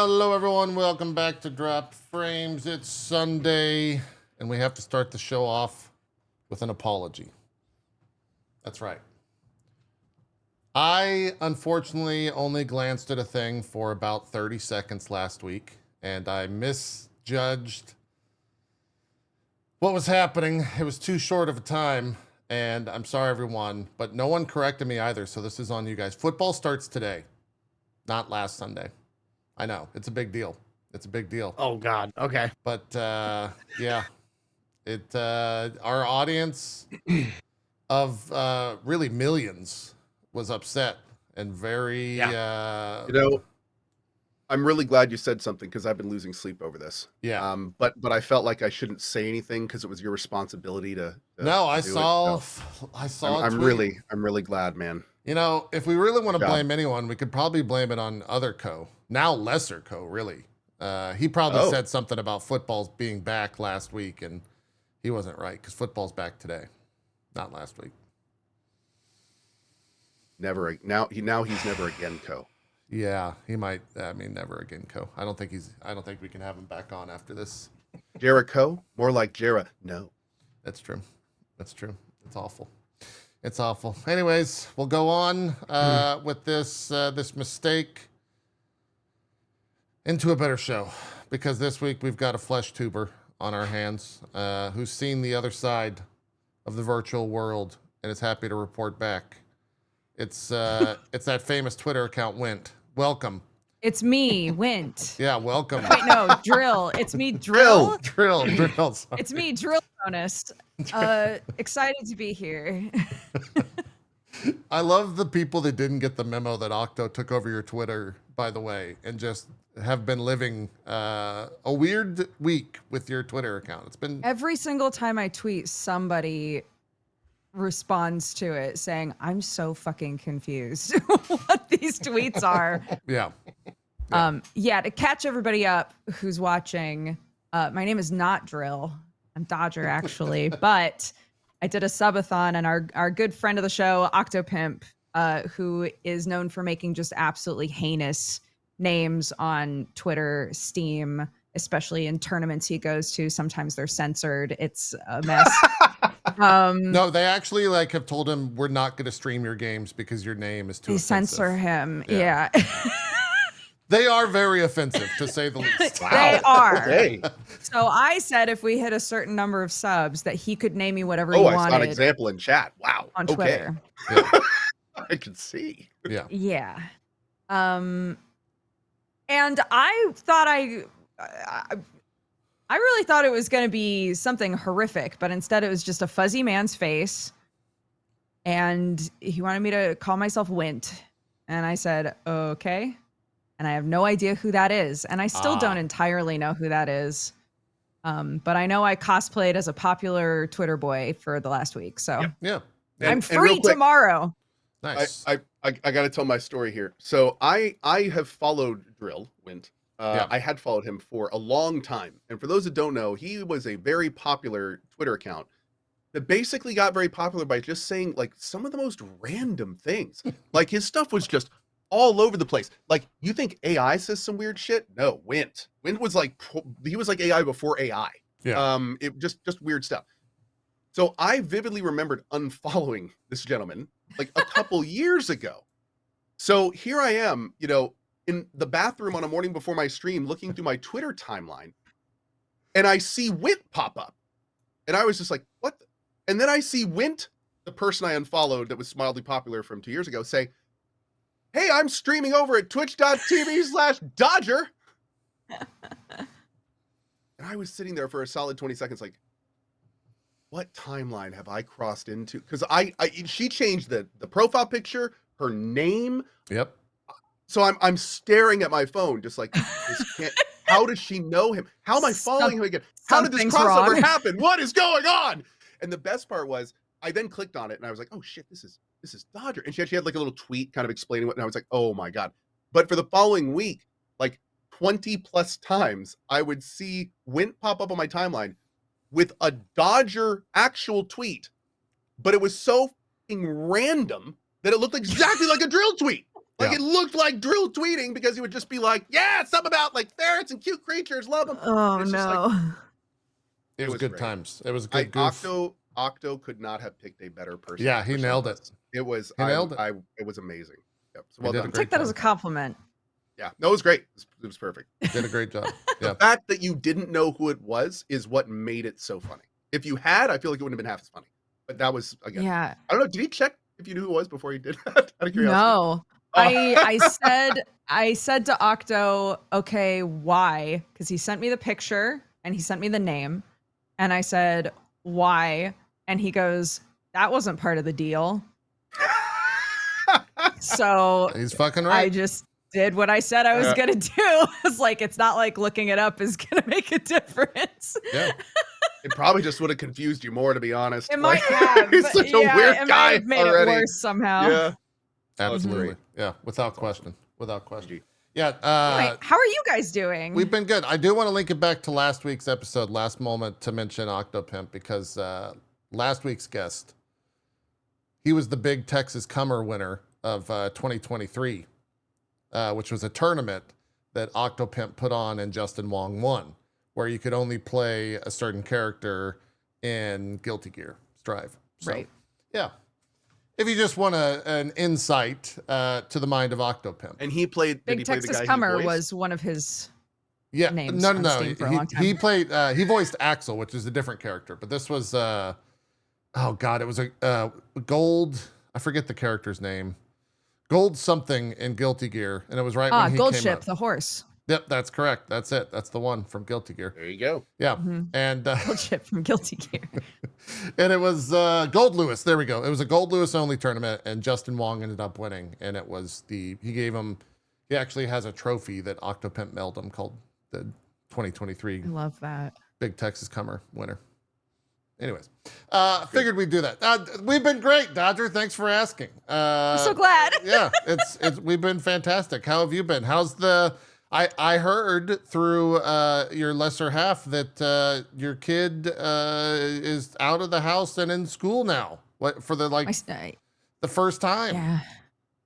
Hello, everyone. Welcome back to Dropped Frames. It's Sunday, and we have to start the show off with an apology. That's right. I, unfortunately, only glanced at a thing for about 30 seconds last week, and I misjudged what was happening. It was too short of a time, and I'm sorry, everyone, but no one corrected me either, so this is on you guys. Football starts today, not last Sunday. I know, it's a big deal. It's a big deal. Oh God. Okay. But yeah, our audience of really millions was upset and very I'm really glad you said something because I've been losing sleep over this. Yeah. But I felt like I shouldn't say anything because it was your responsibility to No, I do saw it. So I saw I'm really glad, man. You know, if we really want to Good job. blame anyone, we could probably blame it on other Cohh. Now lesser Cohh, really. He probably said something about football's being back last week, and he wasn't right because football's back today, not last week. Now he's never again Cohh. Yeah, he might. I mean, never again, Cohh. I don't think we can have him back on after this. Jericho, more like Jera. No, that's true. That's true. It's awful. It's awful. Anyways, we'll go on with this mistake into a better show, because this week we've got a Vtuber on our hands who's seen the other side of the virtual world and is happy to report back. It's that famous Twitter account, Wint. Welcome. It's me, Wint. Yeah, welcome. Wait, no, Drill. It's me, Drill. Drill. It's me, Dexbonus. Excited to be here. I love the people that didn't get the memo that Octo took over your Twitter, by the way, and just have been living a weird week with your Twitter account. It's been every single time I tweet, somebody responds to it saying, I'm so fucking confused what these tweets are. Yeah. To catch everybody up who's watching, my name is not Drill. I'm Dodger, actually, but I did a subathon, and our good friend of the show, Octopimp, who is known for making just absolutely heinous names on Twitter, Steam, especially in tournaments he goes to. Sometimes they're censored. It's a mess. No, they actually have told him, we're not going to stream your games because your name is too offensive. They censor him. Yeah. They are very offensive, to say the least. Wow. They are. Okay. So I said if we hit a certain number of subs that he could name me whatever he wanted. I saw an example in chat. Wow. On Twitter. Yeah. I can see. Yeah. Yeah. And I thought I really thought it was going to be something horrific, but instead it was just a fuzzy man's face. And he wanted me to call myself Wint. And I said, okay. And I have no idea who that is. And I still don't entirely know who that is. But I know I cosplayed as a popular Twitter boy for the last week. So yeah. I'm free tomorrow. Nice. I got to tell my story here. So I have followed Drill, Wint. I had followed him for a long time. And for those that don't know, he was a very popular Twitter account that basically got very popular by just saying some of the most random things. His stuff was just all over the place. You think AI says some weird shit? No, Wint was he was like AI before AI. Yeah. It just weird stuff. So I vividly remembered unfollowing this gentleman a couple years ago. So here I am, in the bathroom on a morning before my stream, looking through my Twitter timeline, and I see Wint pop up. And I was just like, what? And then I see Wint, the person I unfollowed that was mildly popular from 2 years ago, say, hey, I'm streaming over at twitch.tv/Dodger. And I was sitting there for a solid 20 seconds what timeline have I crossed into? Because she changed the profile picture, her name. Yep. So I'm staring at my phone, just how does she know him? How am I following him again? How did this crossover happen? What is going on? And the best part was, I then clicked on it and I was like, oh shit, this is Dodger. And she actually had a little tweet kind of explaining what, and I was like, oh my God. But for the following week, 20 plus times, I would see Wint pop up on my timeline with a Dodger actual tweet, but it was so random that it looked exactly like a Drill tweet. Like Yeah. it looked like Drill tweeting because he would just be like, yeah, something about like ferrets and cute creatures, love them. Oh It's just like- no. It was good great. times. It was a good goof. Octo could not have picked a better person. Yeah, he to nailed present it. this. It was He nailed it. It was amazing. Yep. So He well did a done. great Take that as a job. compliment. Yeah. No, it was great. It was perfect. Did a great job. The Yeah. fact that you didn't know who it was is what made it so funny. If you had, I feel like it wouldn't have been half as funny. But that was again. Yeah. I don't know. Did he check if you knew who it was before he did that? Out of curiosity. No. Oh. I said to Octo, okay, why? Because he sent me the picture and he sent me the name. And I said, why? And he goes, that wasn't part of the deal. So He's fucking I right. just did what I said I was Yeah. gonna do. It's like it's not like looking it up is gonna make a difference. Yeah. It probably just would have confused you more, to be honest. It might Like, have. he's such a yeah, weird it guy might have made already. it worse somehow. Yeah. Absolutely. great. Yeah. Without question. Without question. GG. Yeah. Anyway, how are you guys doing? We've been good. I do want to link it back to last week's episode, last moment to mention Octopimp, because last week's guest, he was the big Texas Comer winner of 2023, which was a tournament that Octopimp put on and Justin Wong won, where you could only play a certain character in Guilty Gear Strive. So, Right. Yeah. If you just want an insight to the mind of Octopimp. And he played. Big did he play the Texas guy he Comer voiced? was one of his. Yeah, names no, on no, Steam for a long He time. played. He voiced Axel, which is a different character. But this was. Oh God, it was a gold. I forget the character's name. Gold something in Guilty Gear, and it was right when he Gold came Ship, out. the horse. Yep, that's correct. That's it. That's the one from Guilty Gear. There you go. Yeah, Mhm. and Gold Ship from Guilty Gear. and it was Gold Lewis. There we go. It was a Gold Lewis only tournament, and Justin Wong ended up winning. And it was he gave him. He actually has a trophy that Octopimp mailed him called the 2023 I love that. Big Texas Comer winner. Anyways, figured we'd do that. We've been great, Dodger. Thanks for asking. I'm so glad. Yeah, it's we've been fantastic. How have you been? How's the? I heard through your lesser half that your kid is out of the house and in school now. What for the the first time? Yeah.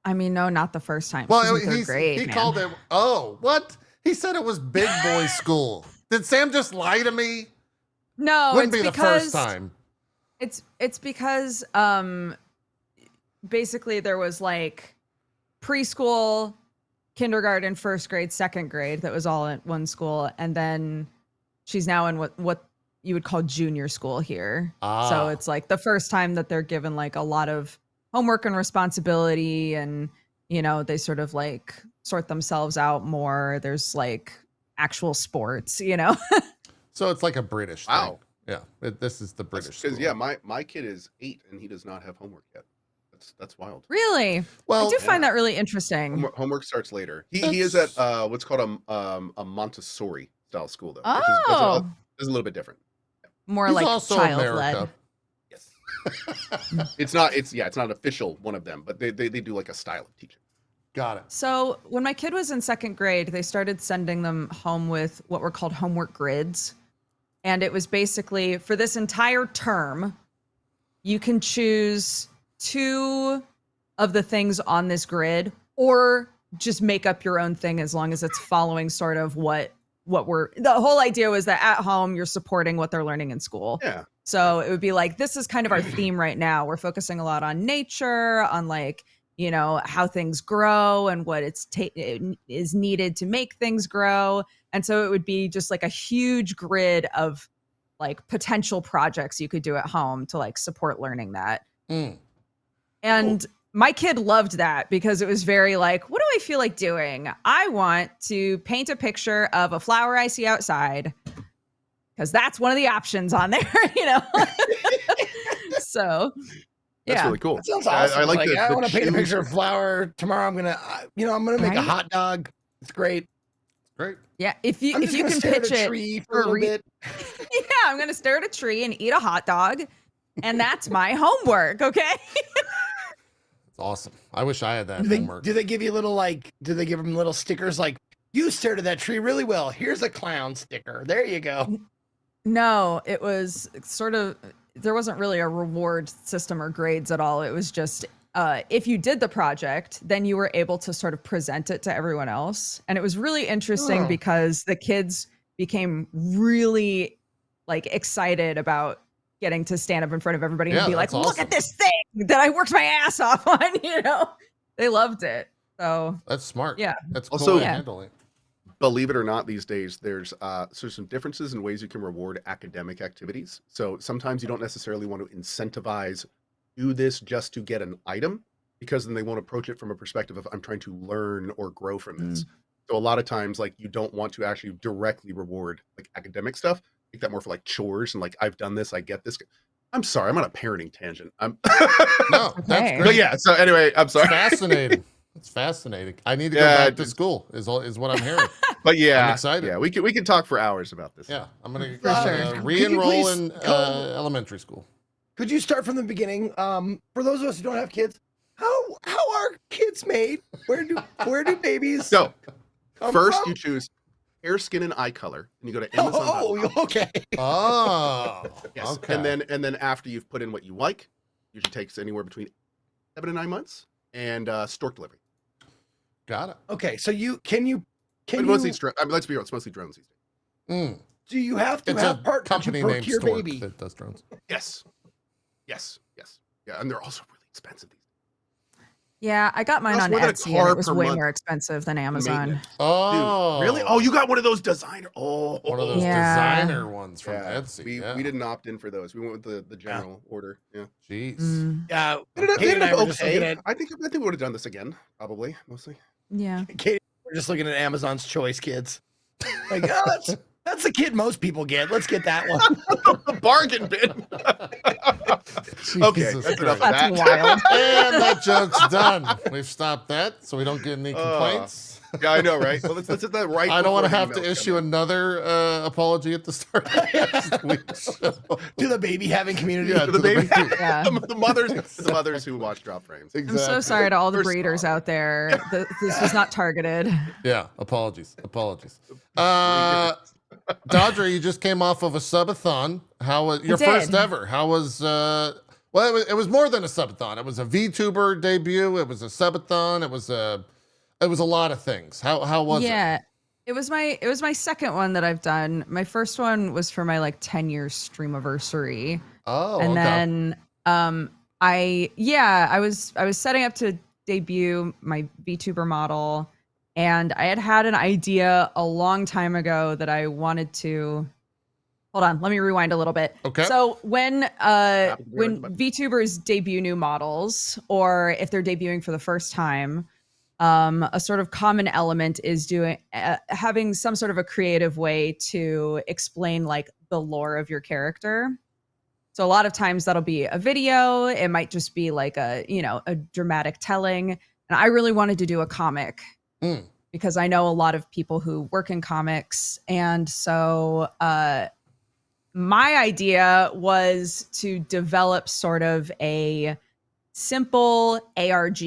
I mean, no, not the first time. Well, She's in third grade, he man. called it. Oh, what? He said it was big boy school. Did Sam just lie to me? No, Wouldn't it's be the because first time. It's because basically there was like preschool, kindergarten, first grade, second grade that was all at one school, and then she's now in what you would call junior school here. Ah. So it's like the first time that they're given like a lot of homework and responsibility, and you know, they sort of like sort themselves out more. There's like actual sports, you know. So it's like a British Wow. thing. Yeah, this is the British Because school. yeah, my kid is 8 and he does not have homework yet. That's wild. Really? Well, I do find that really interesting. Homework starts later. He is at what's called a Montessori style school though. Which Oh, is a little bit different. more he's like also child-led. America. Yes. It's not an official one of them, but they do like a style of teaching. Got it. So when my kid was in second grade, they started sending them home with what were called homework grids. And it was basically for this entire term, you can choose 2 of the things on this grid or just make up your own thing as long as it's following sort of what the whole idea was that at home you're supporting what they're learning in school. Yeah. So it would be like, this is kind of our theme right now. We're focusing a lot on nature, on like, you know, how things grow and what is needed to make things grow. And so it would be just like a huge grid of like potential projects you could do at home to like support learning that. Mm. And my kid loved that because it was very like, what do I feel like doing? I want to paint a picture of a flower I see outside because that's one of the options on there, you know? So, That's yeah. really cool. That sounds awesome. I like the I want to paint a choose- picture of a flower tomorrow. I'm gonna, I'm gonna make a Right? hot dog. It's great. Great. Yeah, if you I'm if just you gonna can stare at pitch a it tree for for a little bit. yeah, I'm gonna stare at a tree and eat a hot dog, and that's my homework. Okay. It's awesome. I wish I had that Do they, homework. do they give you little do they give them little stickers like, you stared at that tree really well. Here's a clown sticker. There you go. No, it was sort of there wasn't really a reward system or grades at all. It was just if you did the project, then you were able to sort of present it to everyone else. And it was really interesting because the kids became really like excited about getting to stand up in front of everybody and be like, look at this thing that I worked my ass off on, you know? They loved it. So That's smart. Yeah. That's cool Also, way to handle it. Believe it or not, these days there's some differences in ways you can reward academic activities. So sometimes you don't necessarily want to incentivize do this just to get an item, because then they won't approach it from a perspective of I'm trying to learn or grow from this. So a lot of times, like, you don't want to actually directly reward like academic stuff. Make that more for like chores and like, I've done this, I get this. I'm sorry, I'm on a parenting tangent. I'm No, that's great. but yeah. So anyway, I'm sorry. Fascinating. It's fascinating. I need to go back to school. Is what I'm hearing. But yeah, I'm excited. Yeah, we can talk for hours about this. Yeah, I'm gonna For sure. re-enroll in elementary school. Could you start from the beginning? For those of us who don't have kids, how are kids made? Where do babies? So come first from? you choose hair, skin, and eye color, and you go to Amazon. Oh, okay. Oh, Yes. okay. And then after you've put in what you like, usually takes anywhere between 7 to 9 months, and stork delivery. Got it. Okay, so But mostly I mean, let's be real, it's mostly drones these days. do you have to It's have a partners to company named procure Stork baby? that does drones. Yes. Yeah, and they're also really expensive. yeah, I got mine Costs on more than a Etsy and car it was per way month more expensive than Amazon. maintenance. Oh, Really? Oh, you got one of those designer. Oh, one of those Yeah. designer ones from yeah. Etsy. We didn't opt in for those. We went with the general order. Yeah. Jeez. Yeah, They ended Katie and I up were just looking okay. at I think we would have done this again, probably, mostly. Yeah. Katie, we're just looking at Amazon's Choice Kids. Like, oh, that's the kid most people get. Let's get that one. The bargain bin. Okay, Jesus that's enough Christ. of That's that. wild. And that joke's done. We've stopped that, so we don't get any complaints. Yeah, I know, right? Well, let's hit that right. I don't want to before have the to emails come issue in. another apology at the start of next week's show. To the baby having community. Yeah, To the baby, Yeah. the mothers who watch drop frames. Exactly. I'm so sorry to all the We're breeders sorry. out there. This was not targeted. Yeah, apologies. Dodger, you just came off of a subathon. How was your first did. ever? How was well, it was more than a subathon. It was a VTuber debut. It was a subathon. It was a lot of things. How was it? Yeah. It was my second one that I've done. My first one was for my like 10-year streamiversary. Oh, And okay. then I was setting up to debut my VTuber model, and I had an idea a long time ago that I wanted to. Hold on, let me rewind a little bit. Okay. So when to be right back. VTubers debut new models, or if they're debuting for the first time, a sort of common element is having some sort of a creative way to explain like the lore of your character. So a lot of times that'll be a video. It might just be like a dramatic telling. And I really wanted to do a comic because I know a lot of people who work in comics. And so my idea was to develop sort of a simple ARG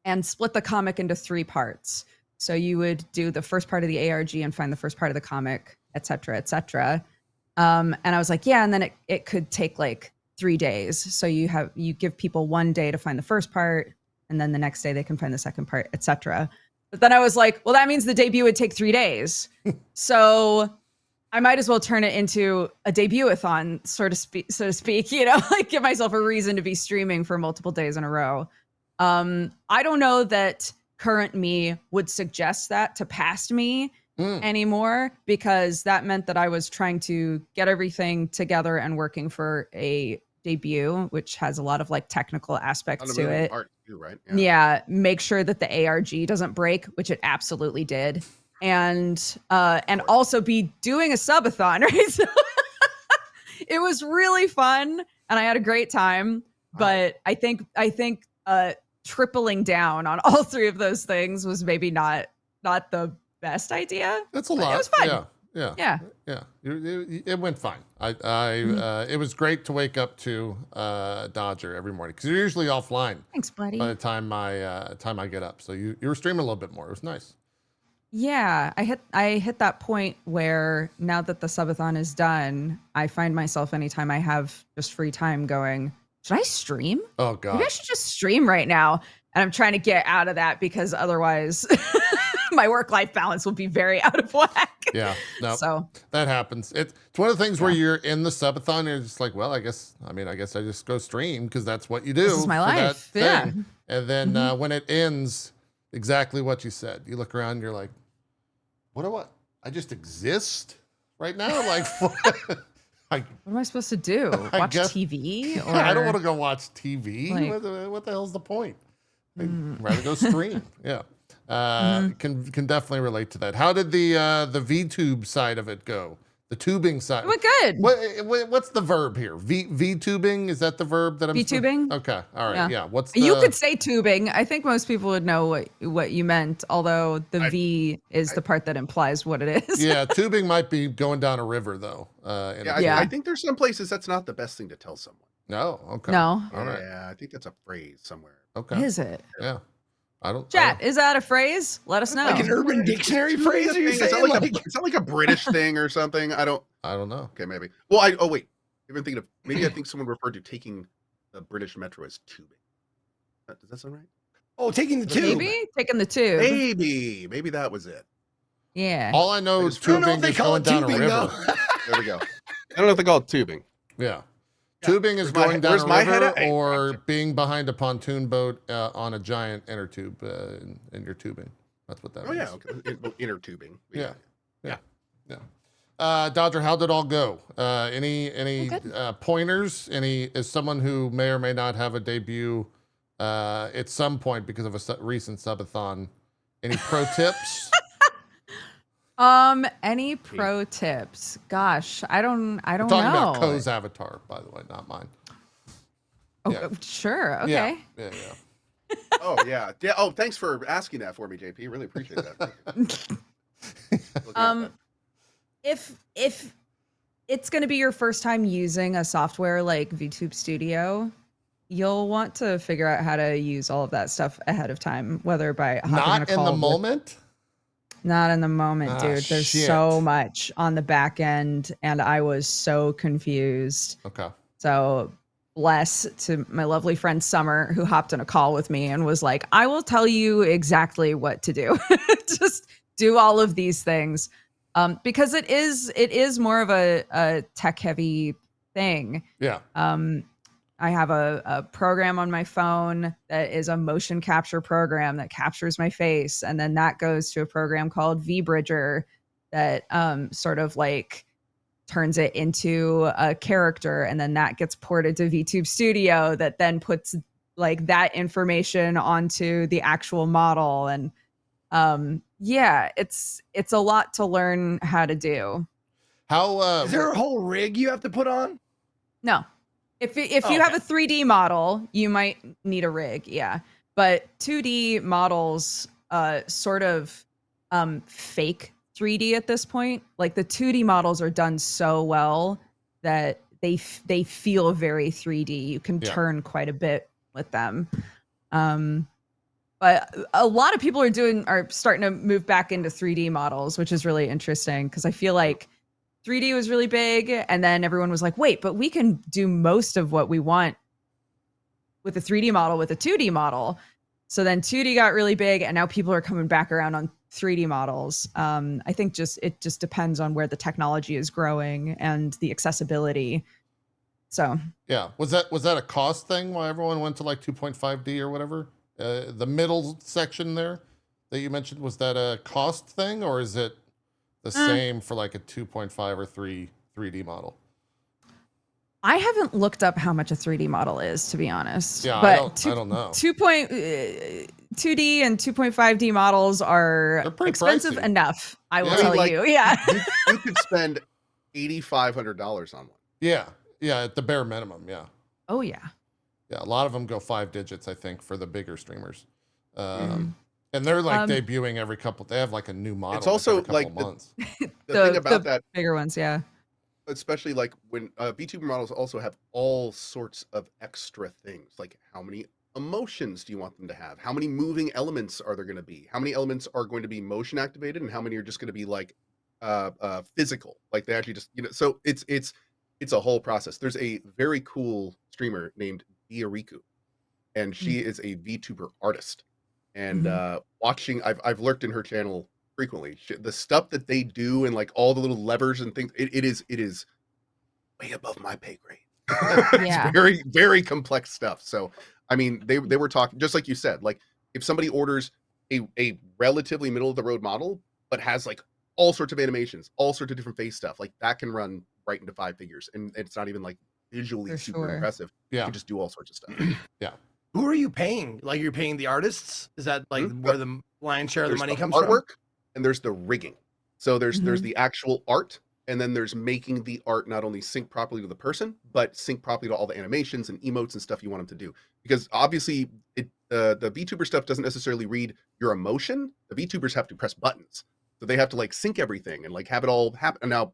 and split the comic into 3 parts. So you would do the first part of the ARG and find the first part of the comic, et cetera, et cetera. And I was like, yeah, and then it could take like 3 days. So you give people 1 day to find the first part, and then the next day they can find the second part, etc. But then I was like, well, that means the debut would take 3 days. So I might as well turn it into a debut-a-thon, so to speak, like give myself a reason to be streaming for multiple days in a row. I don't know that current me would suggest that to past me anymore, because that meant that I was trying to get everything together and working for a debut, which has a lot of like technical aspects to it. Art too, right? Yeah, make sure that the ARG doesn't break, which it absolutely did, and also be doing a subathon, right? So it was really fun, and I had a great time. But I think tripling down on all 3 of those things was maybe not the best idea. That's a But lot. It was fun. Yeah. It went fine. It was great to wake up to Dodger every morning, because you're usually offline Thanks, buddy. by the time I get up. So you were streaming a little bit more. It was nice. Yeah, I hit that point where now that the subathon is done, I find myself anytime I have just free time going, should I stream? Oh God. Maybe I should just stream right now. And I'm trying to get out of that because otherwise my work-life balance will be very out of whack. Yeah, no, So that happens. It's one of the things where Yeah. you're in the subathon and you're just like, well, I guess I just go stream because that's what you do. This is my for that life. Yeah. thing. And then when it ends, exactly what you said. You look around and you're like, I just exist right now? Like, what? What am I supposed to do? I Watch guess- TV? Or I don't want to go watch TV. Like- What the hell's the point? I'd rather go stream. Yeah. Can definitely relate to that. How did the VTube side of it go? The tubing side. It went good. What's the verb here? VTubing, is that the verb that I'm VTubing? Okay. All right. Yeah. What's the You could say tubing. I think most people would know what you meant, although the V is the part that implies what it is. Yeah, tubing might be going down a river though. I think there's some places that's not the best thing to tell someone. No. Okay. No. All right. Yeah, I think that's a phrase somewhere. Okay. Is it? Yeah. I don't. Chat, is that a phrase? Let us know. Like an Urban Dictionary phrase? Are you Is saying? that like a British thing or something? I don't know. Okay, maybe. Well, oh wait. Even thinking of maybe I think someone referred to taking the British metro as tubing. Does that sound right? Oh, taking the tube. Maybe taking the tube. Maybe that was it. Yeah. All I know is I don't know if tubing they is call going it down a tubing, river. though. There we go. I don't know if they call it tubing. Yeah. Tubing is Where's my- going down where's a my head river at? or being behind a pontoon boat on a giant inner tube in your tubing. That's what that Oh means. yeah, okay. Inner tubing. Yeah. Dodger, how did it all go? Any pointers? Is someone who may or may not have a debut at some point because of a recent subathon? Any pro tips? Any pro tips? Gosh, I don't We're know. talking about Cohh's avatar, by the way, not mine. Oh, Yeah. sure. Okay. Yeah. Oh yeah. Yeah. Oh, thanks for asking that for me, JP. Really appreciate that. Looking at that. If it's going to be your first time using a software like VTube Studio, you'll want to figure out how to use all of that stuff ahead of time, whether by hopping on a Not in call the with- moment. Not in the moment, dude. There's shit. so much on the back end, and I was so confused. Okay. So bless to my lovely friend Summer, who hopped on a call with me and was like, I will tell you exactly what to do. Just do all of these things. Because it is more of a tech heavy thing. Yeah. I have a program on my phone that is a motion capture program that captures my face. And then that goes to a program called VBridger that sort of like turns it into a character. And then that gets ported to VTube Studio that then puts like that information onto the actual model. And yeah, it's a lot to learn how to do. How Is there a whole rig you have to put on? No. If you have a 3D model, you might need a rig, yeah. But 2D models sort of fake 3D at this point. Like the 2D models are done so well that they feel very 3D. You can turn quite a bit with them. But a lot of people are starting to move back into 3D models, which is really interesting because I feel like 3D was really big, and then everyone was like, wait, but we can do most of what we want with a 3D model with a 2D model. So then 2D got really big, and now people are coming back around on 3D models. I think it just depends on where the technology is growing and the accessibility. So yeah, was that a cost thing why everyone went to like 2.5D or whatever? The middle section there that you mentioned, was that a cost thing, or is it the same for like a 2.5 or 3D model? I haven't looked up how much a 3D model is, to be honest. Yeah, but I don't know. 2D and 2.5D models are pretty expensive pricey. enough, I will Yeah. tell Like, you. Yeah. You could spend $8,500 on one. Yeah, at the bare minimum. Yeah, Oh, yeah. a lot of them go 5 digits, I think, for the bigger streamers. And they're like debuting every couple. They have like a new model. It's also every couple like of months. The thing about that, bigger ones, yeah. especially like when VTuber models also have all sorts of extra things, like how many emotions do you want them to have? How many moving elements are there going to be? How many elements are going to be motion activated, and how many are just going to be like physical? Like they actually just, so it's a whole process. There's a very cool streamer named Iariku, and she is a VTuber artist. And Mhm. watching, I've lurked in her channel frequently. The stuff that they do and like all the little levers and things, it is way above my pay grade. It's Yeah, very, very complex stuff. So, I mean, they were talking, just like you said, like if somebody orders a relatively middle of the road model, but has like all sorts of animations, all sorts of different face stuff, like that can run right into 5 figures. And it's not even like visually for super sure. impressive. You Yeah. can just do all sorts of stuff. Yeah. Who are you paying? Like you're paying the artists? Is that like Mhm. where the lion's share of the There's money the comes from? artwork and there's the rigging. So there's Mhm. the actual art, and then there's making the art not only sync properly to the person, but sync properly to all the animations and emotes and stuff you want them to do. Because obviously, the VTuber stuff doesn't necessarily read your emotion. The VTubers have to press buttons, so they have to like sync everything and like have it all happen. Now,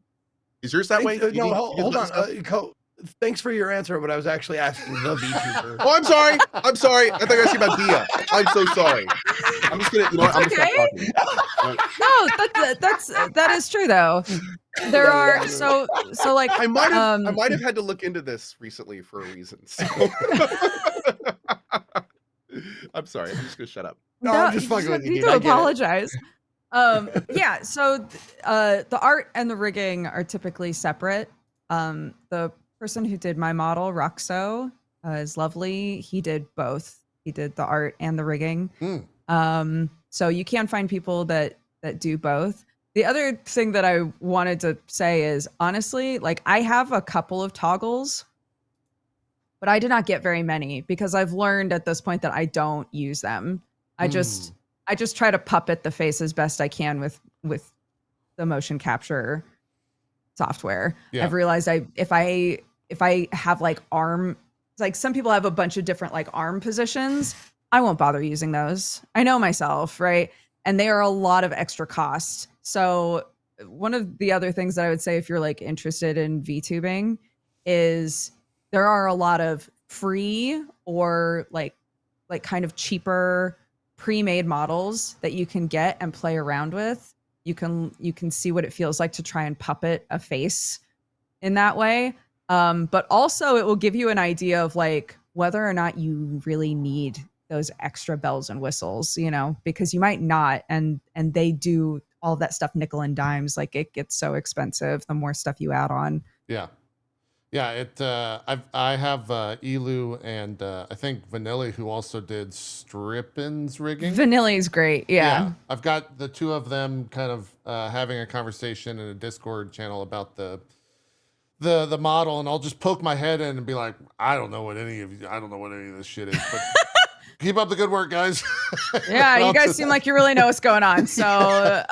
is yours that way? Thanks- You no, need hold button on. stuff? Thanks for your answer, but I was actually asking the VTuber. Oh, I'm sorry. I'm sorry. I thought you were asking about Dia. I'm so sorry. I'm just gonna, you know what? I'm It's gonna stop okay. talking. No, that is true though. There are so like I might have had to look into this recently for a reason. So. I'm sorry. I'm just gonna shut up. No, I'm just fucking with you, need dude. to I get it. apologize. Yeah, so the art and the rigging are typically separate. The person who did my model, Roxo, is lovely. He did both. He did the art and the rigging. So you can find people that do both. The other thing that I wanted to say is honestly, like I have a couple of toggles, but I did not get very many because I've learned at this point that I don't use them. I just try to puppet the face as best I can with the motion capture software. Yeah. I've realized if I have like arm, like some people have a bunch of different like arm positions, I won't bother using those. I know myself, right? And they are a lot of extra cost. So one of the other things that I would say if you're like interested in VTubing is there are a lot of free or like kind of cheaper pre-made models that you can get and play around with. You can see what it feels like to try and puppet a face in that way. But also it will give you an idea of like whether or not you really need those extra bells and whistles, you know, because you might not. And they do all that stuff nickel and dimes. Like it gets so expensive the more stuff you add on. Yeah. Yeah, I have Elu and I think Vanilli, who also did Strippin's rigging. Vanilli's great. Yeah. I've got the two of them kind of having a conversation in a Discord channel about the model, and I'll just poke my head in and be like, I don't know what any of this shit is, but keep up the good work, guys. Yeah, you guys seem like you really know what's going on. So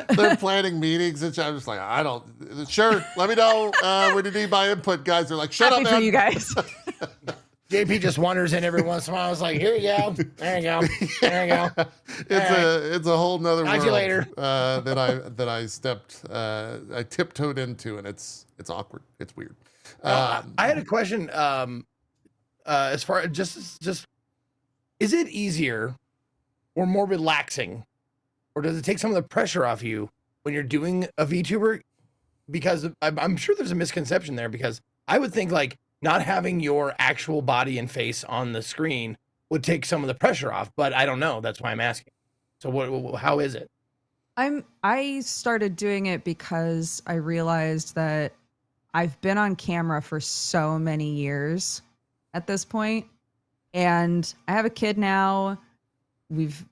they're planning meetings, and I'm just like, I don't. Sure, let me know when you need my input, guys. They're like, shut happy up, for man. you guys. JP just wanders in every once in a while. I was like, here you go. There you go. There you go. It's a whole nother Talk to world you later. I tiptoed into, and it's awkward. It's weird. I had a question. As far just is it easier or more relaxing, or does it take some of the pressure off you when you're doing a VTuber? Because I'm sure there's a misconception there, because I would think like not having your actual body and face on the screen would take some of the pressure off, but I don't know. That's why I'm asking. So how is it? I started doing it because I realized that I've been on camera for so many years at this point, and I have a kid now. We've,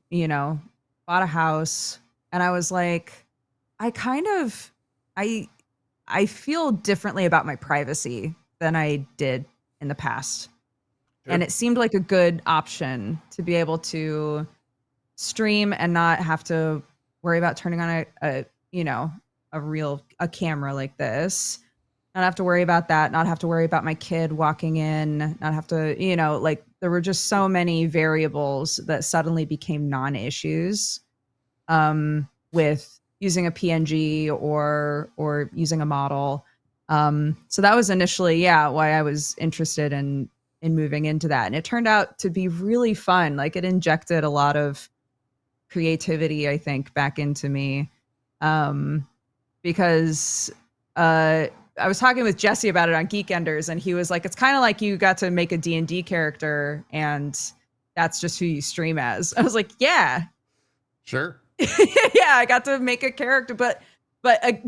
bought a house, and I was like, I feel differently about my privacy than I did in the past. Sure. And it seemed like a good option to be able to stream and not have to worry about turning on a camera like this. Not have to worry about that, not have to worry about my kid walking in, not have to, like there were just so many variables that suddenly became non-issues with using a PNG or using a model. So that was initially, why I was interested in moving into that. And it turned out to be really fun. Like it injected a lot of creativity, I think, back into me. Because I was talking with Jesse about it on Geekenders, and he was like, it's kind of like you got to make a D&D character and that's just who you stream as. I was like, yeah. Sure. Yeah, I got to make a character, but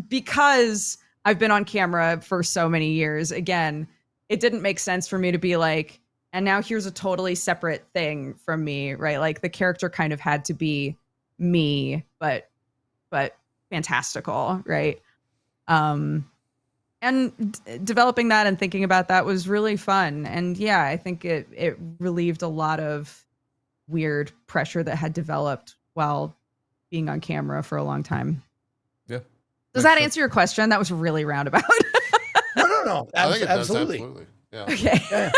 because I've been on camera for so many years, again, it didn't make sense for me to be like, and now here's a totally separate thing from me, right? Like the character kind of had to be me, but fantastical, right? And developing that and thinking about that was really fun. And yeah, I think it relieved a lot of weird pressure that had developed while being on camera for a long time. Yeah. Does that answer your question? That was really roundabout. No. I think it does, Absolutely. absolutely. Yeah. Okay. Yeah.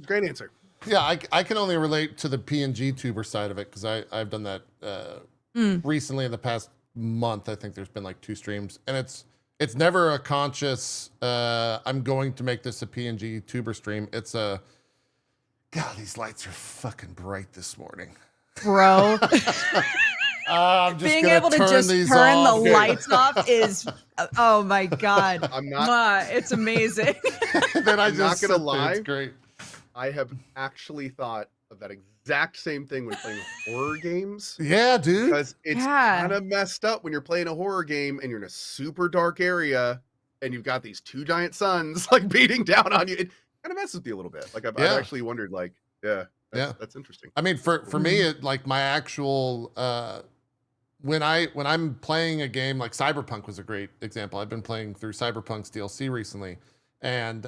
Great answer. Yeah, I can only relate to the PNG tuber side of it because I've done that recently in the past month. I think there's been like 2 streams, and it's never a conscious I'm going to make this a PNG tuber stream. It's a God, these lights are fucking bright this morning. Bro. I'm just Being gonna able to just these turn off. the lights off is, oh my God. I'm not. It's amazing. Then I I'm not just gonna sit there, lie. It's great. I have actually thought of that exact same thing when playing horror games. Yeah, dude. Because it's Yeah. kind of messed up when you're playing a horror game and you're in a super dark area and you've got these 2 giant suns like beating down on you. It kind of messes with you a little bit. Like I've actually wondered, like, that's interesting. I mean, for me, it like my actual when I'm playing a game like Cyberpunk was a great example. I've been playing through Cyberpunk's DLC recently, and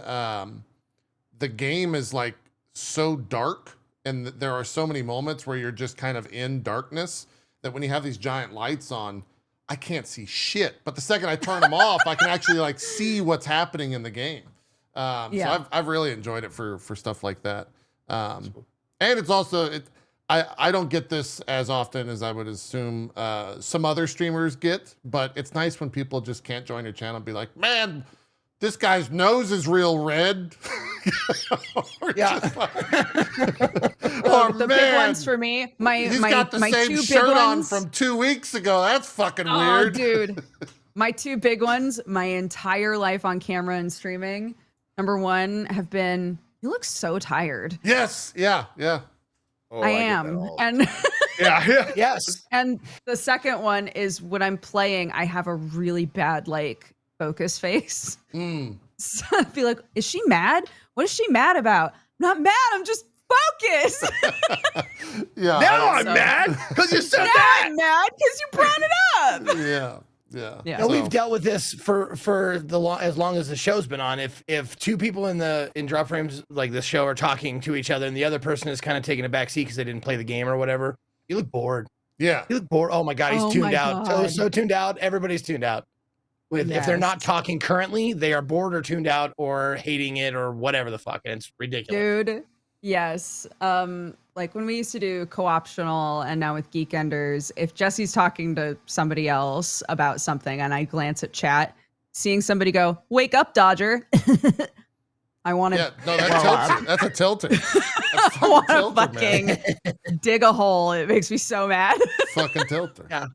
the game is like so dark, and there are so many moments where you're just kind of in darkness that when you have these giant lights on, I can't see shit. But the second I turn them off, I can actually like see what's happening in the game. So I've really enjoyed it for stuff like that. And it's also I don't get this as often as I would assume some other streamers get, but it's nice when people just can't join your channel and be like, man, this guy's nose is real red. Yeah. Oh, The man, big ones for me, he's my got the same 2 big shirt on ones. from 2 weeks ago. That's fucking Oh, weird. dude. My 2 big ones, my entire life on camera and streaming. Number 1 have been, you look so tired. Yes. Yeah. Oh, I get that am. all. And yeah. Yes. and the second one is when I'm playing, I have a really bad like focus face. So I'd be like, is she mad? What is she mad about? I'm not mad, I'm just focused. Yeah. Now I'm So- mad because you said Now that. I'm mad because you brought it up. Yeah. Yeah. No, we've dealt with this for as long as the show's been on. If 2 people in drop frames like this show are talking to each other and the other person is kind of taking a back seat because they didn't play the game or whatever, you look bored. Yeah. You look bored. Oh my God, he's Oh tuned my out. God. So tuned out. Everybody's tuned out. If they're not Yes. talking currently, they are bored or tuned out or hating it or whatever the fuck. And it's ridiculous. Dude, yes. Like when we used to do co-optional and now with Geekenders, if Jesse's talking to somebody else about something and I glance at chat, seeing somebody go, "Wake up, Dodger." I want to Yeah. No, that tilts it. That's a tilter. That's I want to tilter, man. fucking dig a hole. It makes me so mad. Fucking tilter. Yeah.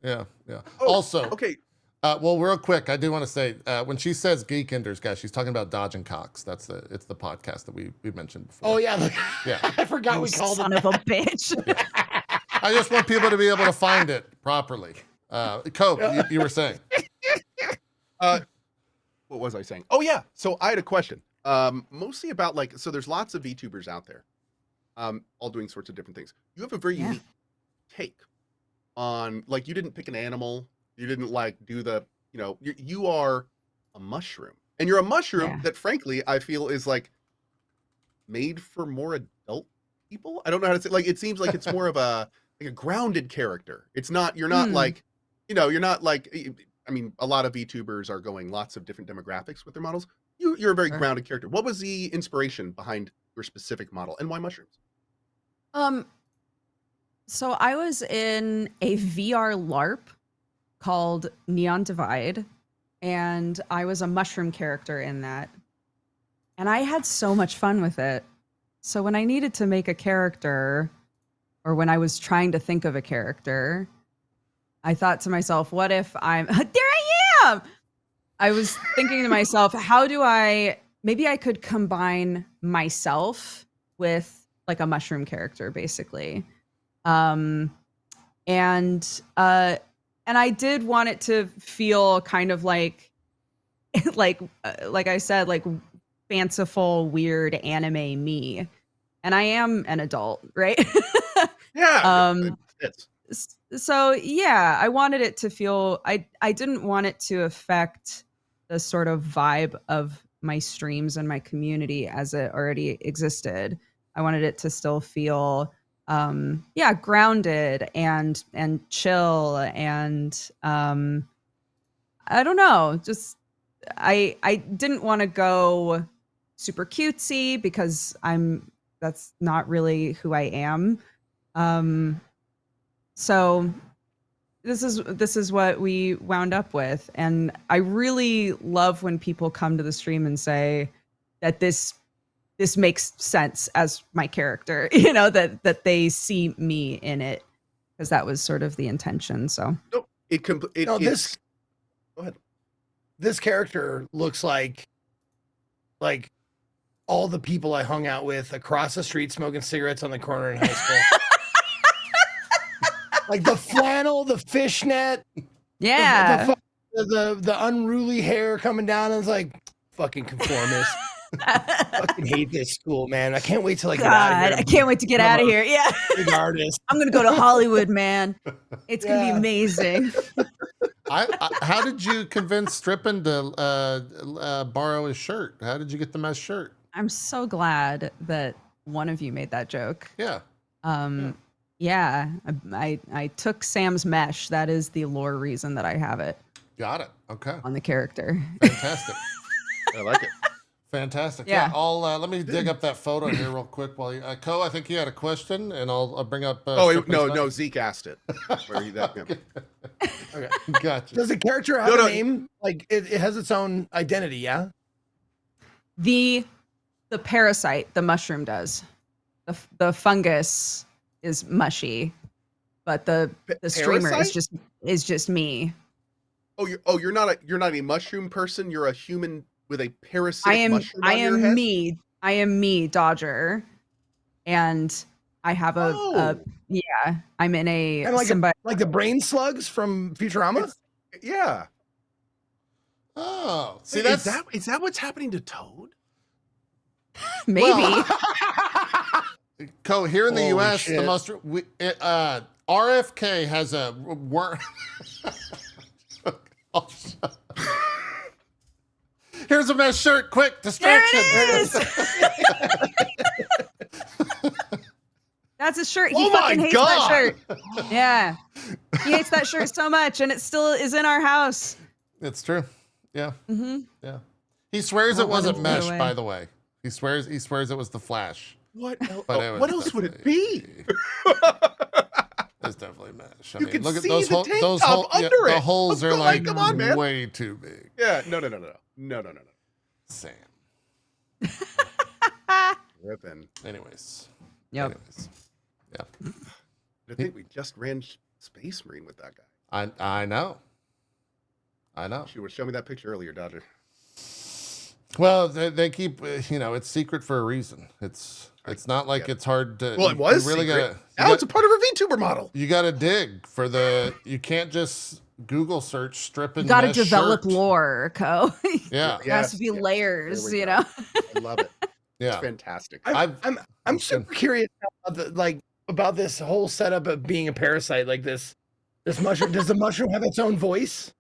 Yeah. Oh, Also, okay. well, real quick, I do want to say when she says Geekenders, guys, she's talking about Dodge and Cox. It's the podcast that we mentioned before. Oh yeah. Yeah. I forgot we You called son it. of a bitch. I just want people to be able to find it properly. Cohh, you were saying. What was I saying? Oh yeah. So I had a question. Mostly about like, so there's lots of VTubers out there, all doing sorts of different things. You have a very unique take on, like, you didn't pick an animal. You didn't like do the, you are a mushroom, and you're a mushroom that frankly, I feel is like made for more adult people. I don't know how to say, like, it seems like it's more of a grounded character. It's not, you're not like, you're not like, I mean, a lot of VTubers are going lots of different demographics with their models. You're a very grounded character. What was the inspiration behind your specific model, and why mushrooms? So I was in a VR LARP called Neon Divide, and I was a mushroom character in that. And I had so much fun with it. So when I needed to make a character, or when I was trying to think of a character, I thought to myself, what if I'm there I am. I was thinking to myself, maybe I could combine myself with like a mushroom character, basically. And I did want it to feel kind of like like I said, like fanciful, weird anime me. And I am an adult, right? Yeah. It's So yeah, I wanted it to feel, I didn't want it to affect the sort of vibe of my streams and my community as it already existed. I wanted it to still feel grounded and chill and I don't know, just I didn't want to go super cutesy because that's not really who I am. So this is what we wound up with, and I really love when people come to the stream and say that this makes sense as my character, you know, that they see me in it, because that was sort of the intention. So no, this go ahead. This character looks like all the people I hung out with across the street smoking cigarettes on the corner in high school. Like the flannel, the fishnet, yeah, the unruly hair coming down. And it's like, fucking conformist. Fucking hate this school, man. I can't wait till I get out of here. I can't wait to get out of here. Yeah, big artist. I'm gonna go to Hollywood, man. It's gonna be amazing. How did you convince Strippin to borrow his shirt? How did you get the mesh shirt? I'm so glad that one of you made that joke. Yeah. Yeah, I took Sam's mesh. That is the lore reason that I have it. Got it. Okay. On the character. Fantastic. I like it. Fantastic. Yeah. Yeah. I'll let me dig up that photo here real quick while you, Cohh, I think you had a question, and I'll bring up. No, Zeke asked it. Where he that? Okay. Okay. Gotcha. Does the character have a name? Like it has its own identity, yeah? The parasite, the mushroom does. The fungus is mushy, but the streamer is just me. You're not a mushroom person. You're a human with a parasitic mushroom I on your am head? me. I am me, Dodger, and I have I'm in a And like the brain slugs from Futurama. Yeah. Oh, see, is that what's happening to Toad? maybe. Well, Cohh, here in the Holy U.S., shit. the most RFK has a worm. Oh, shut up. Here's a mesh shirt. Quick distraction. There it is. That's his shirt. He Oh my fucking hates God. that shirt. Yeah, he hates that shirt so much, and it still is in our house. It's true. Yeah. Mm-hmm. Yeah. He swears I it want him wasn't to go mesh, away. by the way. He swears it was the Flash. What? But What else would it be? It's definitely mesh. I You mean, can look at see those the holes. tank Those top holes. under The it. holes are like Come on, man. way too big. Yeah. No. Sam. Ripping. Anyways. Yep. Anyways. Yeah. I think we just ran Space Marine with that guy. I know. You were showing me that picture earlier, Dodger. Well, they keep, it's secret for a reason. It's not like it's hard to. Well, it was you really secret. gotta. Now it's a part of a VTuber model. You got to dig for you can't just Google search stripping. You got to mesh develop shirt. lore, Cohh. Yeah. There has to be layers, There we you go. know. I love it. Yeah. It's fantastic. I'm super curious about this whole setup of being a parasite. Like this mushroom. Does the mushroom have its own voice?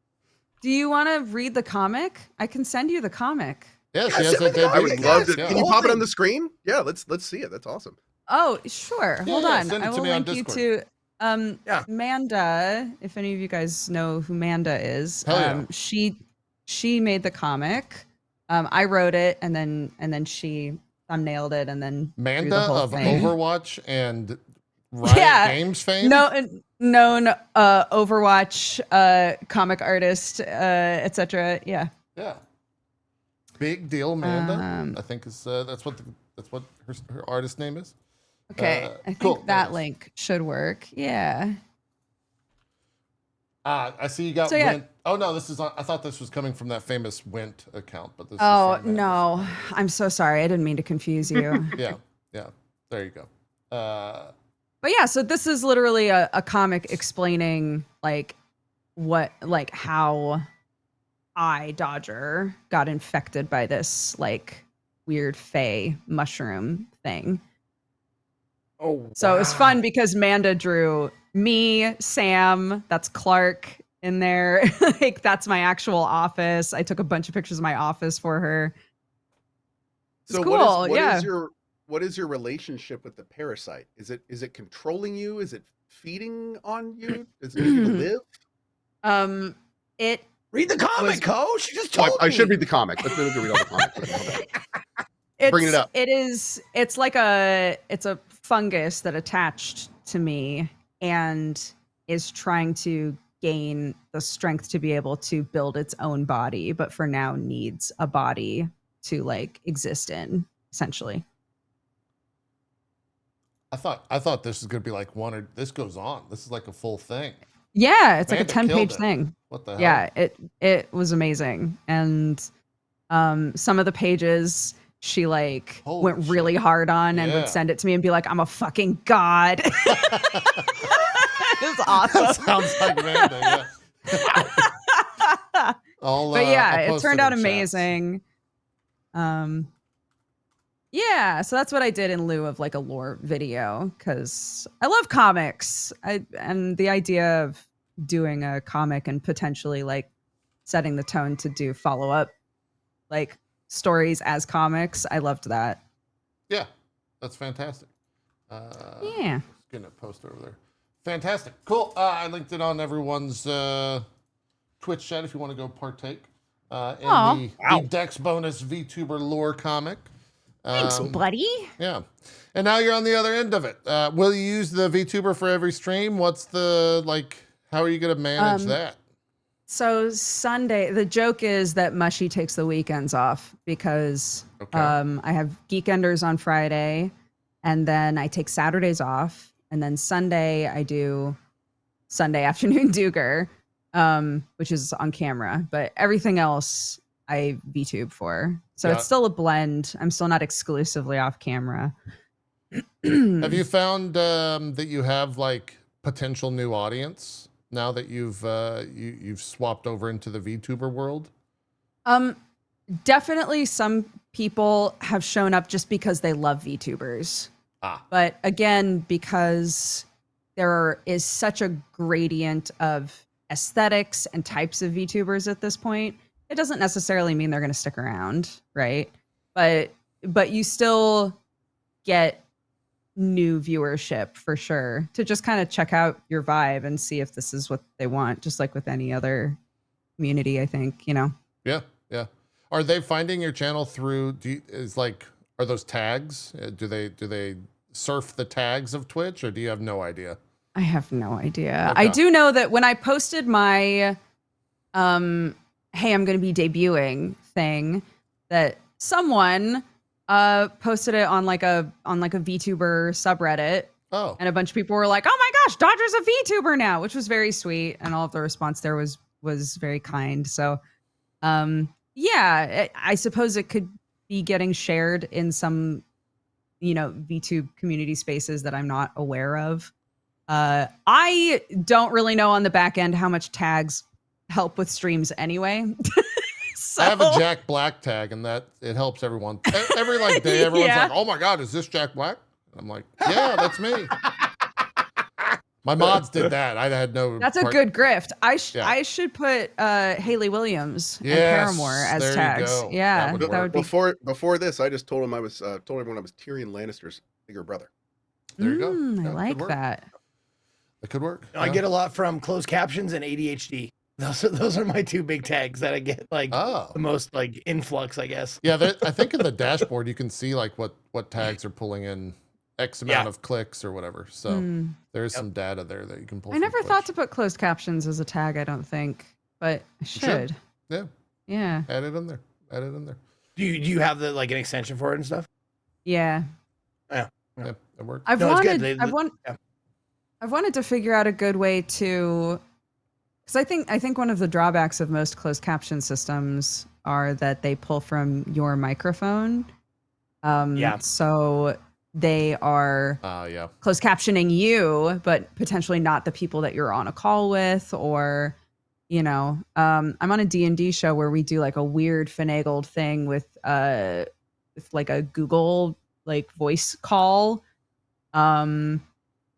Do you want to read the comic? I can send you the comic. Yeah, she has a debut. I would love to. Yeah. Can you pop it on the screen? Yeah, let's see it. That's awesome. Oh, sure. Hold Yeah, on. send it I to will me on link you Discord. to Yeah. Manda. If any of you guys know who Manda is, Hell yeah. she made the comic. I wrote it, and then she thumbnailed it, and then drew the Manda whole of thing. Overwatch and Riot Yeah. Games fame. No, Overwatch, comic artist, etc. Yeah. Yeah. Big deal, Manda. Um, I think is that's what her artist name is. Okay. I think cool. that Nice. link should work. Yeah. I see you got So, yeah. Wint. Oh no, this is on, I thought this was coming from that famous Wint account, but this Oh, is from no. I'm so sorry. I didn't mean to confuse you. Yeah, there you go. But yeah, so this is literally a comic explaining like how I, Dodger, got infected by this like weird fae mushroom thing. Oh, So it was fun because Manda drew me, Sam, that's Clark in there. Like that's my actual office. I took a bunch of pictures of my office for her. It's So cool. what is your relationship with the parasite? Is it controlling you? Is it feeding on you? Does it make you live? It read the comic, Cohh. She just Oh, told me. I should read the comic. Let's read all the comics. it's, Bring it up. It's like a fungus that attached to me and is trying to gain the strength to be able to build its own body, but for now needs a body to like exist in, essentially. I thought this was gonna be like one or this goes on. This is like a full thing. Yeah, it's like a Amanda 10-page killed it. thing. What the hell? Yeah, it was amazing. And some of the pages she like Holy went really hard on and Yeah. would send it to me and be like, I'm a fucking god. It was That awesome. sounds like Amanda. Yeah. But yeah, I'll it post turned in out chats. amazing. Yeah, so that's what I did in lieu of like a lore video because I love comics. And the idea of doing a comic and potentially like setting the tone to do follow-up like stories as comics, I loved that. Yeah, that's fantastic. Yeah. Just gonna post over there. Fantastic. Cool. I linked it on everyone's Twitch chat if you want to go partake in Aw. the Dexbonus VTuber lore comic. Thanks, buddy. Yeah. And now you're on the other end of it. Will you use the VTuber for every stream? What's the, like, how are you going to manage that? So Sunday, the joke is that Mushy takes the weekends off because I have Geekenders on Friday and then I take Saturdays off. And then Sunday I do Sunday afternoon Duger, which is on camera, but everything else I VTube for. So it's still a blend. I'm still not exclusively off camera. Have you found that you have like potential new audience now that you've swapped over into the VTuber world? Definitely some people have shown up just because they love VTubers. But again, because there is such a gradient of aesthetics and types of VTubers at this point, it doesn't necessarily mean they're going to stick around, right? But you still get new viewership for sure to just kind of check out your vibe and see if this is what they want, just like with any other community, I think, you know? Yeah. Are they finding your channel through, are those tags? Do they surf the tags of Twitch or do you have no idea? I have no idea. Okay. I do know that when I posted my, hey, I'm going to be debuting thing, that someone posted it on like a VTuber subreddit. Oh. And a bunch of people were like, oh my gosh, Dodger's a VTuber now, which was very sweet. And all of the response there was very kind. So, yeah, I suppose it could be getting shared in some, VTube community spaces that I'm not aware of. I don't really know on the back end how much tags help with streams anyway. So, I have a Jack Black tag and that it helps everyone. Every like day, everyone's like, oh my God, is this Jack Black? I'm like, yeah, that's me. My mods did that. I had no. That's a good grift. I should put Haley Williams and Paramore as there tags. You go. Yeah, that would be. Before this, I just told him told everyone I was Tyrion Lannister's bigger brother. There you go. I like that. It could work. I get a lot from closed captions and ADHD. Those are my two big tags that I get the most like influx, I guess. Yeah, I think in the dashboard you can see like what tags are pulling in X amount of clicks or whatever. So there's some data there that you can pull. I never thought to put closed captions as a tag, I don't think, but I should. Yeah. Yeah. Add it in there. Do you have an extension for it and stuff? Yeah. Yeah, it works. I've wanted to figure out a good way to, Because I think one of the drawbacks of most closed caption systems are that they pull from your microphone. Yeah. So they are Yeah. closed captioning you, but potentially not the people that you're on a call with, or I'm on a D&D show where we do like a weird finagled thing with like a Google like voice call, or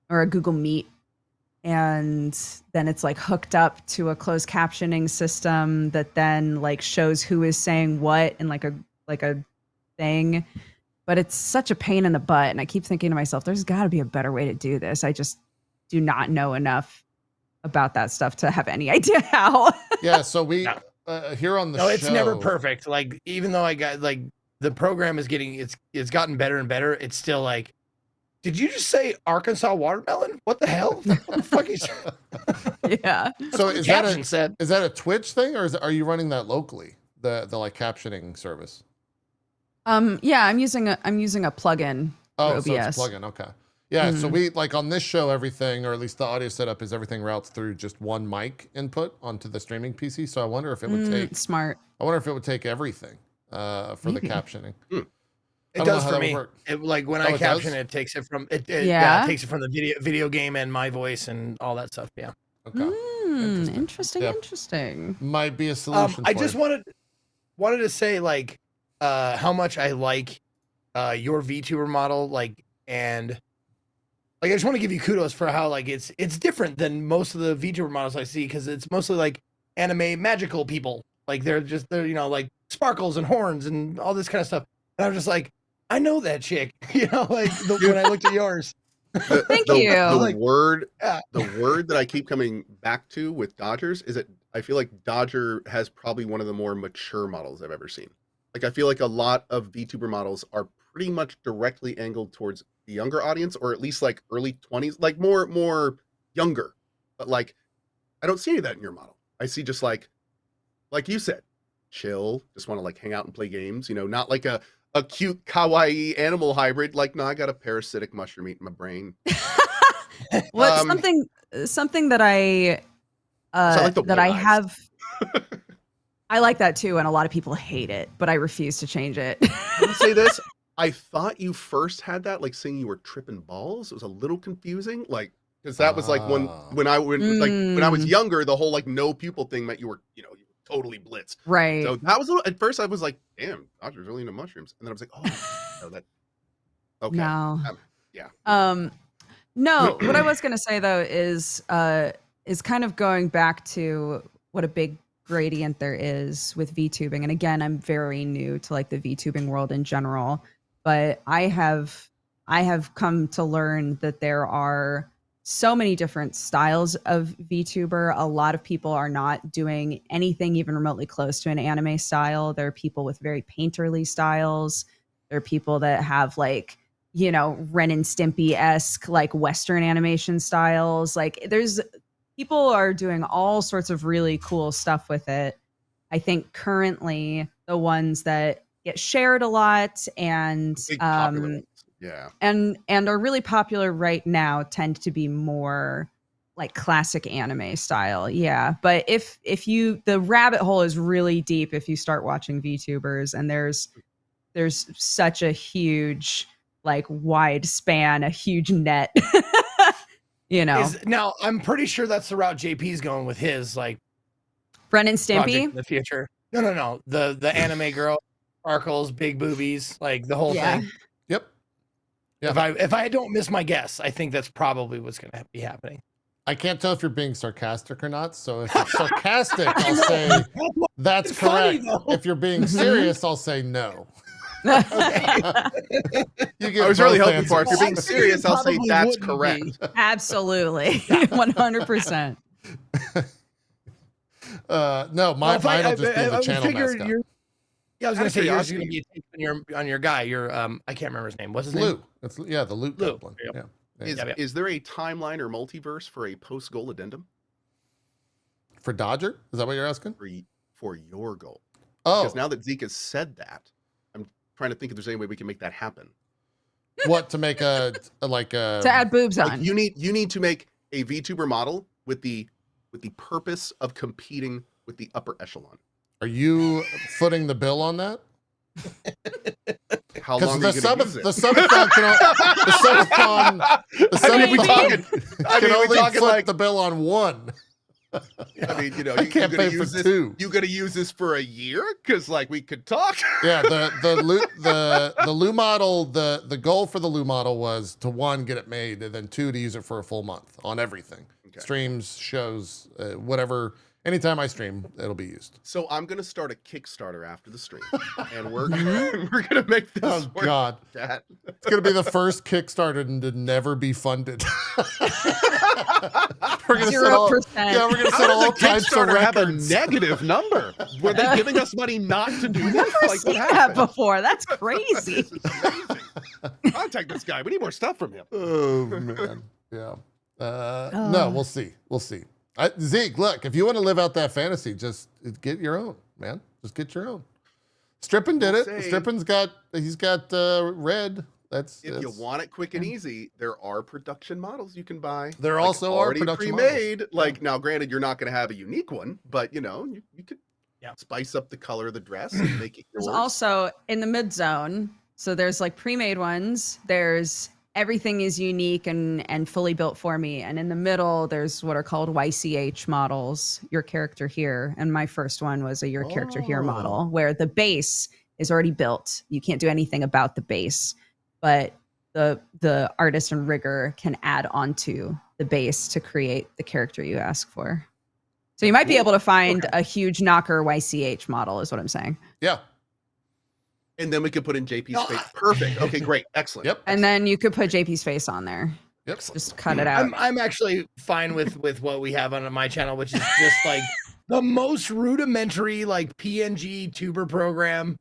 a Google Meet. And then it's like hooked up to a closed captioning system that then like shows who is saying what in like a thing. But it's such a pain in the butt. And I keep thinking to myself, there's got to be a better way to do this. I just do not know enough about that stuff to have any idea how. Yeah. So we here on the show. No, it's never perfect. Like, even though I got like the program is getting, it's gotten better and better. It's still like, did you just say Arkansas watermelon? What the hell? What the fuck is Yeah. So is that a Twitch thing, or are you running that locally? The like captioning service? Yeah, I'm using a plugin. Oh, OBS. so it's a plugin. Okay. Yeah. So we like on this show, everything, or at least the audio setup is everything routes through just one mic input onto the streaming PC. So I wonder if it would take smart. I wonder if it would take everything for the captioning. It does for me. Like when I caption it, takes it from it takes it from the video game and my voice and all that stuff. Yeah. Okay. Interesting. Might be a solution. I just wanted to say like how much I like your VTuber model, like, and like I just want to give you kudos for how like it's different than most of the VTuber models I see, because it's mostly like anime magical people. Like they're like sparkles and horns and all this kind of stuff. And I'm just like, I know that chick, like when I looked at yours. Thank you. The word that I keep coming back to with Dodgers is that I feel like Dodger has probably one of the more mature models I've ever seen. Like I feel like a lot of VTuber models are pretty much directly angled towards the younger audience, or at least like early 20s, like more younger. But like, I don't see any of that in your model. I see just like you said, chill, just want to like hang out and play games, not like a cute kawaii animal hybrid. Like, no, I got a parasitic mushroom eating my brain. What something that I have. I like that too, and a lot of people hate it, but I refuse to change it. I would say this: I thought you first had that, like saying you were tripping balls. It was a little confusing, like because that was like when I was younger, the whole like no pupil thing meant you were you were totally blitzed. Right. So that was at first I was like, damn, Dodger's really into mushrooms, and then I was like, oh, no, that okay, no, yeah. No, what I was gonna say though is kind of going back to what a big gradient there is with VTubing. And again, I'm very new to like the VTubing world in general, but I have come to learn that there are so many different styles of VTuber. A lot of people are not doing anything even remotely close to an anime style. There are people with very painterly styles. There are people that have like, Ren and Stimpy-esque like Western animation styles. Like people are doing all sorts of really cool stuff with it. I think currently the ones that get shared a lot and and are really popular right now tend to be more like classic anime style. Yeah. But if the rabbit hole is really deep if you start watching VTubers, and there's such a huge like wide span, a huge net. Now I'm pretty sure that's the route JP's going with his like Ren and Stimpy in the future. No. The anime girl, sparkles, big boobies, like the whole thing. Yep. Yeah. If I don't miss my guess, I think that's probably what's going to be happening. I can't tell if you're being sarcastic or not. So if it's sarcastic, I'll say that's correct. If you're being serious, I'll say no. You I was really hoping for. If you're being serious, I'll say that's correct. Absolutely, 100%. No, mine will just be the channel mascot. Yeah, I was going to say yours is going to be on your guy. Your I can't remember his name. What's his name? It's the Loot Goblin. Yep. Yeah. Is there a timeline or multiverse for a post-goal addendum? For Dodger? Is that what you're asking? For your goal. Oh. Because now that Zeke has said that, I'm trying to think if there's any way we can make that happen. What, to make to add boobs on? You need to make a VTuber model with the with the purpose of competing with the upper echelon. Are you footing the bill on that? How Because long the are you going to use the it? subathon I mean, we talking, can only foot the bill on one. I mean, you know, I can't pay for two. You gonna use this for a year? Because like we could talk. Yeah, the Lou model, the goal for the Lou model was to 1, get it made, and then 2, to use it for a full month on everything. Okay. Streams, shows, whatever. Anytime I stream, it'll be used. So I'm gonna start a Kickstarter after the stream, and we're gonna make this. Oh work, God, Chat. it's gonna be the first Kickstarter to never be funded. We're gonna set all, 0%. yeah, we're gonna How set all does a types of Kickstarter have a records. negative number? Were they giving us money not to do this? Never Like, seen what that happened? before. That's crazy. This is amazing. Contact this guy. We need more stuff from him. Oh man, yeah. No, we'll see. We'll see. Zeke, look, if you want to live out that fantasy, just get your own, man. Just get your own. Strippin did it. Strippin's got red. If you want it quick and easy, there are production models you can buy. There like, also are already production pre-made. Like now, granted, you're not going to have a unique one, but you know, you could spice up the color of the dress and make it yours. There's also in the mid zone. So there's like pre-made ones. There's everything is unique and fully built for me. And in the middle, there's what are called YCH models, your character here. And my first one was a your character here model, where the base is already built. You can't do anything about the base, but the artist and rigger can add onto the base to create the character you ask for. So you might be able to find a huge knocker YCH model is what I'm saying. Yeah. And then we could put in JP's face. Perfect. Okay, great. Excellent. Yep. And then you could put JP's face on there. Yep. Just cut it out. I'm actually fine with what we have on my channel, which is just like the most rudimentary like PNG tuber program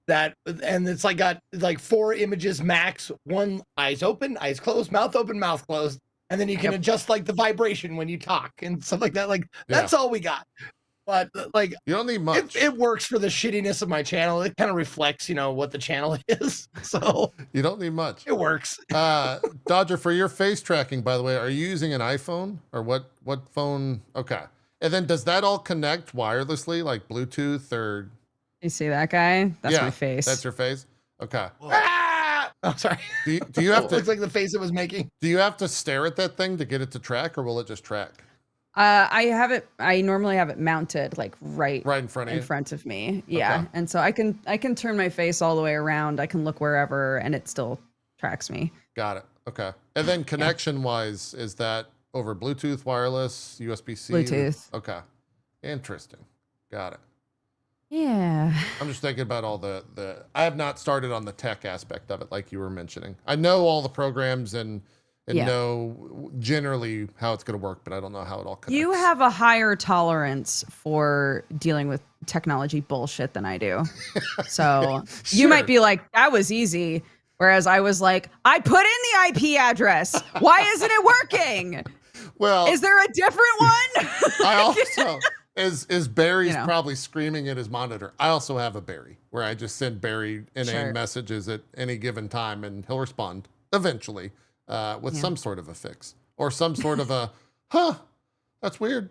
that, and it's like got like 4 images max, 1 eyes open, eyes closed, mouth open, mouth closed, and then you can adjust like the vibration when you talk and stuff like that. Like that's all we got. But like you don't need much. It works for the shittiness of my channel. It kind of reflects, you know, what the channel is. So you don't need much. It works. Dodger, for your face tracking, by the way, are you using an iPhone or what phone? Okay. And then does that all connect wirelessly, like Bluetooth or? You see that guy? That's my face. That's your face. Okay. Ah! Oh, sorry. Do you have to? Looks like the face it was making. Do you have to stare at that thing to get it to track, or will it just track? I normally have it mounted like right in front of me. Yeah. Okay. And so I can turn my face all the way around. I can look wherever and it still tracks me. Got it. Okay. And then connection wise, is that over Bluetooth, wireless, USB-C? Bluetooth. Okay. Interesting. Got it. Yeah. I'm just thinking about all the I have not started on the tech aspect of it like you were mentioning. I know all the programs and know generally how it's going to work, but I don't know how it all connects. You have a higher tolerance for dealing with technology bullshit than I do. So you might be like, that was easy. Whereas I was like, I put in the IP address. Why isn't it working? Well, is there a different one? I also, is Barry's probably screaming at his monitor. I also have a Barry where I just send Barry inane messages at any given time and he'll respond eventually. With some sort of a fix or some sort of a, that's weird.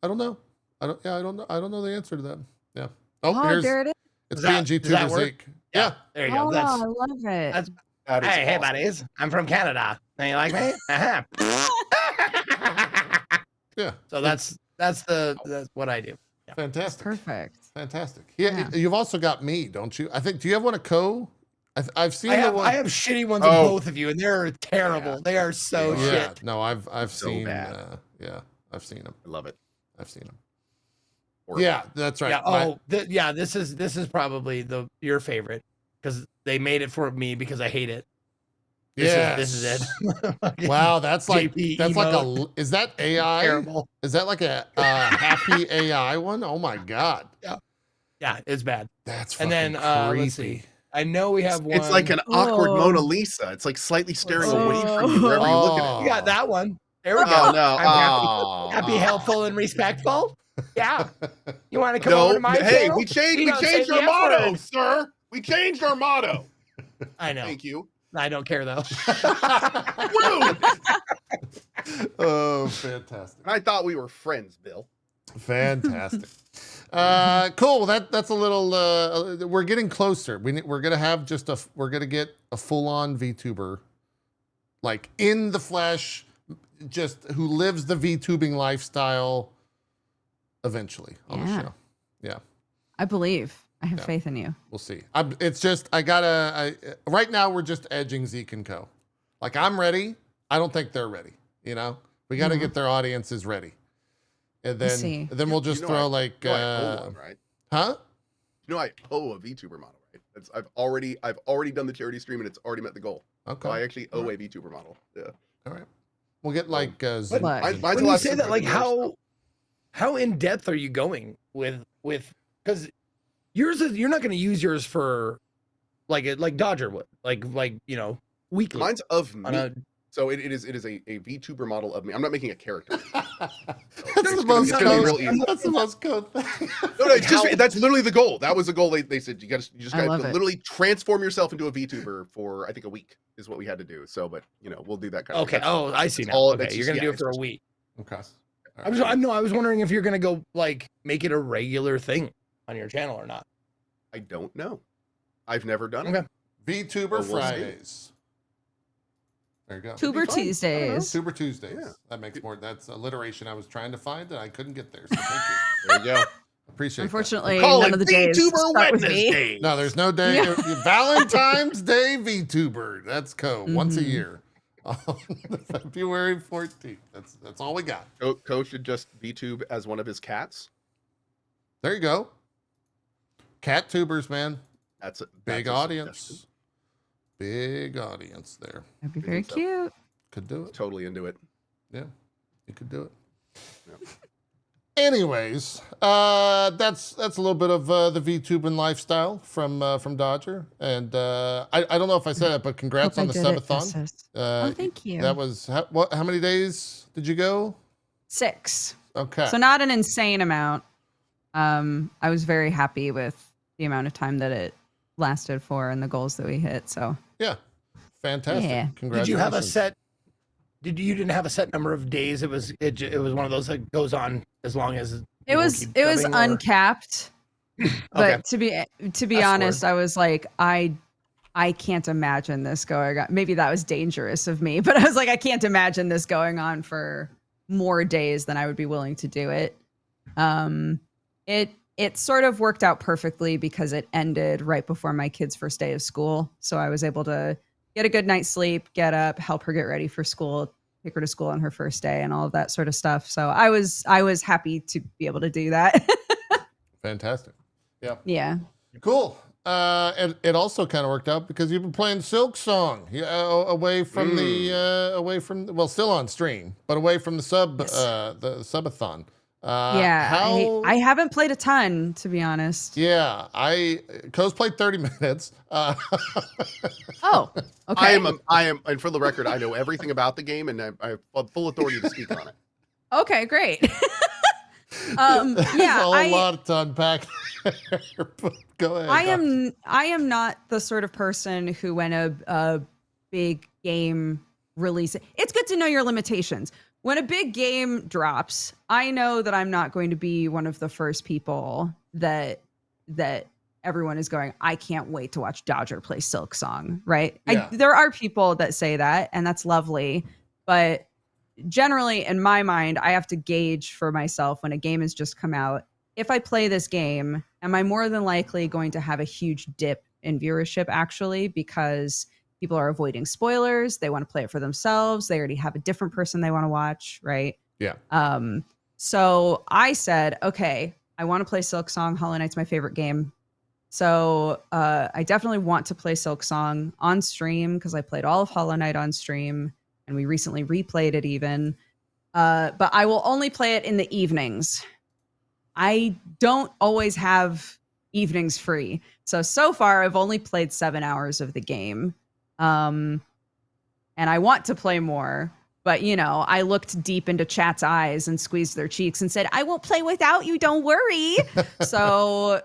I don't know. I don't know. I don't know the answer to that. Yeah. Oh, there it is. It's PNG Tuber Zeke. Yeah. There you go. I love it. Hey, buddies. I'm from Canada. Now you like me? Yeah. So that's what I do. Yeah. Fantastic. Perfect. Fantastic. Yeah. You've also got me, don't you? I think. Do you have one of Cohh? I've seen. I have shitty ones of both of you, and they're terrible. Yeah. They are so shit. No, I've so seen. Bad. I've seen them. I love it. I've seen them. Yeah, that's right. Yeah. This is probably your favorite because they made it for me because I hate it. This is it. Wow, that's like emote. Is that AI? Terrible. Is that like a happy AI one? Oh my god. Yeah, it's bad. That's fucking creepy. Let's see. I know we have one. It's like an awkward Mona Lisa. It's like slightly staring away from you wherever you look at it. You got that one. There we go. Oh, no. I'm happy, helpful, and respectful. Yeah. You want to come over to my channel? Hey, we changed our motto, sir. We changed our motto. I know. Thank you. I don't care though. Oh, fantastic. I thought we were friends, Bill. Fantastic. Cool. Well, that's a little. We're getting closer. We're gonna have we're gonna get a full-on VTuber, like in the flesh, just who lives the VTubing lifestyle. Eventually on the show. Yeah. I believe. I have Yeah. faith in you. We'll see. It's just right now we're just edging Zeke and Co. Like I'm ready. I don't think they're ready. You know, we got to get their audiences ready, and then we'll just throw like, I owe one, right? huh? You know, I owe a VTuber model, right? I've already done the charity stream and it's already met the goal. Okay. So I actually owe a VTuber model. Yeah. All right. We'll get like But Zoom. Mine's when a you lot say simpler that, like than yours, how in depth are you going with because yours is, you're not going to use yours for like Dodger would like weekly. Mine's of on me. a- So it is a VTuber model of me. I'm not making a character. That's the most it's gonna be code. real easy. That's the most code thing. No, it's just that's literally the goal. That was the goal. They said you just I got love to it. literally transform yourself into a VTuber for I think a week is what we had to do. So, but we'll do that kind of. Okay. Oh, I see now. all- Okay, it's you're just- gonna do yeah, it for it's a week. Okay. I was wondering if you're gonna go like make it a regular thing on your channel or not. I don't know. I've never done it. Okay. VTuber Well, we'll see. Fridays. There you go. Tuber fun. I don't know. Tuesdays. Tuber Tuesdays. Yeah. That makes more. That's alliteration I was trying to find and I couldn't get there. So thank you. There you go. Appreciate Unfortunately, Call none it of the days VTuber start with me. Wednesday. that. No, there's no day. Yeah. Valentine's Day VTuber. That's once a Mhm. year. On February 14th. That's all we got. Cohh should just VTube as one of his cats. There you go. Cat tubers, man. That's a Big that's a audience. suggestion. Big audience there. That'd be I very think so. cute. Could do it. Totally into it. Yeah, you could do it. Yeah. Anyways, that's a little bit of the VTubing lifestyle from Dodger, and I don't know if I said it, but congrats Hope on I the did it subathon. justice. Uh, Oh, thank you. That was how many days did you go? 6. Okay, So not an insane amount. I was very happy with the amount of time that it lasted for and the goals that we hit. So yeah, fantastic. Yeah. Congratulations. Did you have a set? You didn't have a set number of days? It was one of those that goes on as long as it people was keep subbing, or- uncapped. But to be That's honest, smart. I was like, I can't imagine this going on. Maybe that was dangerous of me, but I was like, I can't imagine this going on for more days than I would be willing to do it. It sort of worked out perfectly because it ended right before my kid's first day of school. So I was able to get a good night's sleep, get up, help her get ready for school, take her to school on her first day and all of that sort of stuff. So I was happy to be able to do that. Fantastic. Yeah. Yeah. Cool. And it also kind of worked out because you've been playing Silksong away from well, still on stream, but away from the subathon. Yeah. I haven't played a ton, to be honest. Yeah, Cohh's played 30 minutes. Oh, okay. I am, and for the record, I know everything about the game, and I have full authority to speak on it. Okay, great. There's Yeah, a lot to unpack there, but go ahead. I am not the sort of person who, when a big game release, it's good to know your limitations. When a big game drops, I know that I'm not going to be one of the first people that everyone is going, I can't wait to watch Dodger play Silksong, right? Yeah. There are people that say that, and that's lovely, but generally in my mind, I have to gauge for myself when a game has just come out. If I play this game, am I more than likely going to have a huge dip in viewership actually because people are avoiding spoilers, they want to play it for themselves, they already have a different person they want to watch, right? Yeah. So I said, okay, I want to play Silksong. Hollow Knight's my favorite game. So I definitely want to play Silksong on stream because I played all of Hollow Knight on stream and we recently replayed it even. But I will only play it in the evenings. I don't always have evenings free. So far I've only played 7 hours of the game. And I want to play more, but I looked deep into chat's eyes and squeezed their cheeks and said, I won't play without you. Don't worry. So,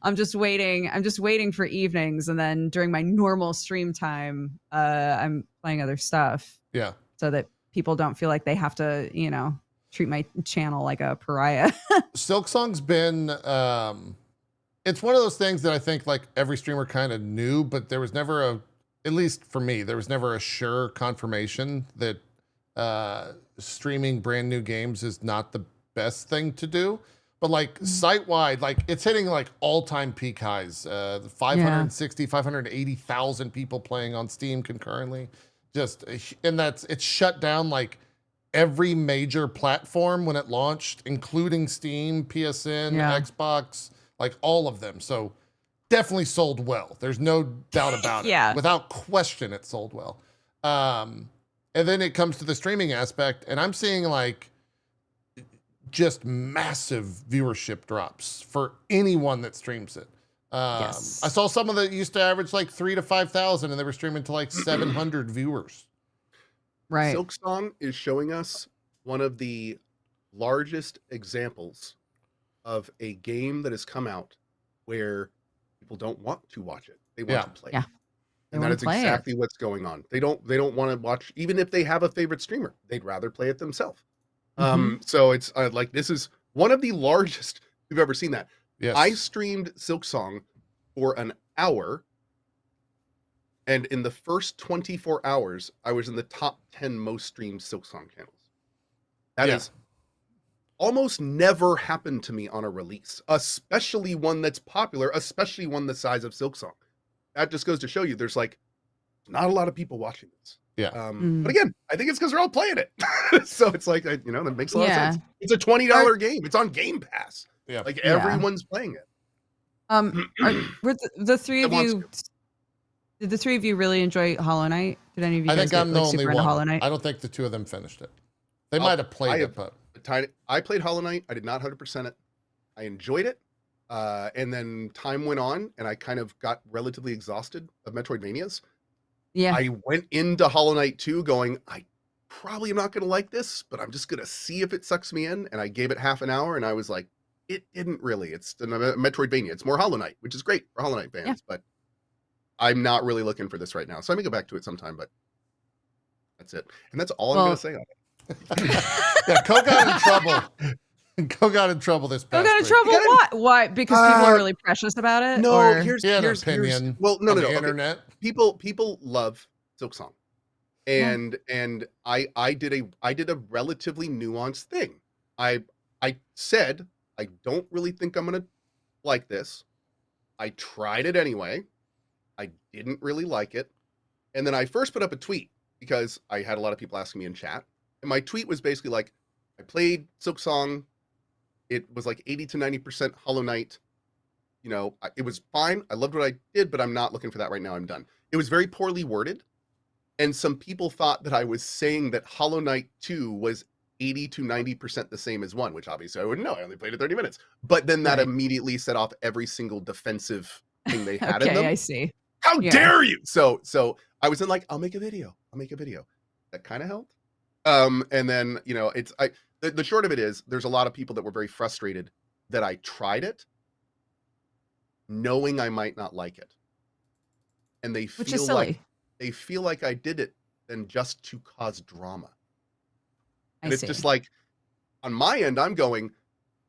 I'm just waiting for evenings, and then during my normal stream time, I'm playing other stuff. Yeah. So that people don't feel like they have to, treat my channel like a pariah. Silksong's been it's one of those things that I think like every streamer kind of knew, but there was never at least for me, there was never a sure confirmation that streaming brand new games is not the best thing to do. But like site-wide, like it's hitting like all-time peak highs. 560, 580,000 people playing on Steam concurrently. And it's shut down like every major platform when it launched, including Steam, PSN, Xbox, like all of them. So definitely sold well. There's no doubt about it. Without question, it sold well. And then it comes to the streaming aspect, and I'm seeing like just massive viewership drops for anyone that streams it. I saw some of that used to average like 3,000 to 5,000, and they were streaming to like 700 viewers. Right. Silksong is showing us one of the largest examples of a game that has come out where people don't want to watch it. They want to play it. And that is exactly what's going on. They don't want to watch, even if they have a favorite streamer, they'd rather play it themselves. So it's like, this is one of the largest you've ever seen that. Yes. I streamed Silksong for an hour, and in the first 24 hours, I was in the top 10 most streamed Silksong channels. That is almost never happened to me on a release, especially one that's popular, especially one the size of Silksong. That just goes to show you there's like not a lot of people watching this. But again, I think it's because they're all playing it. So it's like, that makes a lot of sense. It's a $20 game. It's on Game Pass. Yeah. Like everyone's playing it. Were the three of you, did the three of you really enjoy Hollow Knight? Did any of you I guys think I'm the only super into Hollow one. Knight? I don't think the two of them finished it. They might have played it, but I played Hollow Knight. I did not 100% it. I enjoyed it. And then time went on, and I kind of got relatively exhausted of Metroidvanias. Yeah. I went into Hollow Knight 2 going, I probably am not going to like this, but I'm just going to see if it sucks me in. And I gave it half an hour, and I was like, it didn't really. It's a Metroidvania. It's more Hollow Knight, which is great for Hollow Knight fans, but I'm not really looking for this right now. So I may go back to it sometime, but that's it. And that's all I'm going to say on it. Yeah, Cohh got in trouble. Cohh got in trouble this past Cohh got in week. trouble? Why? Because people are really precious about it? No, or? here's He had an here's opinion well, no, on no, the no. internet. People love Silksong, and I did a relatively nuanced thing. I said I don't really think I'm gonna like this. I tried it anyway. I didn't really like it, and then I first put up a tweet because I had a lot of people asking me in chat, and my tweet was basically like, I played Silksong. It was like 80 to 90% Hollow Knight. It was fine. I loved what I did, but I'm not looking for that right now. I'm done. It was very poorly worded. And some people thought that I was saying that Hollow Knight 2 was 80 to 90% the same as 1, which obviously I wouldn't know. I only played it 30 minutes. But then that immediately set off every single defensive thing they had in them. I see. How dare you? So I was in like, I'll make a video. That kind of helped. And then, the short of it is there's a lot of people that were very frustrated that I tried it knowing I might not like it. And they feel like I did it then just to cause drama. And it's just like, on my end, I'm going,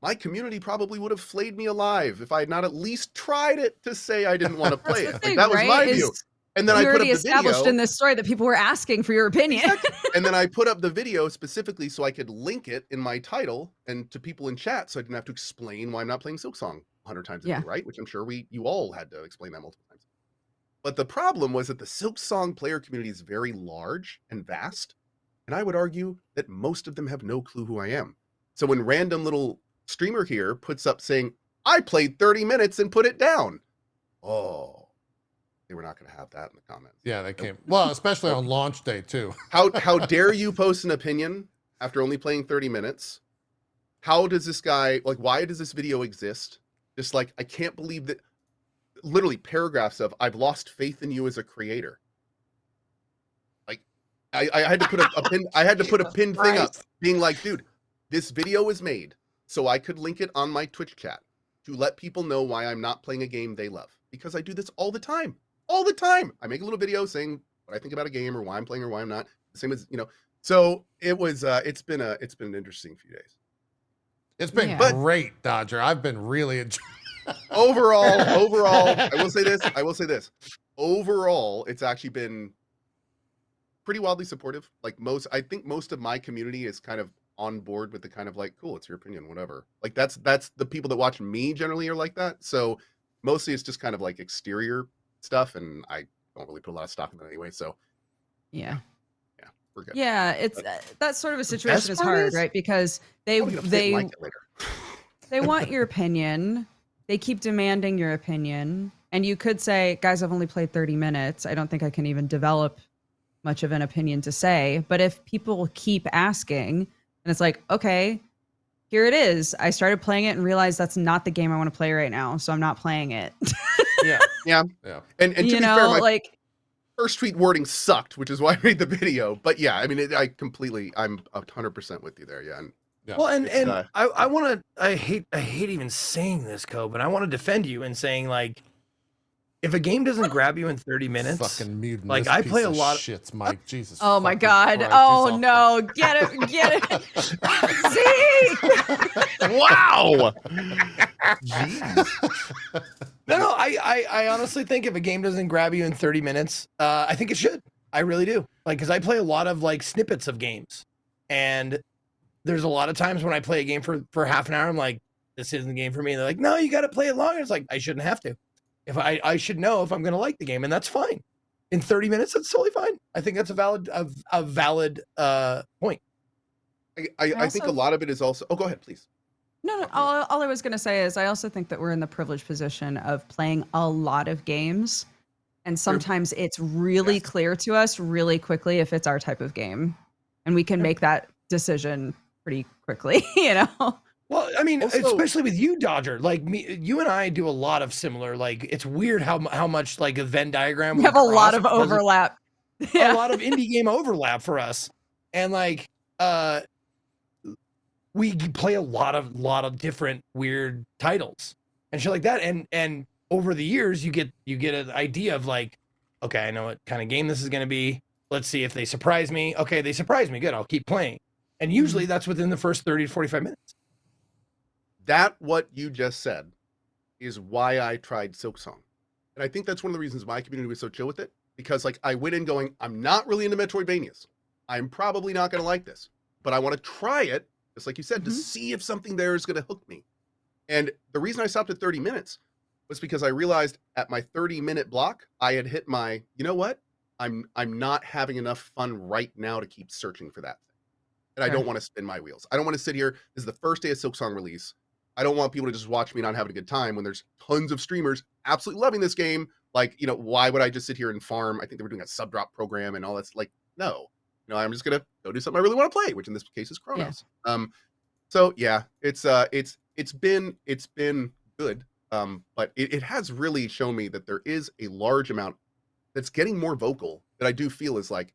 my community probably would have flayed me alive if I had not at least tried it to say I didn't want to play it. Like, that was my view. And then I put up the established video in this story that people were asking for your opinion. Exactly. And then I put up the video specifically so I could link it in my title and to people in chat, so I didn't have to explain why I'm not playing Silksong 100 times a day, right? Which I'm sure you all had to explain that multiple times. But the problem was that the Silksong player community is very large and vast, and I would argue that most of them have no clue who I am. So when random little streamer here puts up saying, I played 30 minutes and put it down. Oh, they were not going to have that in the comments. Yeah, they came. Well, especially on launch day too. How dare you post an opinion after only playing 30 minutes? How does this guy, like, why does this video exist? Just like, I can't believe that, literally paragraphs of, I've lost faith in you as a creator. Like, I had to put a pinned thing up being like, dude, this video was made so I could link it on my Twitch chat. to let people know why I'm not playing a game they love, because I do this all the time. All the time. I make a little video saying what I think about a game or why I'm playing or why I'm not. The same as, so it was, it's been an interesting few days. It's been great, Dodger. I've been really enjoying. Overall, I will say this. Overall, it's actually been pretty wildly supportive. Like I think most of my community is kind of on board with the kind of like, cool, it's your opinion, whatever. Like that's the people that watch me generally are like that. So mostly it's just kind of like exterior stuff, and I don't really put a lot of stock in that anyway. So Yeah. We're good. Yeah, it's that sort of a situation is hard, right? Because they like it later. they want your opinion. They keep demanding your opinion. And you could say, guys, I've only played 30 minutes. I don't think I can even develop much of an opinion to say. But if people keep asking, and it's like, okay, here it is. I started playing it and realized that's not the game I want to play right now. So I'm not playing it. Yeah. And to be fair, my first tweet wording sucked, which is why I made the video. But yeah, I mean, I'm 100% with you there. Yeah. Well, I hate even saying this, Cohh, but I want to defend you in saying, like, if a game doesn't grab you in 30 minutes, fucking mutant. Like, I play a lot of shits, Mike. Jesus. Oh my God. Christ, oh no. Get it. See? Wow. Jeez. No, I honestly think if a game doesn't grab you in 30 minutes, I think it should. I really do. Like, because I play a lot of like snippets of games, and there's a lot of times when I play a game for half an hour, I'm like, this isn't the game for me. And they're like, no, you got to play it longer. It's like, I shouldn't have to. If I should know if I'm going to like the game, and that's fine. In 30 minutes, that's totally fine. I think that's a valid point. I think a lot of it is also. Oh, go ahead, please. No. All I was going to say is I also think that we're in the privileged position of playing a lot of games, and sometimes it's really clear to us really quickly if it's our type of game, and we can make that decision pretty quickly. Well, I mean, Also, especially with you, Dodger. Like you and I do a lot of similar. Like, it's weird how much like a Venn diagram. We have a lot of overlap. A lot of indie game overlap for us, and like we play a lot of different weird titles and shit like that. And over the years, you get an idea of like, okay, I know what kind of game this is going to be. Let's see if they surprise me. Okay, they surprise me. Good, I'll keep playing. And usually that's within the first 30 to 45 minutes. That what you just said is why I tried Silksong. And I think that's one of the reasons my community was so chill with it. Because like I went in going, I'm not really into Metroidvanias. I'm probably not going to like this. But I want to try it, just like you said, to see if something there is going to hook me. And the reason I stopped at 30 minutes was because I realized at my 30-minute block, I had hit my, you know what? I'm not having enough fun right now to keep searching for that thing. And I don't want to spin my wheels. I don't want to sit here. This is the first day of Silksong release. I don't want people to just watch me not having a good time when there's tons of streamers absolutely loving this game. Like, why would I just sit here and farm? I think they were doing a sub drop program and all that's like, no. I'm just gonna go do something I really want to play, which in this case is Cronos. Yeah. So yeah, it's been good. But it has really shown me that there is a large amount that's getting more vocal that I do feel is like,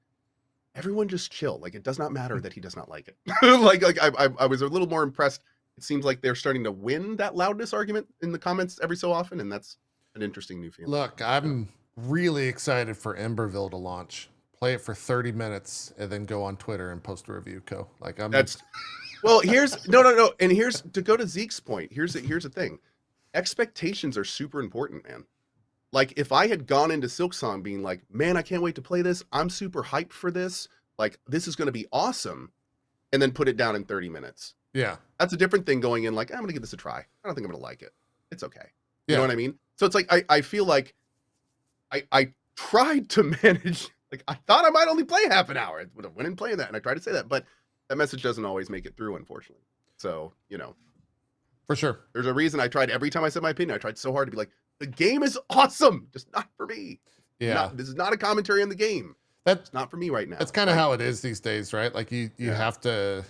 everyone just chill. Like, it does not matter that he does not like it. I was a little more impressed. It seems like they're starting to win that loudness argument in the comments every so often, and that's an interesting new feeling. Look, I'm really excited for Emberville to launch. Play it for 30 minutes and then go on Twitter and post a review, Cohh. Like well, here's no. And here's to go to Zeke's point. Here's the thing. Expectations are super important, man. Like, if I had gone into Silksong being like, man, I can't wait to play this. I'm super hyped for this. Like, this is going to be awesome. And then put it down in 30 minutes. Yeah. That's a different thing going in like, I'm going to give this a try. I don't think I'm going to like it. It's okay. You know what I mean? So it's like, I feel like I tried to manage, like, I thought I might only play half an hour. I would have went and played that. And I tried to say that, but that message doesn't always make it through, unfortunately. So, For sure. There's a reason I tried every time I said my opinion. I tried so hard to be like, the game is awesome, just not for me. Yeah. This is not a commentary on the game. That's not for me right now. That's kind of how it is these days, right? Like you have to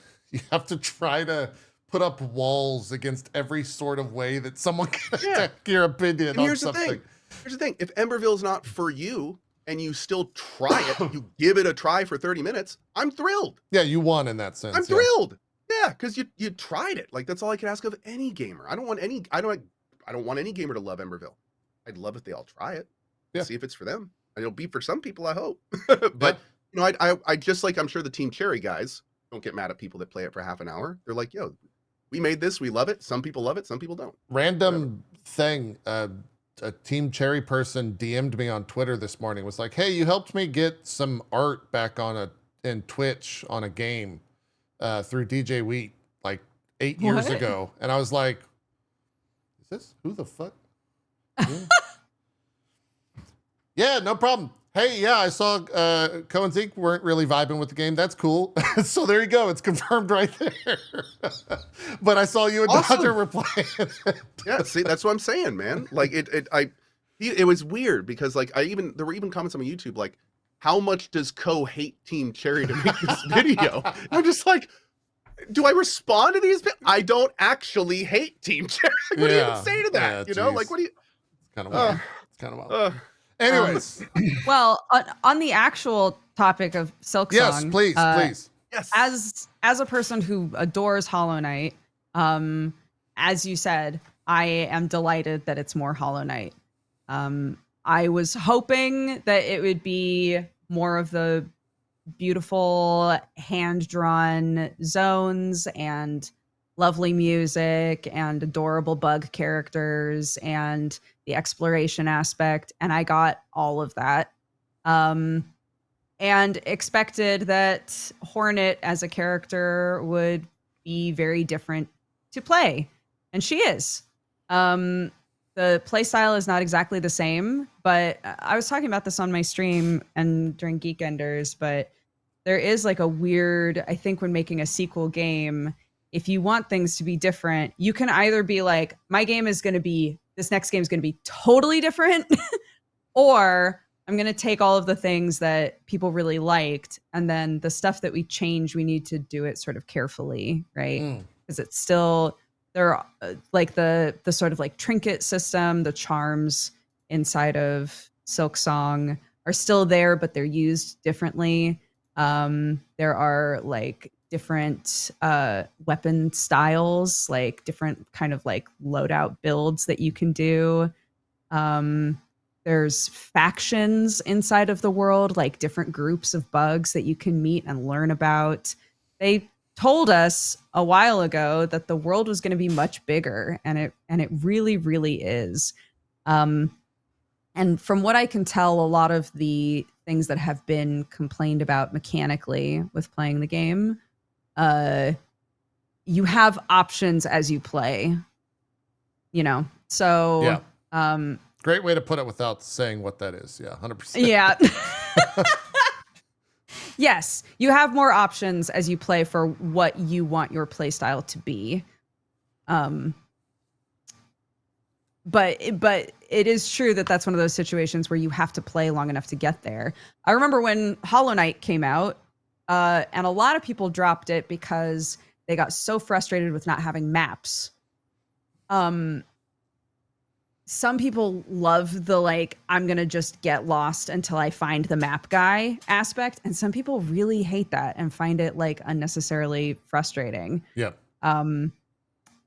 try to put up walls against every sort of way that someone can attack your opinion on something. Here's the thing. If Emberville's not for you and you still try it, you give it a try for 30 minutes, I'm thrilled. Yeah, you won in that sense. I'm thrilled. Yeah, because you tried it. Like, that's all I can ask of any gamer. I don't want I don't want any gamer to love Emberville. I'd love if they all try it. Yeah. See if it's for them. And it'll be for some people, I hope. But you know, I just like, I'm sure the Team Cherry guys don't get mad at people that play it for half an hour. They're like, yo, we made this, we love it. Some people love it, some people don't. Random thing, a Team Cherry person DM'd me on Twitter this morning, was like, hey, you helped me get some art back in Twitch on a game through DJ Wheat like 8 years ago. And I was like, is this who the fuck? Yeah, no problem. Hey, yeah, I saw Cohh and Zeke weren't really vibing with the game. That's cool. So there you go. It's confirmed right there. But I saw you and Dodger were playing. Yeah, see, that's what I'm saying, man. Like it was weird because like there were even comments on my YouTube like, how much does Cohh hate Team Cherry to make this video? I'm just like, do I respond to these? I don't actually hate Team Cherry. Like, what do you even say to that? You know, like what do you? It's kind of wild. It's kind of wild. Anyways, well, on the actual topic of Silksong, yes, please. Yes. As a person who adores Hollow Knight, as you said, I am delighted that it's more Hollow Knight. I was hoping that it would be more of the beautiful hand-drawn zones and lovely music and adorable bug characters and the exploration aspect, and I got all of that. And expected that Hornet as a character would be very different to play, and she is. The playstyle is not exactly the same, but I was talking about this on my stream and during Geekenders, but there is like a weird, I think when making a sequel game, if you want things to be different, you can either be like, this next game is going to be totally different, or I'm going to take all of the things that people really liked, and then the stuff that we change, we need to do it sort of carefully, right? Because it's still, there are like the sort of like trinket system, the charms inside of Silksong are still there, but they're used differently. There are like different weapon styles, like different kind of like loadout builds that you can do. There's factions inside of the world, like different groups of bugs that you can meet and learn about. They told us a while ago that the world was going to be much bigger, and it really, really is. And from what I can tell, a lot of the things that have been complained about mechanically with playing the game, you have options as you play, you know? So, yeah. Great way to put it without saying what that is. Yeah, 100%. Yeah. Yes, you have more options as you play for what you want your play style to be. But it is true that that's one of those situations where you have to play long enough to get there. I remember when Hollow Knight came out, and a lot of people dropped it because they got so frustrated with not having maps. Some people love the like, I'm going to just get lost until I find the map guy aspect. And some people really hate that and find it like unnecessarily frustrating. Yeah.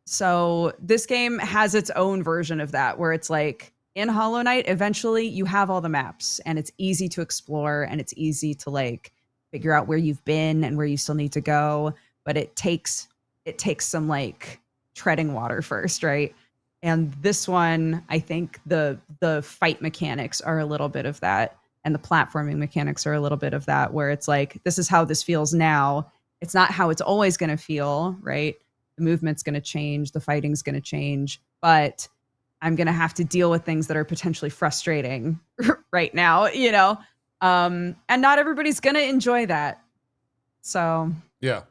So this game has its own version of that, where it's like in Hollow Knight, eventually you have all the maps and it's easy to explore and it's easy to like figure out where you've been and where you still need to go. But it takes some like treading water first, right? And this one, I think the fight mechanics are a little bit of that, and the platforming mechanics are a little bit of that, where it's like, this is how this feels now. It's not how it's always going to feel, right? The movement's going to change, the fighting's going to change, but I'm going to have to deal with things that are potentially frustrating right now, you know? And not everybody's going to enjoy that. So yeah,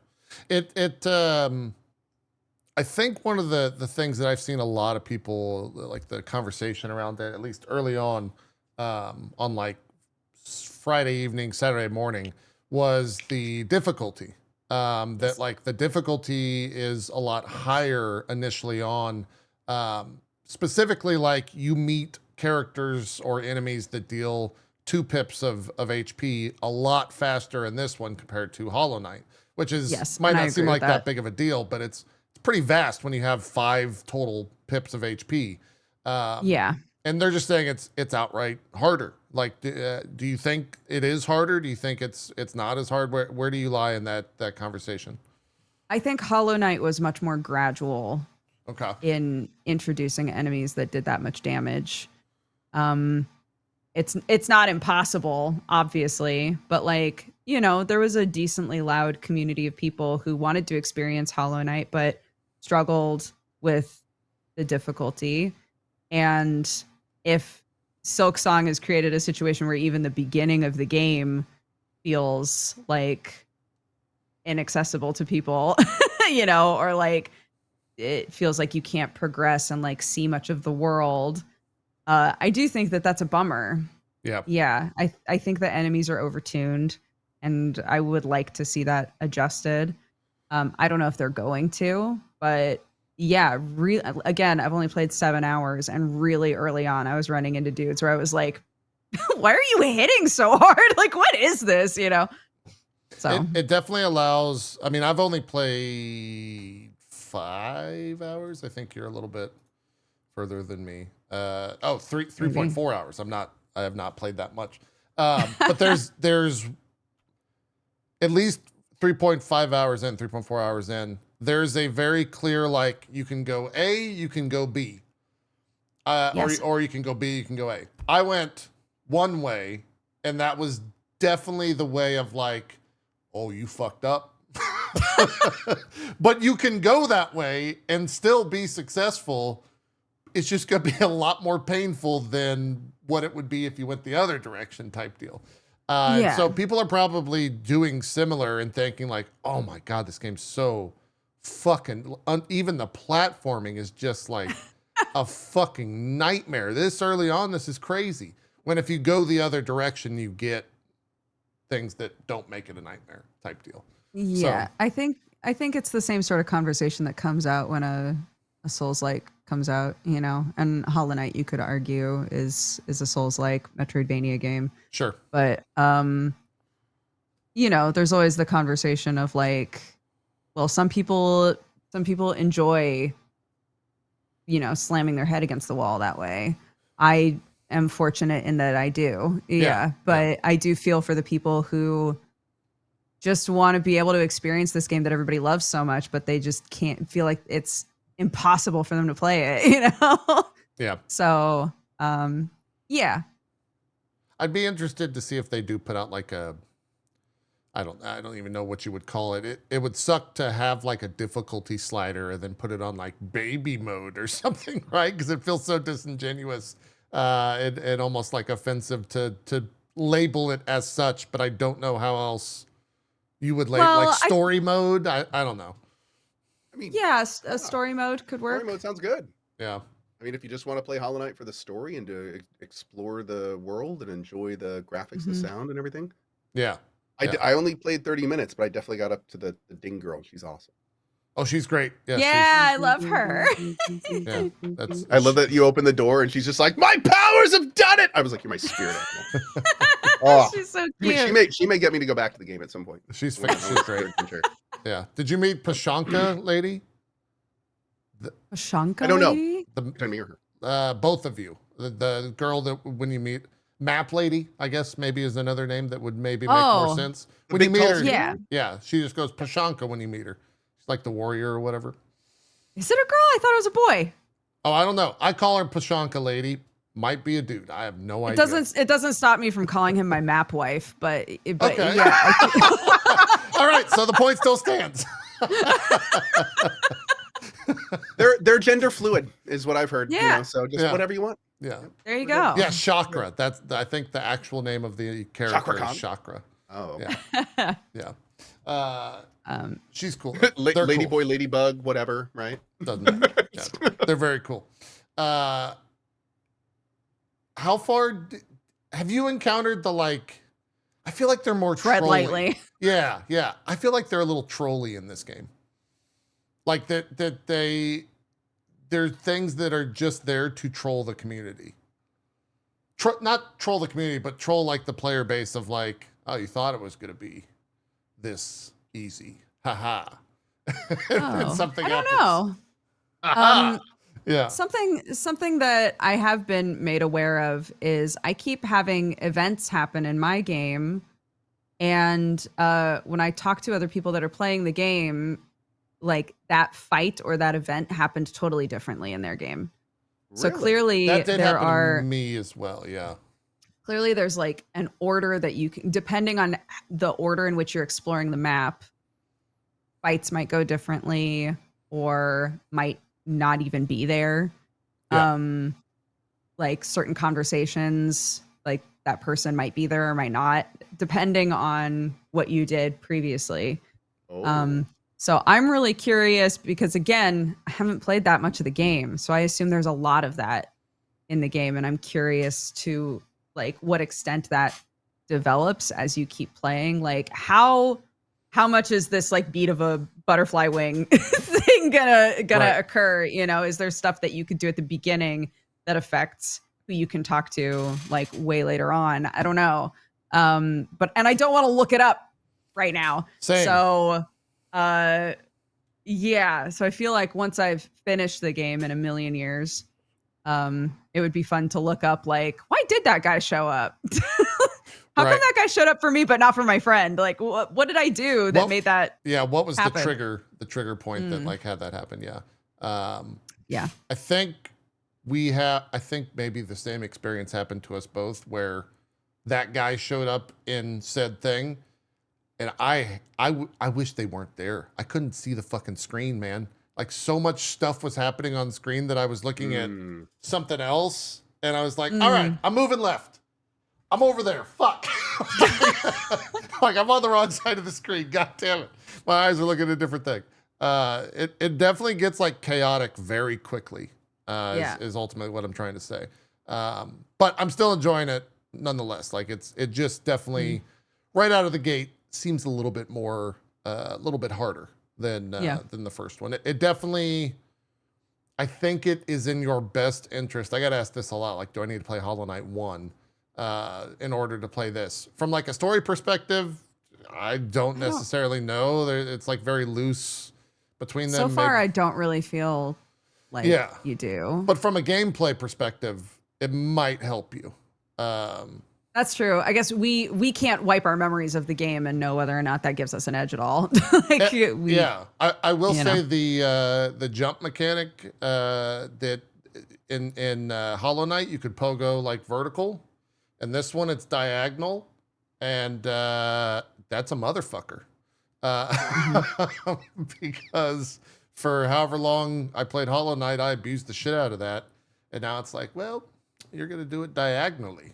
I think one of the things that I've seen a lot of people, like the conversation around it, at least early on like Friday evening, Saturday morning, was the difficulty. That like the difficulty is a lot higher initially on, specifically like you meet characters or enemies that deal 2 pips of HP a lot faster in this one compared to Hollow Knight, which is might not seem like that big of a deal, but it's pretty vast when you have 5 total pips of HP. Yeah. And they're just saying it's outright harder. Like, do you think it is harder? Do you think it's not as hard? Where do you lie in that conversation? I think Hollow Knight was much more gradual Okay. in introducing enemies that did that much damage. It's not impossible, obviously, but like, you know, there was a decently loud community of people who wanted to experience Hollow Knight, but struggled with the difficulty. And if Silksong has created a situation where even the beginning of the game feels like inaccessible to people, you know, or like it feels like you can't progress and like see much of the world. I do think that that's a bummer. Yeah. Yeah. I think the enemies are overtuned and I would like to see that adjusted. I don't know if they're going to, but yeah, again, I've only played 7 hours and really early on I was running into dudes where I was like, why are you hitting so hard? Like, what is this? You know? So it definitely allows, I mean, I've only played 5 hours. I think you're a little bit further than me. 3.4 hours. I have not played that much. But there's at least 3.5 hours in, 3.4 hours in. There's a very clear, like, you can go A, you can go B. Yes. Or you can go B, you can go A. I went one way, and that was definitely the way of like, oh, you fucked up. But you can go that way and still be successful. It's just going to be a lot more painful than what it would be if you went the other direction type deal. Yeah. So people are probably doing similar and thinking like, oh my God, this game's so fucking, even the platforming is just like a fucking nightmare. This early on, this is crazy. When if you go the other direction, you get things that don't make it a nightmare type deal. yeah, So- I think it's the same sort of conversation that comes out when a Souls-like comes out, you know, and Hollow Knight, you could argue, is a Souls-like Metroidvania game. Sure. But you know, there's always the conversation of like, well, some people enjoy, you know, slamming their head against the wall that way. I am fortunate in that I do. Yeah. But I do feel for the people who just want to be able to experience this game that everybody loves so much, but they just can't, feel like it's impossible for them to play it, you know? Yeah. So, yeah. I'd be interested to see if they do put out like a, I don't even know what you would call it. It would suck to have like a difficulty slider and then put it on like baby mode or something, right? Because it feels so disingenuous and almost like offensive to label it as such. But I don't know how else you would label Well, like story mode. I don't know. I mean, Yeah, a story mode could work. story mode sounds good. Yeah. I mean, if you just want to play Hollow Knight for the story and to explore the world and enjoy the graphics, the sound, and everything. Yeah. I only played 30 minutes, but I definitely got up to the Ding girl. She's awesome. Oh, she's great. Yeah. Yeah, I love her. Yeah. That's. I love that you open the door and she's just like, my powers have done it. I was like, you're my spirit animal. Oh. She's so She cute. may get me to go back to the game at some point. She's great. Yeah. Did you meet Pashanka lady? Pashanka I don't know. lady? Turn me or her. Both of you. The girl that when you meet Map Lady, I guess maybe is another name that would maybe make more sense. When you big meet tall her, Yeah. yeah, she just goes Pashanka when you meet her. She's like the warrior or whatever. Is it a girl? I thought it was a boy. Oh, I don't know. I call her Pashanka Lady. Might be a dude. I have no idea. It doesn't stop me from calling him my map wife, but Okay. yeah. All right, so the point still stands. They're gender fluid, is what I've heard. You Yeah. know, so just whatever you want. Yeah. There you go. Yeah, Chakra. That's I think the actual name of the character Chakra is Khan? Chakra. Oh, Yeah. Yeah. She's cool. They're lady cool. boy, ladybug, whatever, right? Doesn't matter. Yeah. They're very cool. How far have you encountered the like? I feel like they're more Tread trolly. lightly. Yeah, yeah. I feel like they're a little trolly in this game. Like they're things that are just there to troll the community. Not troll the community, but troll like the player base of like, oh, you thought it was going to be this easy. Haha. And Oh, something I don't happens. know. Yeah. Something that I have been made aware of is I keep having events happen in my game, and when I talk to other people that are playing the game, like that fight or that event happened totally differently in their game. So Really? clearly That did there happen are to me as well. Yeah. clearly there's like an order that you can, depending on the order in which you're exploring the map, fights might go differently or might not even be there. Yeah. Like certain conversations, like that person might be there or might not, depending on what you did previously. Oh. So I'm really curious because again, I haven't played that much of the game. So I assume there's a lot of that in the game. And I'm curious to like what extent that develops as you keep playing. Like how much is this like beat of a butterfly wing thing gonna Right. occur? You know, is there stuff that you could do at the beginning that affects who you can talk to like way later on? I don't know. And I don't want to look it up right now. Same. So yeah. So I feel like once I've finished the game in a million years, it would be fun to look up like, why did that guy show up? How come that guy showed up for me but not for my friend? Like what did I do that made that what was happen? the trigger point that like had that happen? Yeah. Yeah. I think maybe the same experience happened to us both where that guy showed up in said thing. And I wish they weren't there. I couldn't see the fucking screen, man. Like so much stuff was happening on screen that I was looking at something else. And I was like, all right, I'm moving left. I'm over there. Fuck. Like I'm on the wrong side of the screen. God damn it. My eyes are looking at a different thing. It definitely gets like chaotic very quickly, is ultimately what I'm trying to say. But I'm still enjoying it nonetheless. Like it just definitely right out of the gate seems a little bit more, a little bit harder than the first one. It definitely, I think it is in your best interest. I got asked this a lot. Like, do I need to play Hollow Knight 1 in order to play this? From like a story perspective, I don't necessarily know. It's like very loose between them. So far, I don't really feel like you do. But from a gameplay perspective, it might help you. That's true. I guess we can't wipe our memories of the game and know whether or not that gives us an edge at all. I will say the jump mechanic that in Hollow Knight you could pogo like vertical, and this one it's diagonal, and that's a motherfucker. Because for however long I played Hollow Knight, I abused the shit out of that, and now it's like, well, you're gonna do it diagonally.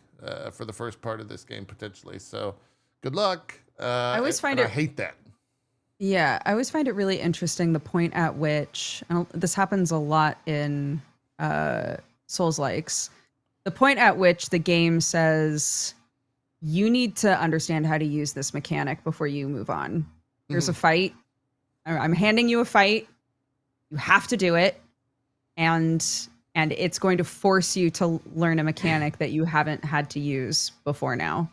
For the first part of this game, potentially. So good luck. I always find I hate that. Yeah, I always find it really interesting the point at which, and this happens a lot in Souls-likes, the point at which the game says, you need to understand how to use this mechanic before you move on. Here's a fight. I'm handing you a fight. You have to do it. And it's going to force you to learn a mechanic that you haven't had to use before now.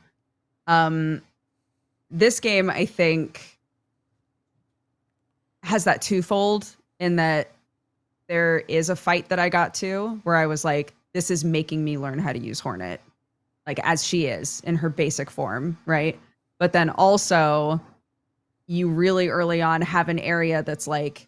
This game, I think, has that twofold in that there is a fight that I got to where I was like, this is making me learn how to use Hornet, like as she is in her basic form, right? But then also, you really early on have an area that's like,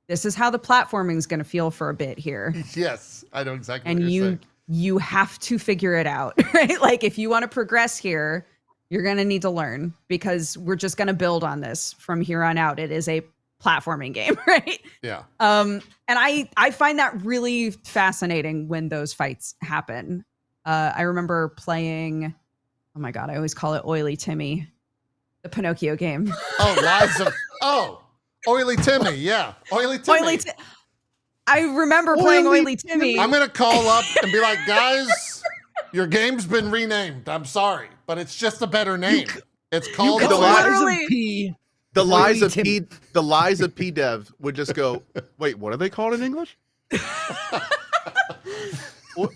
this is how the platforming is going to feel for a bit here. Yes, I know exactly and what you're saying. You have to figure it out, right? Like if you want to progress here, you're going to need to learn because we're just going to build on this from here on out. It is a platforming game, right? Yeah. And I find that really fascinating when those fights happen. I remember playing, oh my God, I always call it Oily Timmy, the Pinocchio game. Oily Timmy, yeah. Oily Timmy. I remember playing Oily Timmy. I'm going to call up and be like, guys, your game's been renamed. I'm sorry, but it's just a better name. It's called The Lies of P Dev would just go, wait, what are they called in English?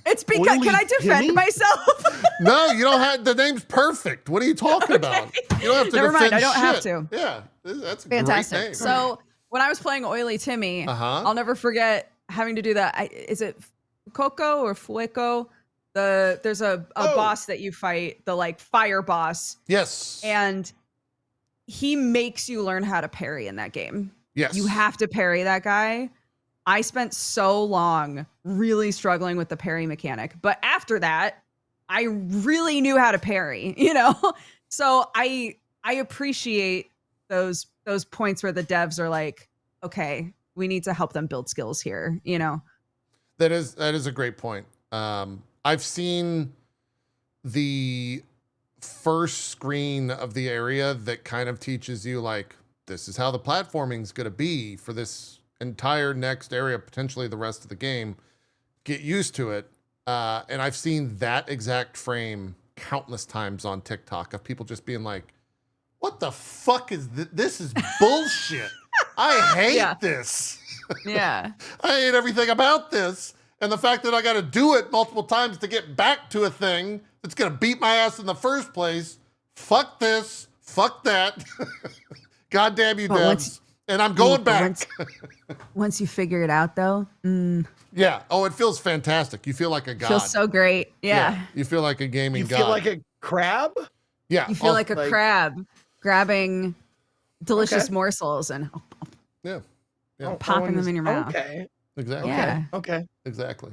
It's because, can I defend myself? No, you don't have, the name's perfect. What are you talking about? You don't have to Never defend mind, I don't have shit. to. Yeah, that's a Fantastic. great name. So when I was playing Oily Timmy, I'll never forget having to do that. Is it Coco or Fueco? There's a boss that you fight, the like fire boss. Yes. And he makes you learn how to parry in that game. Yes. You have to parry that guy. I spent so long really struggling with the parry mechanic, but after that, I really knew how to parry, you know? So I appreciate those points where the devs are like, okay, we need to help them build skills here, you know? That is a great point. I've seen the first screen of the area that kind of teaches you like, this is how the platforming is going to be for this entire next area, potentially the rest of the game. Get used to it. And I've seen that exact frame countless times on TikTok of people just being like, what the fuck is this? This is bullshit. I hate this. Yeah. I hate everything about this. And the fact that I got to do it multiple times to get back to a thing that's going to beat my ass in the first place. Fuck this. Fuck that. God damn you, devs. And I'm going back. Once you figure it out, though. Yeah. Oh, it feels fantastic. You feel like a god. Feels so great. Yeah. You feel like a gaming You god. feel like a crab? Yeah. You feel like a crab grabbing delicious morsels and Yeah. popping them in your mouth. Okay. Exactly. Yeah. Okay. Exactly.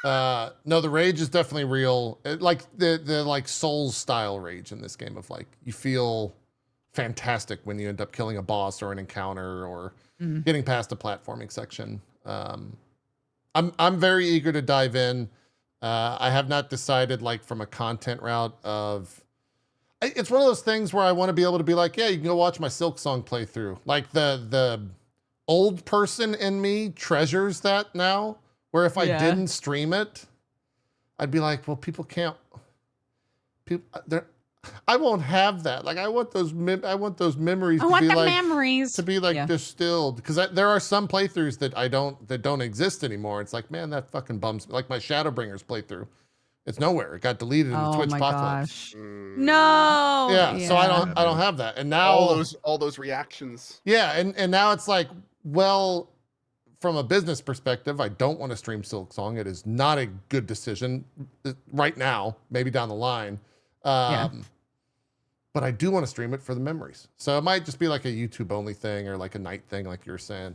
No, the rage is definitely real. Like the like Souls style rage in this game of like, you feel fantastic when you end up killing a boss or an encounter or getting past the platforming section. I'm very eager to dive in. I have not decided like from a content route of, it's one of those things where I want to be able to be like, yeah, you can go watch my Silksong playthrough. Like the old person in me treasures that now, where if I didn't stream it, I'd be like, well, people can't, I won't have that. Like I want those memories to be like distilled, because there are some playthroughs that don't exist anymore. It's like, man, that fucking bums me. Like my Shadowbringers playthrough, it's nowhere. It got deleted in the Twitch apocalypse. No. Yeah, so I don't have that. And now all those reactions. Yeah, and now it's like, well, from a business perspective, I don't want to stream Silksong. It is not a good decision right now, maybe down the line. But I do want to stream it for the memories. So it might just be like a YouTube only thing or like a night thing, like you were saying.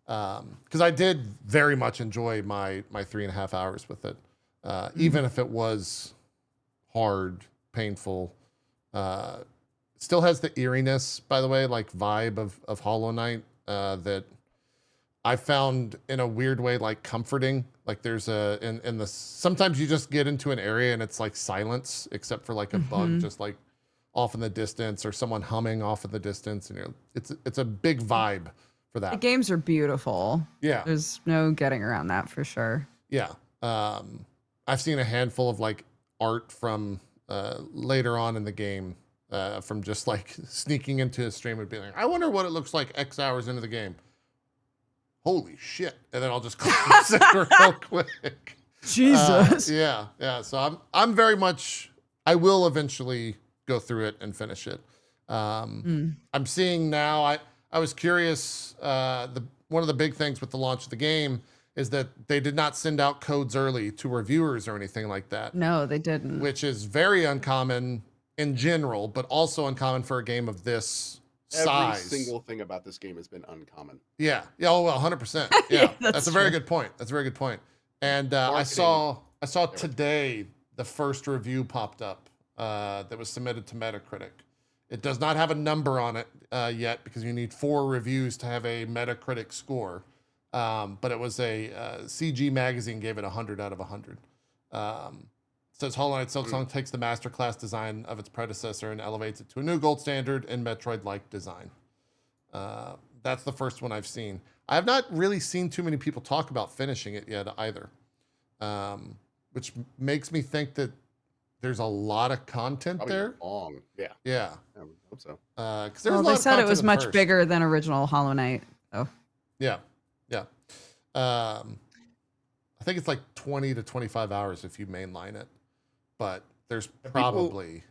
Because I did very much enjoy my 3.5 hours with it. Even if it was hard, painful. Still has the eeriness, by the way, like vibe of Hollow Knight that I found in a weird way like comforting. Like there's sometimes you just get into an area and it's like silence, except for like a bug just like off in the distance or someone humming off in the distance, and it's a big vibe for that. The games are beautiful. Yeah, there's no getting around that for sure. Yeah, I've seen a handful of like art from later on in the game from just like sneaking into a stream and being like, I wonder what it looks like X hours into the game. Holy shit! And then I'll just close it real quick. Jesus. Yeah. So I'm very much. I will eventually go through it and finish it. I'm seeing now. I was curious. One of the big things with the launch of the game is that they did not send out codes early to reviewers or anything like that. No, they didn't. Which is very uncommon in general, but also uncommon for a game of this size. Every single thing about this game has been uncommon. Yeah. Oh well, 100%. Yeah, that's a very good point. And I saw today the first review popped up that was submitted to Metacritic. It does not have a number on it yet because you need 4 reviews to have a Metacritic score. But it was a CG Magazine gave it 100 out of 100. Says Hollow Knight Silksong takes the masterclass design of its predecessor and elevates it to a new gold standard in Metroid-like design. That's the first one I've seen. I have not really seen too many people talk about finishing it yet either, which makes me think that there's a lot of content Probably there. Long. Yeah. Yeah. I would hope so. They said it was much bigger than original Hollow Knight. Oh. Yeah. I think it's like 20 to 25 hours if you mainline it, but there's probably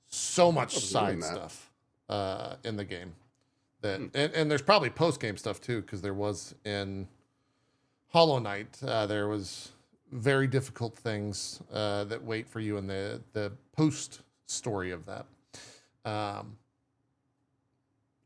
so much side stuff in the game that and there's probably post game stuff too, because there was in Hollow Knight, there was very difficult things that wait for you in the post story of that.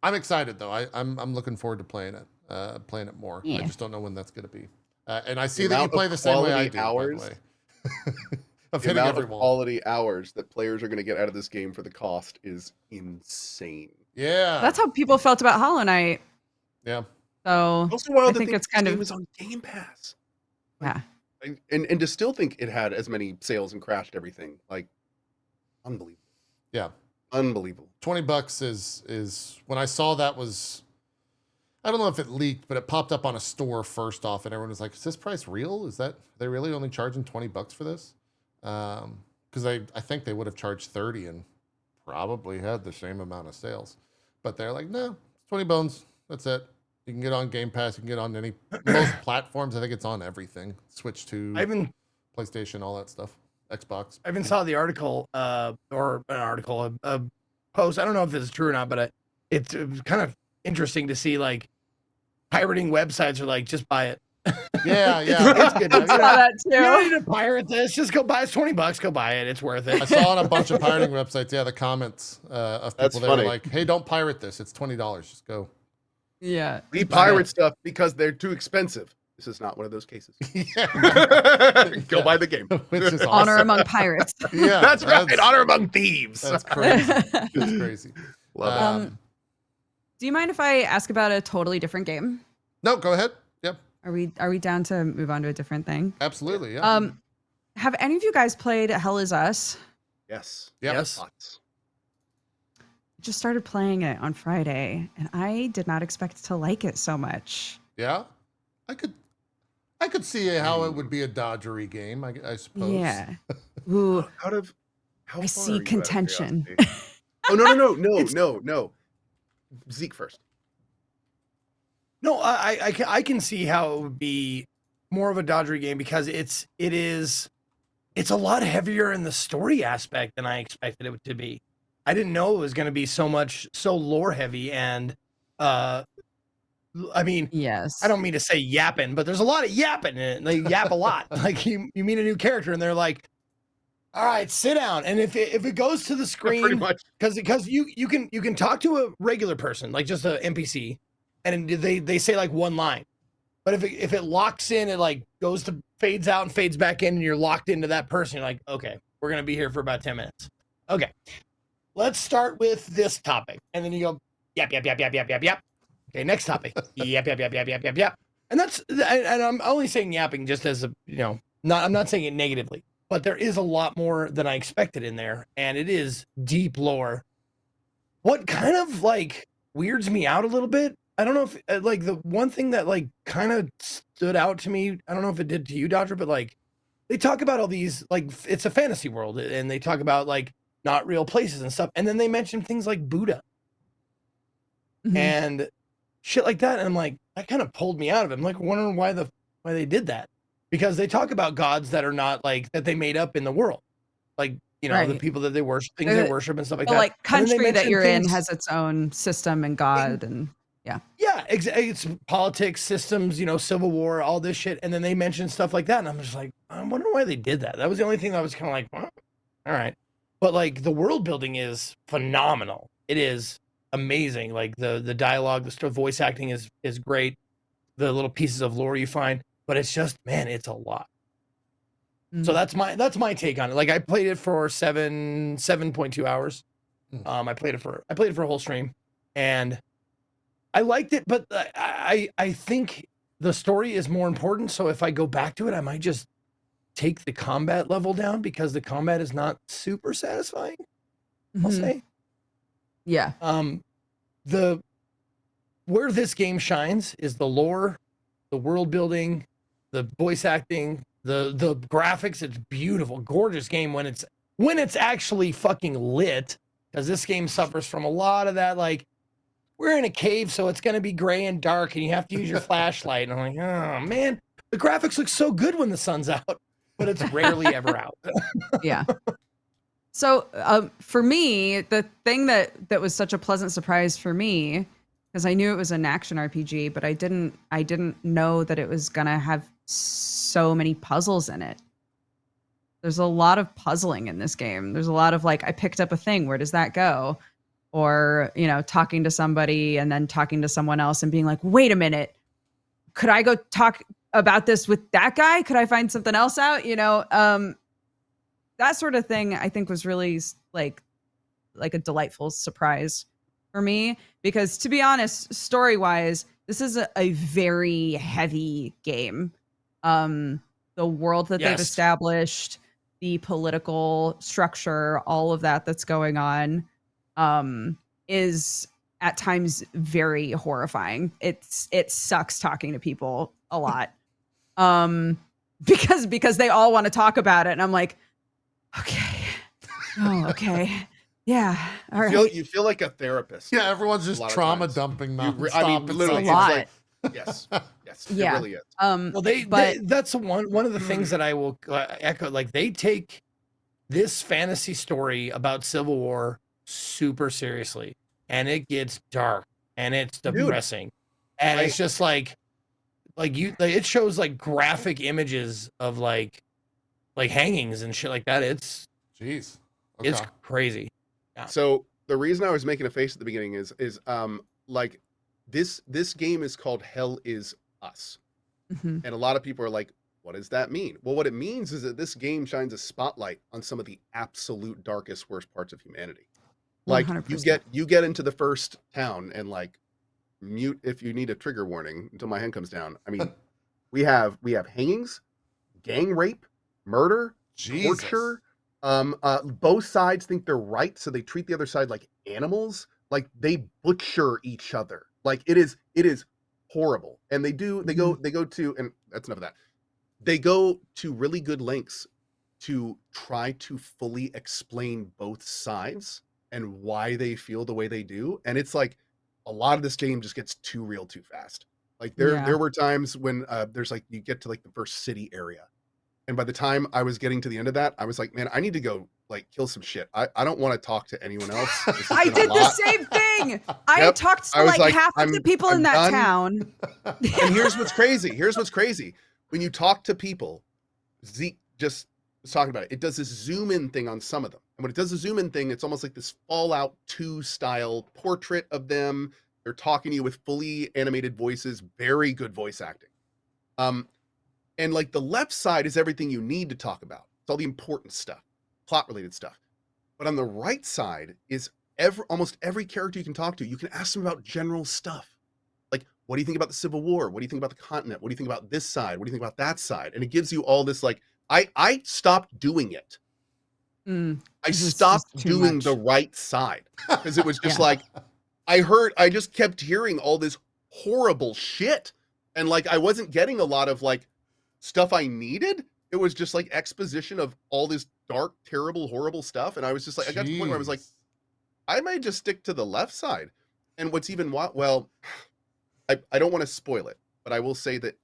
I'm excited though. I'm looking forward to playing it more. I Yeah. just don't know when that's going to be. And I see The that you amount play of the same way I quality do. hours- By the way, of The hitting amount every of wall. quality hours that players are going to get out of this game for the cost is insane. Yeah, That's how people felt about Hollow Knight. yeah. So Also wild I to think it's this kind game of is on Game Pass. yeah. And to still think it had as many sales and crashed everything, like unbelievable. Yeah. Unbelievable. $20 is when I saw that was, I don't know if it leaked, but it popped up on a store first off, and everyone was like, "Is this price real? Is that they really only charging $20 for this?" Because I think they would have charged 30 and probably had the same amount of sales, but they're like, "No, it's 20 bones. That's it. You can get on Game Pass. You can get on most platforms. I think it's on everything. Switch to I even PlayStation, all that stuff. Xbox. I even saw the article, or an article, a post. I don't know if this is true or not, but it was kind of interesting to see like pirating websites are like, just buy it. Yeah, It's yeah. good. I You saw that don't too. need to pirate this. Just go buy it. It's $20. Go buy it. It's worth I it. saw on a bunch of pirating websites, yeah, the comments of That's people that were funny. like, "Hey, don't pirate this. It's $20. Just go." Yeah. We pirate stuff because they're too expensive. This is not one of those cases. Yeah. Go buy the game. Which is Honor awesome. among pirates. Yeah, That's right. Honor among thieves. That's crazy. That's crazy. Love it. Do you mind if I ask about a totally different game? No, go ahead. Yep, Are we down to move on to a different thing? absolutely. Yeah. Have any of you guys played Hell Is Us? Yes. Yep. Yes. Lots. Just started playing it on Friday, and I did not expect to like it so much. Yeah, I could see how it would be a dodgery game. I suppose. Yeah. Ooh, Out of how I far see are you out of contention. curiosity? Oh no. Zeke first. No, I can see how it would be more of a dodgery game because it's a lot heavier in the story aspect than I expected it to be. I didn't know it was going to be so lore heavy and I mean, yes. I don't mean to say yapping, but there's a lot of yapping in it. They yap a lot. Like you meet a new character and they're like, "All right, sit down." And if it goes to the Pretty screen, much. because you can talk to a regular person, like just a NPC, and they say like one line. But if it locks in, it like fades out and fades back in, and you're locked into that person. You're like, okay, we're gonna be here for about 10 minutes. Okay, let's start with this topic, and then you go yap. Okay, next topic. Yap. And I'm only saying yapping just as I'm not saying it negatively, but there is a lot more than I expected in there, and it is deep lore. What kind of like weirds me out a little bit, I don't know if like the one thing that like kind of stood out to me, I don't know if it did to you, Dodger, but like they talk about all these, like it's a fantasy world, and they talk about like not real places and stuff, and then they mention things like Buddha Mhm. and shit like that, and I'm like, that kind of pulled me out of it. I'm like wondering why they did that, because they talk about gods that are not like that they made up in the world, like the Right. people that they worship, things they worship and stuff like The that. like And then they country that mention you're in things- has its own system and god and yeah, it's politics, systems, civil war, all this shit, and then they mention stuff like that, and I'm just like, I'm wondering why they did that. That was the only thing that I was kind of like, well, all right, but like the world building is phenomenal. It is amazing. Like the dialogue, the voice acting is great. The little pieces of lore you find, but it's just, man, it's a lot. So that's my take on it. Like I played it for 7.2 hours. I played it for a whole stream, and I liked it, but I think the story is more important. So if I go back to it, I might just take the combat level down because the combat is not super satisfying. I'll Mhm. say. Yeah. Where this game shines is the lore, the world building, the voice acting, the graphics. It's beautiful, gorgeous game when it's actually fucking lit. Because this game suffers from a lot of that, like we're in a cave, so it's gonna be gray and dark, and you have to use your flashlight. And I'm like, oh man, the graphics look so good when the sun's out, but it's rarely ever out. Yeah. So for me, the thing that was such a pleasant surprise for me, because I knew it was an action RPG, but I didn't know that it was gonna have so many puzzles in it. There's a lot of puzzling in this game. There's a lot of like, I picked up a thing, where does that go? Or, you know, talking to somebody and then talking to someone else and being like, wait a minute, could I go talk about this with that guy? Could I find something else out? You know, that sort of thing I think was really like a delightful surprise for me, because to be honest, story-wise, this is a very heavy game. The world that they've established, the political structure, all of that that's going on, is at times very horrifying. It sucks talking to people a lot, because they all want to talk about it, and I'm like, okay, oh, okay, yeah, all right. You feel like a therapist. Yeah, everyone's just trauma dumping nonstop. I mean, literally, it's a lot. like, yes, Yeah. it really is. Well, that's one of the things that I will echo. Like, they take this fantasy story about Civil War super seriously, and it gets dark and it's depressing, and it's just like it shows like graphic images of like hangings and shit like that. It's it's crazy. Yeah. So the reason I was making a face at the beginning is like this game is called Hell Is Us. And a lot of people are like, what does that mean? Well, what it means is that this game shines a spotlight on some of the absolute darkest, worst parts of humanity. Like 100%. you get into the first town and like mute if you need a trigger warning until my hand comes down. I mean, we have hangings, gang rape, murder, torture. Both sides think they're right, so they treat the other side like animals. Like, they butcher each other. Like, it is horrible. And they go to, and that's enough of that. They go to really good lengths to try to fully explain both sides and why they feel the way they do. And it's like, a lot of this game just gets too real too fast. Like, there were times when there's like, you get to like the first city area, and by the time I was getting to the end of that, I was like, man, I need to go like kill some shit. I don't want to talk to anyone else. I did the same thing. I talked to like half of the people in that town. And here's what's crazy. When you talk to people, Zeke just was talking about it. It does this zoom in thing on some of them. And when it does the zoom in thing, it's almost like this Fallout 2 style portrait of them. They're talking to you with fully animated voices, very good voice acting. And like the left side is everything you need to talk about. It's all the important stuff, plot related stuff. But on the right side is almost every character you can talk to. You can ask them about general stuff. Like, what do you think about the Civil War? What do you think about the continent? What do you think about this side? What do you think about that side? And it gives you all this, like, I stopped doing it. I stopped doing the right side because it was just like, I just kept hearing all this horrible shit. And like, I wasn't getting a lot of like stuff I needed. It was just like exposition of all this dark, terrible, horrible stuff. And I was just like, I got to the point where I was like, I might just stick to the left side. And what's even, well, I don't want to spoil it, but I will say that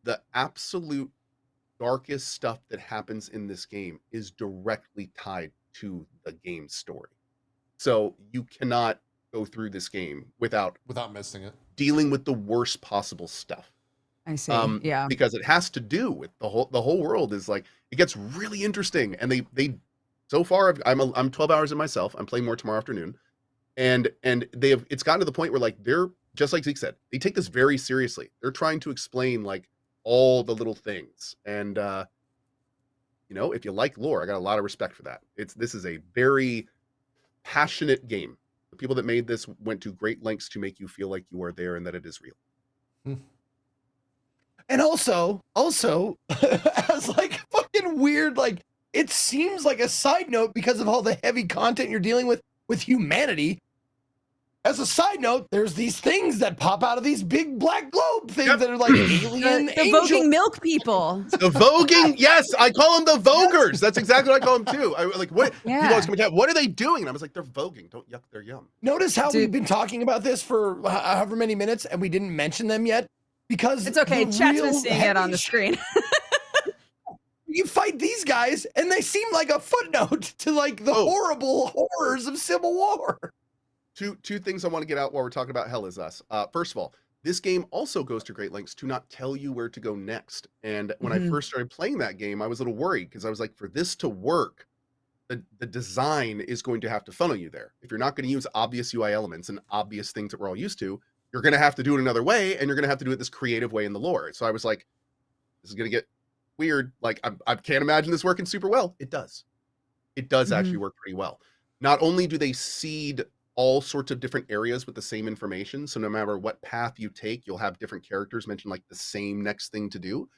the absolute darkest stuff that happens in this game is directly tied to the game's story. So you cannot go through this game without missing it, dealing with the worst possible stuff. I see. Yeah, because it has to do with the whole world is like, it gets really interesting. And they so far I'm 12 hours in myself. I'm playing more tomorrow afternoon, and it's gotten to the point where like they're just like Zeke said, they take this very seriously. They're trying to explain like all the little things, and you know, if you like lore, I got a lot of respect for that. This is a very passionate game. The people that made this went to great lengths to make you feel like you are there and that it is real. And also as like fucking weird, like it seems like a side note because of all the heavy content you're dealing with humanity. As a side note, there's these things that pop out of these big black globe things that are like alien the voguing milk people. The voguing, yes, I call them the vogers. That's exactly what I call them too. I like, what? Yeah. People always come down, what are they doing? And I was like, they're voguing. Don't yuck their yum. Notice how we've been talking about this for however many minutes and we didn't mention them yet because it's okay. Chat's been seeing it on the screen. You fight these guys and they seem like a footnote to like the horrible horrors of Civil War. Two things I want to get out while we're talking about Hell Is Us. First of all, this game also goes to great lengths to not tell you where to go next. And when I Mhm. first started playing that game, I was a little worried because I was like, for this to work, the design is going to have to funnel you there. If you're not going to use obvious UI elements and obvious things that we're all used to, you're going to have to do it another way, and you're going to have to do it this creative way in the lore. So I was like, this is going to get weird. Like, I can't imagine this working super well. It does. It does actually work pretty well. Not only do they seed all sorts of different areas with the same information, so no matter what path you take, you'll have different characters mention like the same next thing to do.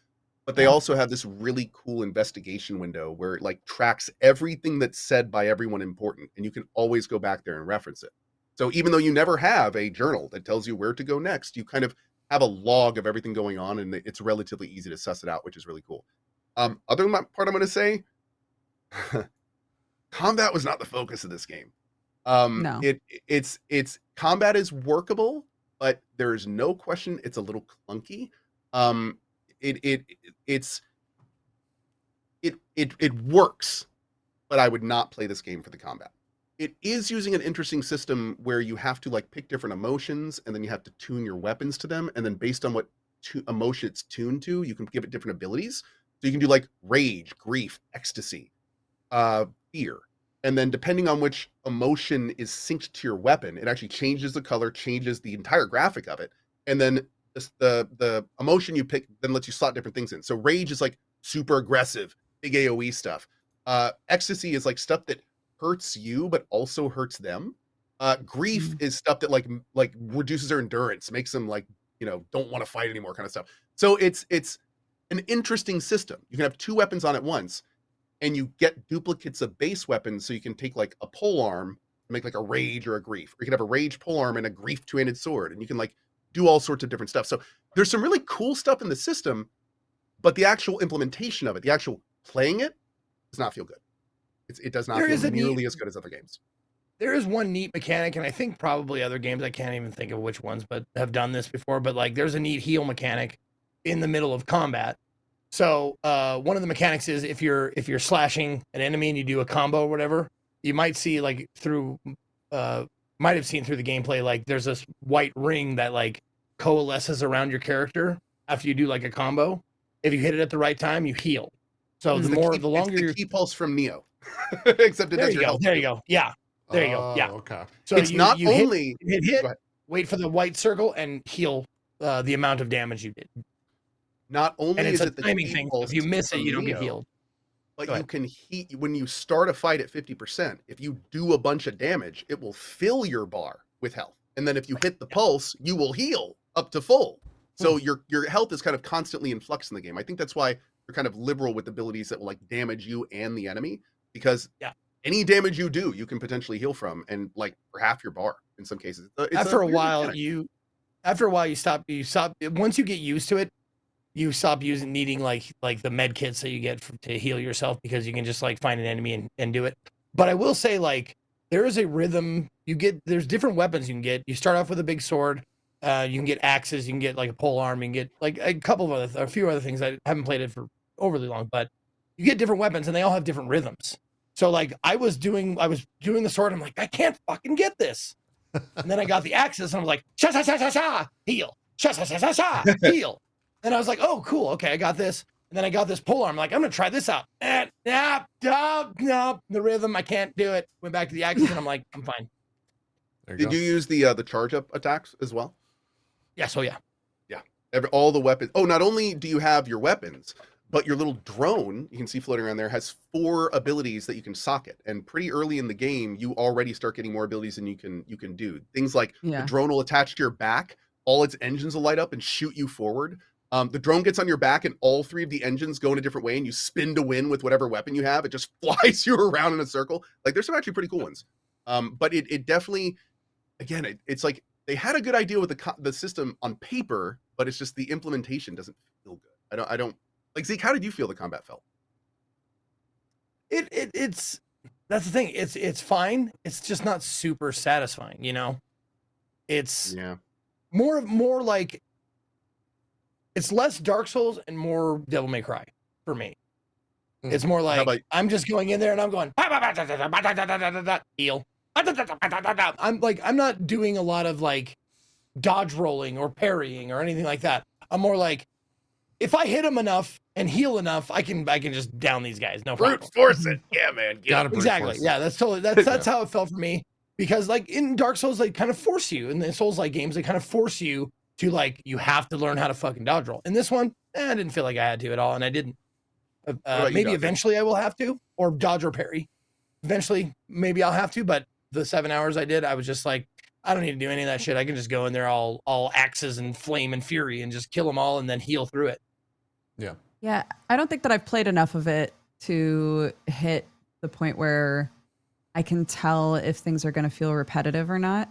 But they also have this really cool investigation window where it like tracks everything that's said by everyone important, and you can always go back there and reference it. So even though you never have a journal that tells you where to go next, you kind of have a log of everything going on, and it's relatively easy to suss it out, which is really cool. Other than that part, I'm going to say, combat was not the focus of this game. No. It's combat is workable, but there's no question it's a little clunky. It works, but I would not play this game for the combat. It is using an interesting system where you have to like pick different emotions, and then you have to tune your weapons to them, and then based on what emotion it's tuned to, you can give it different abilities. So you can do like rage, grief, ecstasy, fear. And then depending on which emotion is synced to your weapon, it actually changes the color, changes the entire graphic of it. And then the emotion you pick then lets you slot different things in. So rage is like super aggressive, big AoE stuff. Ecstasy is like stuff that hurts you, but also hurts them. Grief is stuff that like reduces their endurance, makes them like, don't want to fight anymore kind of stuff. So it's an interesting system. You can have two weapons on at once, and you get duplicates of base weapons, so you can take like a pole arm and make like a rage or a grief, or you can have a rage pole arm and a grief two-handed sword, and you can like do all sorts of different stuff. So there's some really cool stuff in the system, but the actual implementation of it, the actual playing it, does not feel good. It does not feel nearly as good as other games. There is one neat mechanic, and I think probably other games, I can't even think of which ones, but have done this before, but like there's a neat heal mechanic in the middle of combat. So one of the mechanics is if you're slashing an enemy and you do a combo or whatever, you might see like might have seen through the gameplay, like there's this white ring that like coalesces around your character after you do like a combo. If you hit it at the right time, you heal. So the longer it's the key pulse from Neo, except it does your health. There you go. Yeah. There you go. Yeah. Okay. So it's not only hit, wait for the white circle and heal the amount of damage you did. Not only is it the timing thing. If you miss it, you don't get healed. But you can heat when you start a fight at 50%. If you do a bunch of damage, it will fill your bar with health. And then if you hit the pulse, you will heal up to full. So your health is kind of constantly in flux in the game. I think that's why they're kind of liberal with abilities that will like damage you and the enemy, because any damage you do, you can potentially heal from, and like for half your bar in some cases. After a while, you stop. Once you get used to it, you stop needing like the med kits that you get to heal yourself, because you can just like find an enemy and do it. But I will say, like, there is a rhythm. There's different weapons you can get. You start off with a big sword. You can get axes. You can get like a pole arm. You can get like a few other things. I haven't played it for overly long, but you get different weapons and they all have different rhythms. So like I was doing the sword. I'm like, I can't fucking get this. And then I got the axes and I was like, sha sha sha sha sha, heal, sha sha sha sha sha, heal. And I was like, oh, cool. Okay, I got this. And then I got this pole arm. I'm like, I'm going to try this out. And no, the rhythm, I can't do it. Went back to the axis and I'm like, I'm fine. Did you use the charge up attacks as well? Yes. Oh, yeah. Yeah. All the weapons. Oh, not only do you have your weapons, but your little drone you can see floating around there has 4 abilities that you can socket. And pretty early in the game, you already start getting more abilities than you can do. Things like the drone will attach to your back. All its engines will light up and shoot you forward. The drone gets on your back and all 3 of the engines go in a different way, and you spin to win with whatever weapon you have. It just flies you around in a circle. Like there's some actually pretty cool ones. But it definitely, again, it's like they had a good idea with the system on paper, but it's just the implementation doesn't feel good. I don't like, Zeke, how did you feel the combat felt? It's that's the thing. It's fine. It's just not super satisfying, you know? It's more like, it's less Dark Souls and more Devil May Cry for me. It's more like I'm just going in there and I'm going heal. I'm not doing a lot of like dodge rolling or parrying or anything like that. I'm more like, if I hit him enough and heal enough, I can just down these guys. No problem. Brute force it. Yeah, man. Get Gotta it. brute Exactly. force it. Yeah, that's how it felt for me. Because like in Dark Souls, they kind of force you. In the Souls-like games, they kind of force you to like, you have to learn how to fucking dodge roll. In this one, I didn't feel like I had to at all, and I didn't. about you, Maybe Doctor? eventually I will have to, or dodge or parry. Eventually, maybe I'll have to, but the 7 hours I did, I was just like, I don't need to do any of that shit. I can just go in there all axes and flame and fury and just kill them all and then heal through it. Yeah, I don't think that I've played enough of it to hit the point where I can tell if things are going to feel repetitive or not.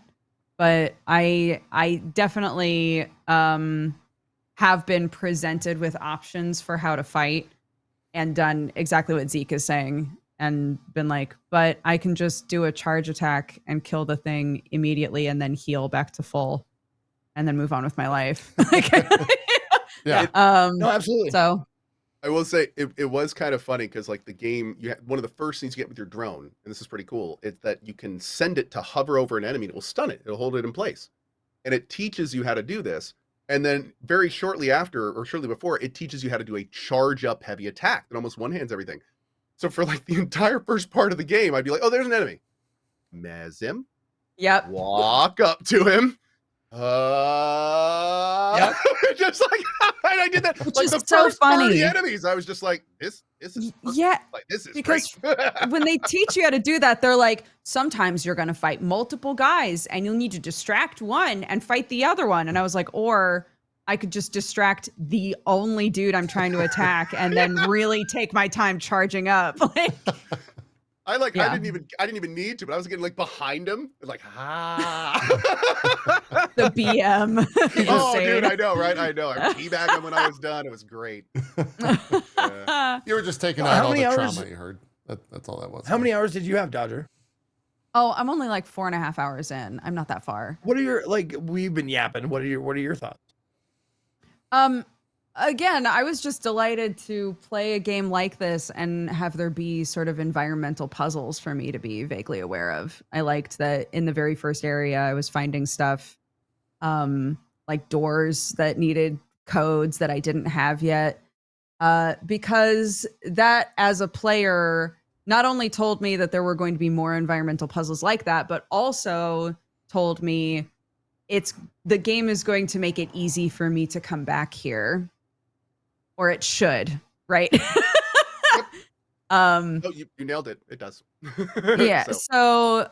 But I definitely have been presented with options for how to fight and done exactly what Zeke is saying and been like, but I can just do a charge attack and kill the thing immediately and then heal back to full and then move on with my life. Yeah. No, absolutely. So I will say it was kind of funny because like the game, one of the first things you get with your drone, and this is pretty cool, it's that you can send it to hover over an enemy and it will stun it. It'll hold it in place. And it teaches you how to do this. And then very shortly after, or shortly before, it teaches you how to do a charge up heavy attack that almost one-hands everything. So for like the entire first part of the game, I'd be like, oh, there's an enemy. Mez him. yep. Walk up to him. Yep. Just like and I did that. Which like is the so first party funny. enemies, I was just like, this is perfect. Yeah, Like this is because great. when they teach you how to do that, they're like, sometimes you're going to fight multiple guys and you'll need to distract one and fight the other one. And I was like, or I could just distract the only dude I'm trying to attack and then really take my time charging up. Like, I Yeah. didn't even need to, but I was getting like behind him, like the BM. oh, Insane. dude, I know, right? I know. I teabagged him when I was done. It was great. Yeah. You were just taking How out all many the hours- trauma you heard. That's all that was. How many hours did you have, Dodger? Oh, I'm only like 4.5 hours in. I'm not that far. What are your, like, we've been yapping. What are your thoughts? Again, I was just delighted to play a game like this and have there be sort of environmental puzzles for me to be vaguely aware of. I liked that in the very first area, I was finding stuff like doors that needed codes that I didn't have yet. Because that, as a player, not only told me that there were going to be more environmental puzzles like that, but also told me the game is going to make it easy for me to come back here. Or it should, right? Oh, you nailed it. It does. Yeah. So,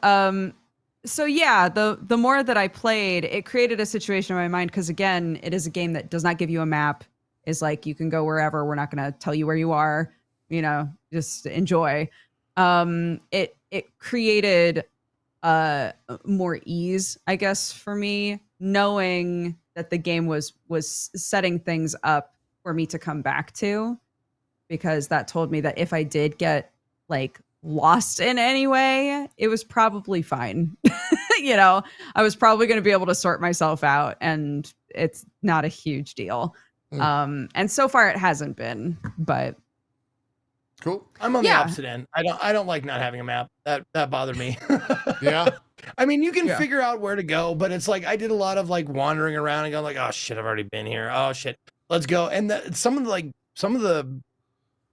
So yeah, the more that I played, it created a situation in my mind because again, it is a game that does not give you a map. It's like you can go wherever. We're not going to tell you where you are. You know, just enjoy. It created more ease, I guess, for me, knowing that the game was setting things up for me to come back to, because that told me that if I did get like lost in any way, it was probably fine. You know, I was probably going to be able to sort myself out and it's not a huge deal. And so far it hasn't been, but Cool. I'm on the Yeah. opposite end. I don't like not having a map. That bothered me. Yeah. I mean, you can Yeah. figure out where to go, but it's like I did a lot of like wandering around and going like, oh shit, I've already been here. Oh shit, let's go. And some of the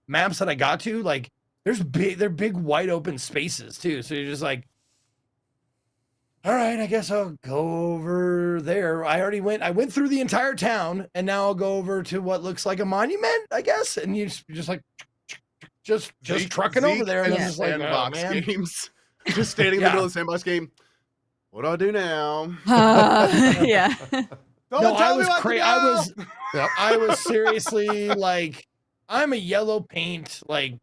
maps that I got to, like, they're big wide open spaces too. So you're just like, all right, I guess I'll go over there. I went through the entire town, and now I'll go over to what looks like a monument, I guess. And you're just like, just trucking over there, and and I'm just like, oh, sandbox man. games. Just standing in the Yeah. middle of the sandbox game. What do I do now? yeah. Don't No, tell me what to do! Yep. I was seriously like, I'm a yellow paint, like,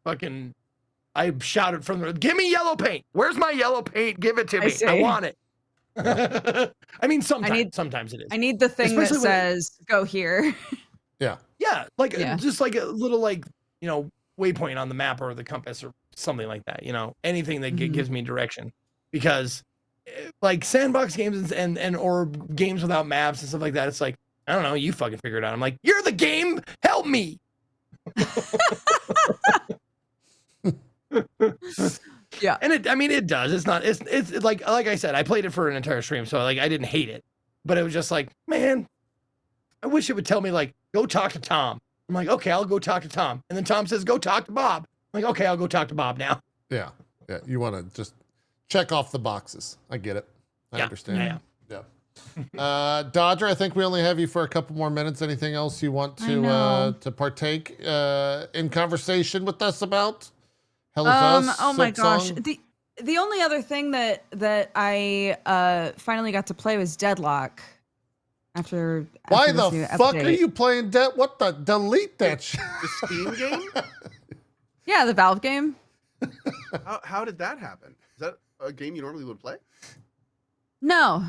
fucking. I shouted from the, give me yellow paint. Where's my yellow paint? Give it to me. I see. want it. I mean, need- sometimes it is. I need the thing Especially that when says go here. Yeah, like Yeah. just like a little, like, you know, waypoint on the map or the compass or something like that. You know, anything that Mhm. gives me direction, because like sandbox games and or games without maps and stuff like that, it's like, I don't know, you fucking figure it out. I'm like, you're the game, help me. Yeah. And it does. It's not. It's like I said, I played it for an entire stream, so like I didn't hate it. but it was just like, man, I wish it would tell me like, go talk to Tom. I'm like, okay, I'll go talk to Tom. And then Tom says, go talk to Bob. I'm like, okay, I'll go talk to Bob now. Yeah. You want to just check off the boxes. I get it. I understand. Yeah. Dodger, I think we only have you for a couple more minutes. Anything else you want to partake in conversation with us about? Hell is Us, oh my gosh. Silksong? The only other thing that I finally got to play was Deadlock. After Why this the new fuck are update. you playing What the? Delete that shit. The Steam game? Yeah, the Valve game. How did that happen? Is that a game you normally would play? No.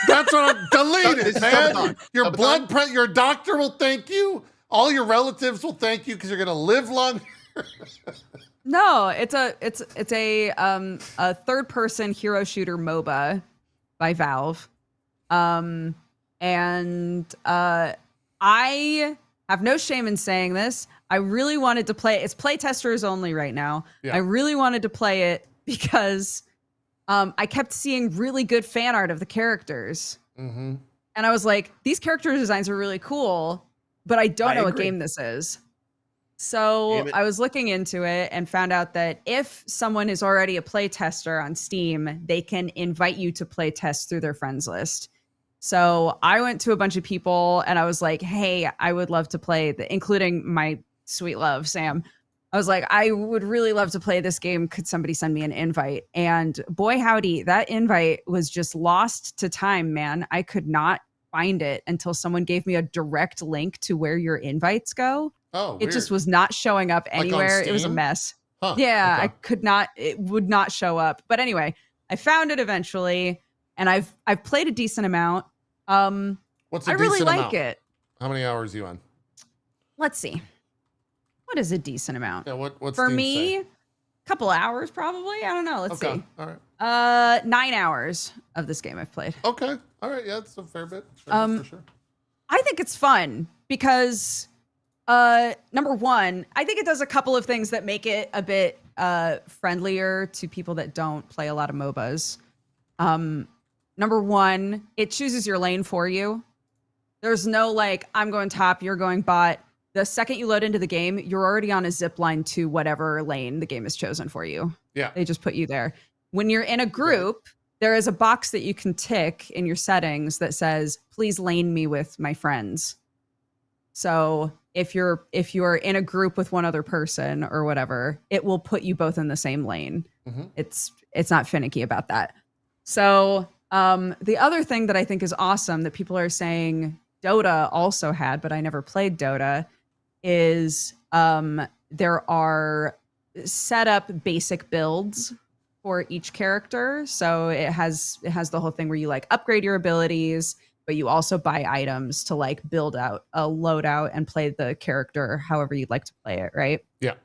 That's what I'm delete This it, is man. Sabaton. Your Sabaton? your doctor will thank you. All your relatives will thank you because you're gonna live long. No, it's a third person hero shooter MOBA by Valve. I have no shame in saying this. I really wanted to play it. It's playtesters only right now. Yeah. I really wanted to play it because I kept seeing really good fan art of the characters. Mm-hmm. And I was like, these character designs are really cool, but I don't I know what agree. game this is. So Damn it. I was looking into it and found out that if someone is already a playtester on Steam, they can invite you to play test through their friends list. So I went to a bunch of people and I was like, hey, I would love to play, including my sweet love, Sam. I was like, I would really love to play this game. Could somebody send me an invite? And boy, howdy, that invite was just lost to time, man. I could not find it until someone gave me a direct link to where your invites go. Oh, It just was not showing up on anywhere. It was a Steam? mess. Huh, Yeah, okay. I could not, it would not show up. But anyway, I found it eventually and I've played a decent amount. What's a I really decent like amount? it. How many hours are you on? Let's see. What is a decent amount? Yeah, what's For Steam me, say? a couple hours probably. I don't know. Let's Okay, see. all right. 9 hours of this game I've played. Okay, all right. Yeah, it's a fair bit. For sure. I think it's fun because number one, I think it does a couple of things that make it a bit friendlier to people that don't play a lot of MOBAs. Number one, it chooses your lane for you. There's no like, I'm going top, you're going bot. The second you load into the game, you're already on a zip line to whatever lane the game has chosen for you. Yeah. They just put you there. When you're in a group, there is a box that you can tick in your settings that says, please lane me with my friends. So if you're in a group with one other person or whatever, it will put you both in the same lane. Mm-hmm. It's not finicky about that. So the other thing that I think is awesome that people are saying Dota also had, but I never played Dota, is there are set up basic builds for each character. So it has the whole thing where you like upgrade your abilities, but you also buy items to like build out a loadout and play the character however you'd like to play it, right? Yeah.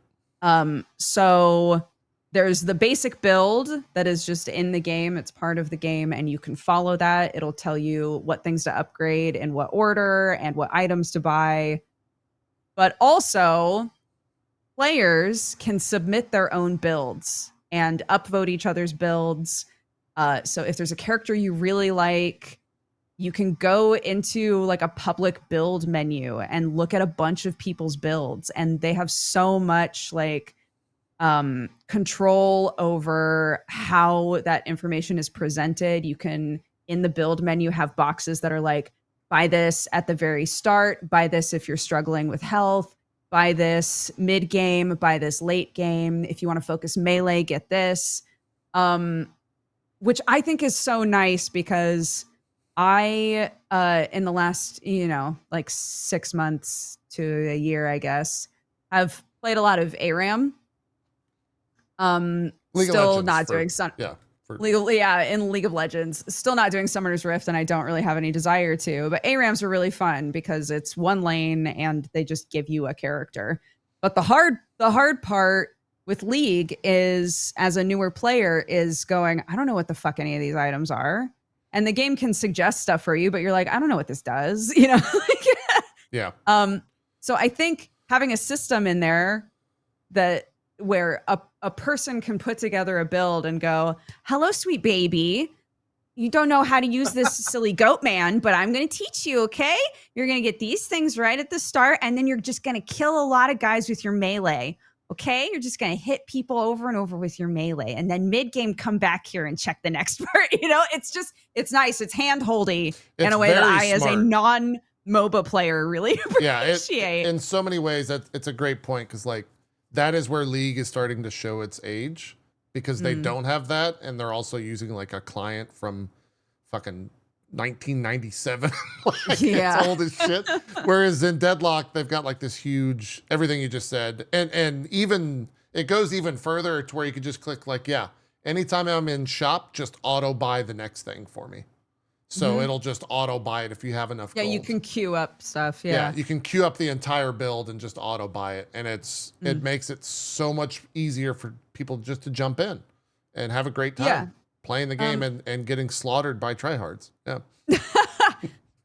So there's the basic build that is just in the game. It's part of the game and you can follow that. It'll tell you what things to upgrade in what order and what items to buy. But also players can submit their own builds and upvote each other's builds. So if there's a character you really like, you can go into like a public build menu and look at a bunch of people's builds. And they have so much like control over how that information is presented. You can, in the build menu, have boxes that are like, buy this at the very start, buy this if you're struggling with health, buy this mid game, buy this late game. If you want to focus melee, get this. Which I think is so nice because I, in the last, like 6 months to a year, I guess, have played a lot of ARAM. League of Still Legends not for- doing some Yeah. in League of Legends, still not doing Summoner's Rift, and I don't really have any desire to. But ARAMs are really fun because it's one lane and they just give you a character. But the hard part with League is, as a newer player, is going, I don't know what the fuck any of these items are, and the game can suggest stuff for you, but you're like, I don't know what this does, Yeah. So I think having a system in there where a person can put together a build and go, hello, sweet baby. you don't know how to use this silly goat man, but I'm going to teach you, okay? You're going to get these things right at the start, and then you're just going to kill a lot of guys with your melee, okay? You're just going to hit people over and over with your melee, and then mid-game come back here and check the next part. It's nice. It's hand-holdy in a way that I, as a non-MOBA player, really appreciate. In so many ways, it's a great point, because like that is where League is starting to show its age. Because they don't have that, and they're also using like a client from fucking 1997. It's old as shit. Whereas in Deadlock, they've got like this huge everything you just said, and even it goes even further to where you could just click like, anytime I'm in shop, just auto buy the next thing for me. So it'll just auto buy it if you have enough gold. You can queue up stuff. You can queue up the entire build and just auto buy it. And it makes it so much easier for people just to jump in and have a great time playing the game and getting slaughtered by tryhards. Yeah.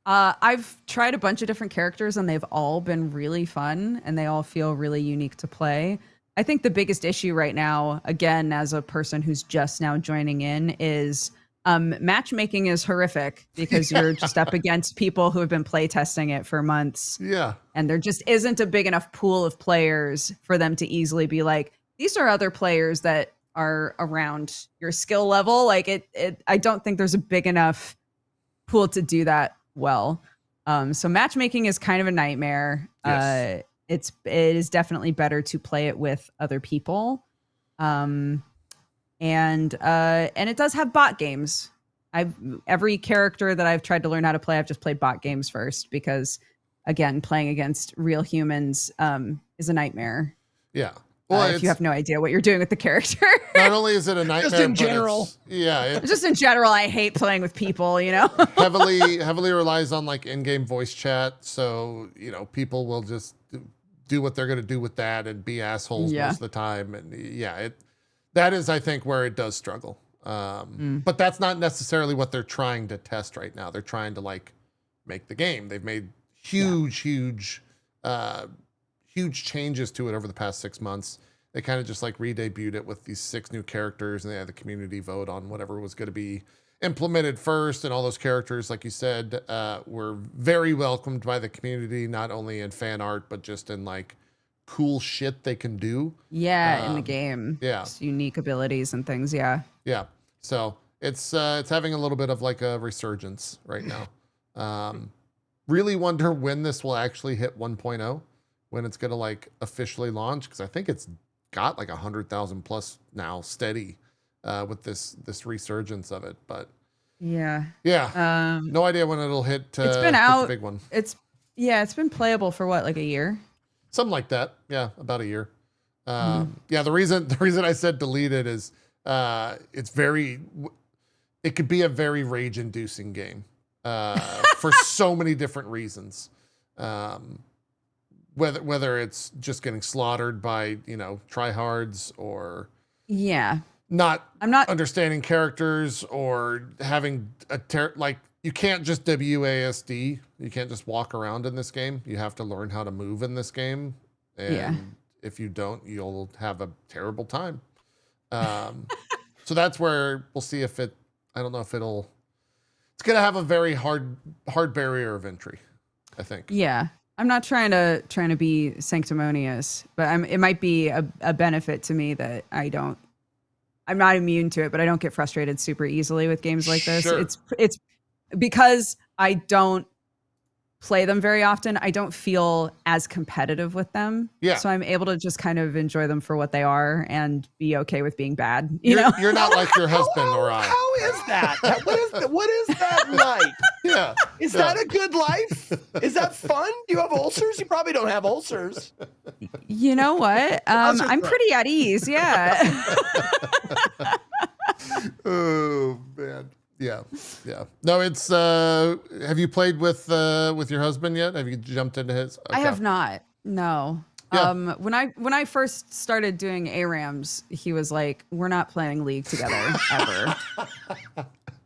I've tried a bunch of different characters and they've all been really fun and they all feel really unique to play. I think the biggest issue right now, again, as a person who's just now joining in, is matchmaking is horrific because you're just up against people who have been playtesting it for months. Yeah. And there just isn't a big enough pool of players for them to easily be like, these are other players that are around your skill level. Like I don't think there's a big enough pool to do that well. So matchmaking is kind of a nightmare. Yes. It is definitely better to play it with other people. And it does have bot games. Every character that I've tried to learn how to play, I've just played bot games first because, again, playing against real humans is a nightmare. Yeah. Well, if you have no idea what you're doing with the character. Not only is it a nightmare, just in general. Just in general, I hate playing with people, heavily relies on like in-game voice chat. So, people will just do what they're going to do with that and be assholes most of the time. And that is, I think, where it does struggle. But that's not necessarily what they're trying to test right now. They're trying to like make the game. They've made huge changes to it over the past 6 months. They kind of just like re-debuted it with these 6 new characters, and they had the community vote on whatever was going to be implemented first. And all those characters, like you said, were very welcomed by the community, not only in fan art, but just in like cool shit they can do. In the game. Just unique abilities and things. Yeah. So it's having a little bit of like a resurgence right now. Really wonder when this will actually hit 1.0, when it's going to like officially launch. Because I think it's got like 100,000 plus now steady with this resurgence of it. But no idea when it'll hit. It's been out. The big one. It's been playable for what, like a year? Something like that. Yeah, about a year. The reason I said deleted is it could be a very rage-inducing game for so many different reasons. Whether it's just getting slaughtered by tryhards or I'm not understanding characters or having you can't just WASD. You can't just walk around in this game. You have to learn how to move in this game. And if you don't, you'll have a terrible time. So that's where we'll see if it's going to have a very hard barrier of entry, I think. Yeah. I'm not trying to be sanctimonious, but it might be a benefit to me that I'm not immune to it, but I don't get frustrated super easily with games like this. Sure. It's because I don't play them very often. I don't feel as competitive with them. Yeah. So I'm able to just kind of enjoy them for what they are and be okay with being bad. You're not like your husband or I. How is that? What is that like? Yeah. Is that a good life? Is that fun? Do you have ulcers? You probably don't have ulcers. You know what? I'm pretty at ease. Yeah. Oh man. Yeah. No, it's have you played with your husband yet? Have you jumped into his? Okay. I have not. No. Yeah. When I first started doing ARAMs, he was like, "We're not playing League together ever."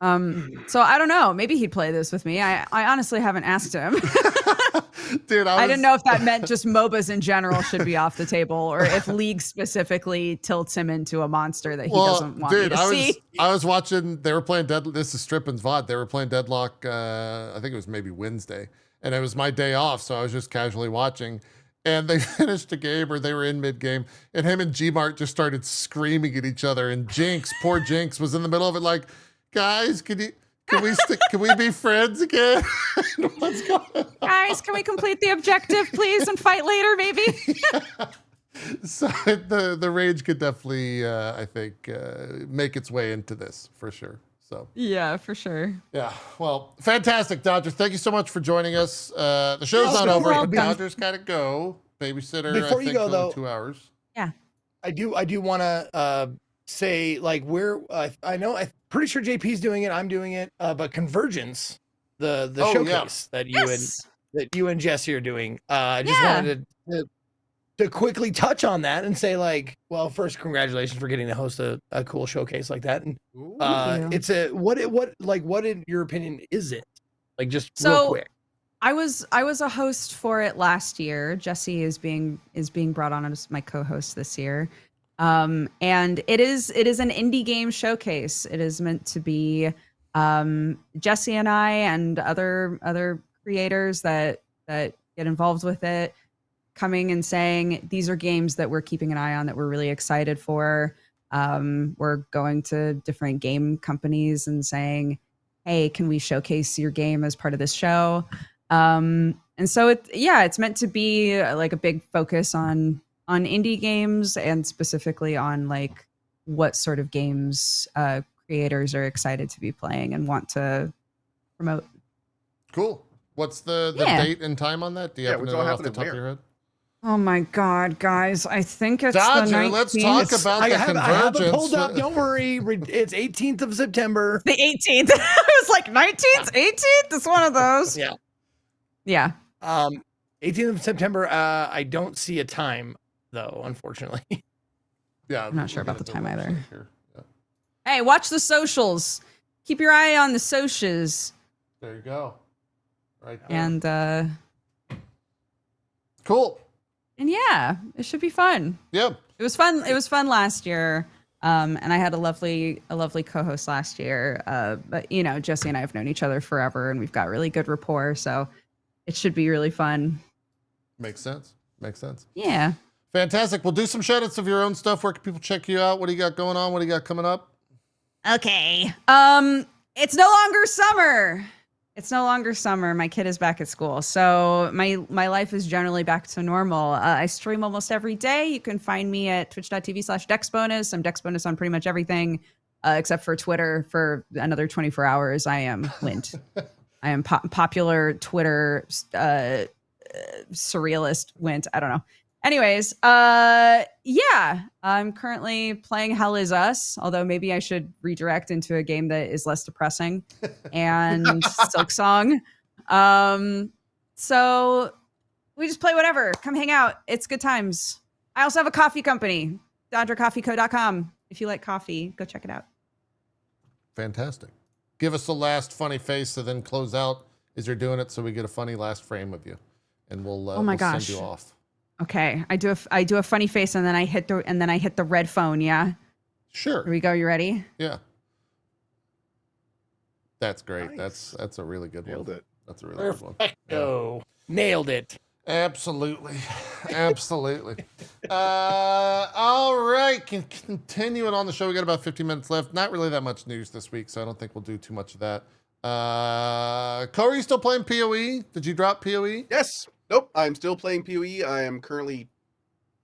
So I don't know. Maybe he'd play this with me. I honestly haven't asked him. Dude, I didn't know if that meant just MOBAs in general should be off the table, or if League specifically tilts him into a monster that he doesn't want me to see. I was watching. They were playing This is Strippin's VOD. They were playing Deadlock. I think it was maybe Wednesday, and it was my day off, so I was just casually watching. And they finished a game, or they were in mid game, and him and Gmart just started screaming at each other. And Jinx, poor Jinx, was in the middle of it, like, guys, can we be friends again? What's going on? Guys, can we complete the objective, please, and fight later, maybe? So the rage could definitely, I think, make its way into this for sure. So yeah, for sure. Yeah, well, fantastic, Dodger. Thank you so much for joining us. The show's not over, but Dodger's got to go. Babysitter, Before I you think, go, for though, 2 hours. Yeah. I do want to say, like, I'm pretty sure JP's doing it. I'm doing it. But Convergence, the showcase that you and Jesse are doing. I just wanted to quickly touch on that and say, like, well, first, congratulations for getting to host a cool showcase like that. And it's what in your opinion is it? Like, just real quick. I was a host for it last year. Jesse is being brought on as my co-host this year. And it is an indie game showcase. It is meant to be Jesse and I and other creators that get involved with it coming and saying, these are games that we're keeping an eye on, that we're really excited for. We're going to different game companies and saying, hey, can we showcase your game as part of this show? And so it's meant to be like a big focus on indie games, and specifically on like what sort of games creators are excited to be playing and want to promote. Cool. What's the date and time on that? Do you happen to know off the top of your head? Oh my God, guys. I think it's Dodger, the 19th. let's talk about the Convergence. I have it pulled up. Don't worry. It's 18th of September. The 18th. I was like, 19th, 18th? It's one of those. Yeah. Yeah. 18th of September. I don't see a time, though, unfortunately. Yeah. I'm not sure about the time either. Yeah. Hey, watch the socials. Keep your eye on the socials. There you go. Right there. And cool. And yeah, it should be fun. Yeah. It was fun. It was fun last year. And I had a lovely co-host last year. But you know, Jesse and I have known each other forever, and we've got really good rapport. So it should be really fun. Makes sense. Yeah. Fantastic. We'll do some shout outs of your own stuff. Where can people check you out? What do you got going on? What do you got coming up? Okay. It's no longer summer. My kid is back at school. So my life is generally back to normal. I stream almost every day. You can find me at twitch.tv/Dexbonus. I'm Dexbonus on pretty much everything, except for Twitter for another 24 hours. I am Wint. I am popular Twitter surrealist Wint. I don't know. Anyways, I'm currently playing Hell Is Us, although maybe I should redirect into a game that is less depressing, and Silksong. So we just play whatever. Come hang out. It's good times. I also have a coffee company, DodgerCoffeeCo.com. If you like coffee, go check it out. Fantastic. Give us the last funny face and then close out as you're doing it, so we get a funny last frame of you, and we'll send you off. Okay, I do a funny face, and then I hit the red phone. Yeah. Sure. Here we go. You ready? Yeah. That's great. Nice. That's a really good Nailed one. it. That's a really good one. Perfecto. Nailed it. Absolutely. All right. Continuing on the show, we got about 15 minutes left. Not really that much news this week, so I don't think we'll do too much of that. Cohh, are you still playing PoE? Did you drop PoE? Yes. Nope. I'm still playing PoE. I am currently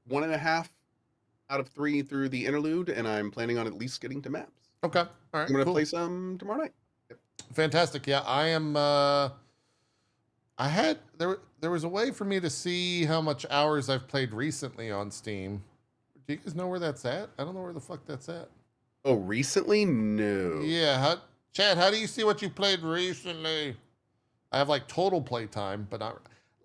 1.5 out of 3 through the interlude, and I'm planning on at least getting to maps. Okay. All right. I'm going to play some tomorrow night. Yep. Fantastic. Yeah, I am. There was a way for me to see how much hours I've played recently on Steam. Do you guys know where that's at? I don't know where the fuck that's at. Oh, recently? No. Yeah. Chad, how do you see what you played recently? I have like total play time, but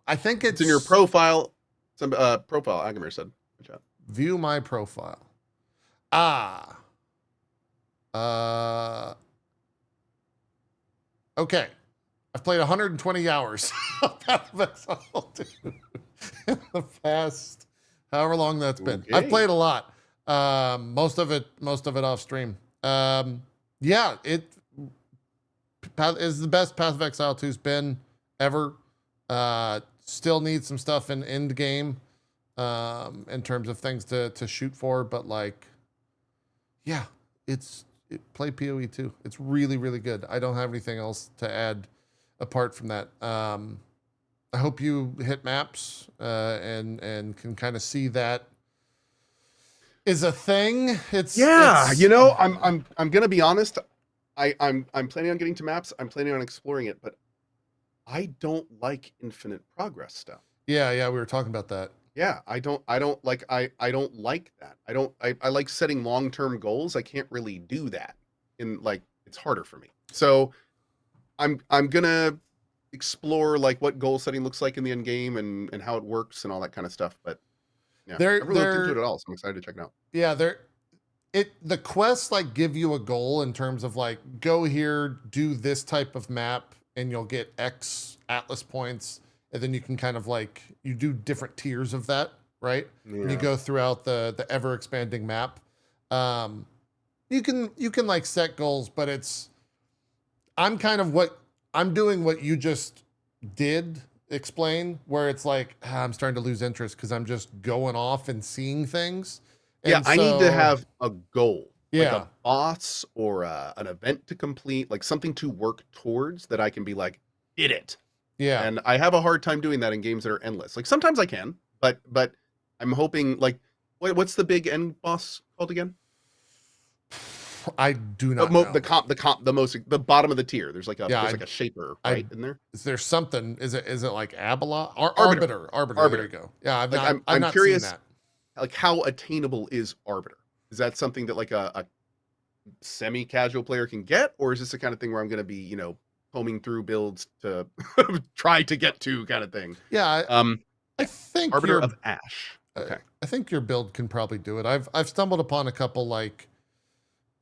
I think it's in your profile. Some profile, Agamir said. Good job. View my profile. Okay. I've played 120 hours of Path of Exile 2 in the past, however long that's been. I've played a lot. Most of it off stream. Yeah, it is the best Path of Exile 2's been ever. Still needs some stuff in end game, in terms of things to shoot for, but like, yeah, play PoE 2. It's really, really good. I don't have anything else to add apart from that. I hope you hit maps, and can kind of see that is a thing. It's you know, I'm gonna be honest. I'm planning on getting to maps. I'm planning on exploring it, but I don't like infinite progress stuff. Yeah, we were talking about that. Yeah, I don't like that. I like setting long-term goals. I can't really do that. It's harder for me. So I'm gonna explore like what goal setting looks like in the end game and how it works and all that kind of stuff. But yeah, I haven't really looked into it at all, so I'm excited to check it out. Yeah, the quests like give you a goal in terms of like, go here, do this type of map, and you'll get X Atlas points, and then you can kind of like, you do different tiers of that, right? Yeah. And you go throughout the ever expanding map. You can like set goals, but I'm doing what you just did explain, where it's like, I'm starting to lose interest because I'm just going off and seeing things. Yeah, I need to have a goal. Yeah. Like a boss or an event to complete, like something to work towards that I can be like, did it. Yeah. And I have a hard time doing that in games that are endless. Like sometimes I can, but I'm hoping like, what's the big end boss called again? I do not know. The bottom of the tier. There's like a shaper right in there. Is there something? Is it like Abala? Arbiter. Arbiter. There you go. Yeah, I'm not curious, seen that. like how attainable is Arbiter? Is that something that like a semi-casual player can get, or is this the kind of thing where I'm going to be, you know, combing through builds to try to get to kind of thing? Yeah, I think Arbiter of Ash. Okay, I think your build can probably do it. I've stumbled upon a couple like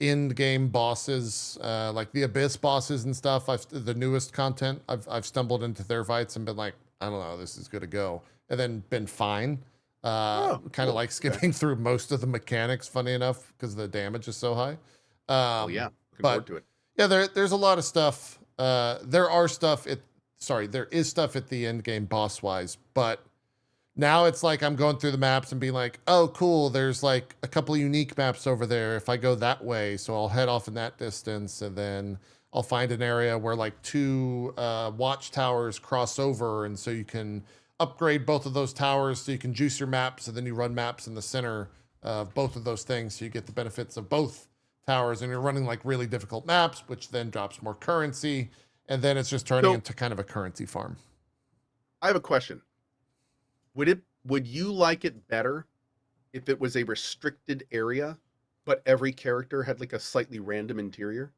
end game bosses, like the Abyss bosses and stuff. The newest content. I've stumbled into their fights and been like, I don't know, this is gonna go, and then been fine. Kind of like skipping through most of the mechanics, funny enough, because the damage is so high. Looking forward to it. Yeah, there's a lot of stuff. There is stuff at the end game boss wise, but now it's like I'm going through the maps and being like, oh, cool, there's like a couple of unique maps over there if I go that way, so I'll head off in that distance, and then I'll find an area where like two watchtowers cross over, and so you can upgrade both of those towers so you can juice your maps, and then you run maps in the center of both of those things so you get the benefits of both towers, and you're running like really difficult maps, which then drops more currency, and then it's just turning into kind of a currency farm. I have a question. Would you like it better if it was a restricted area, but every character had like a slightly random interior?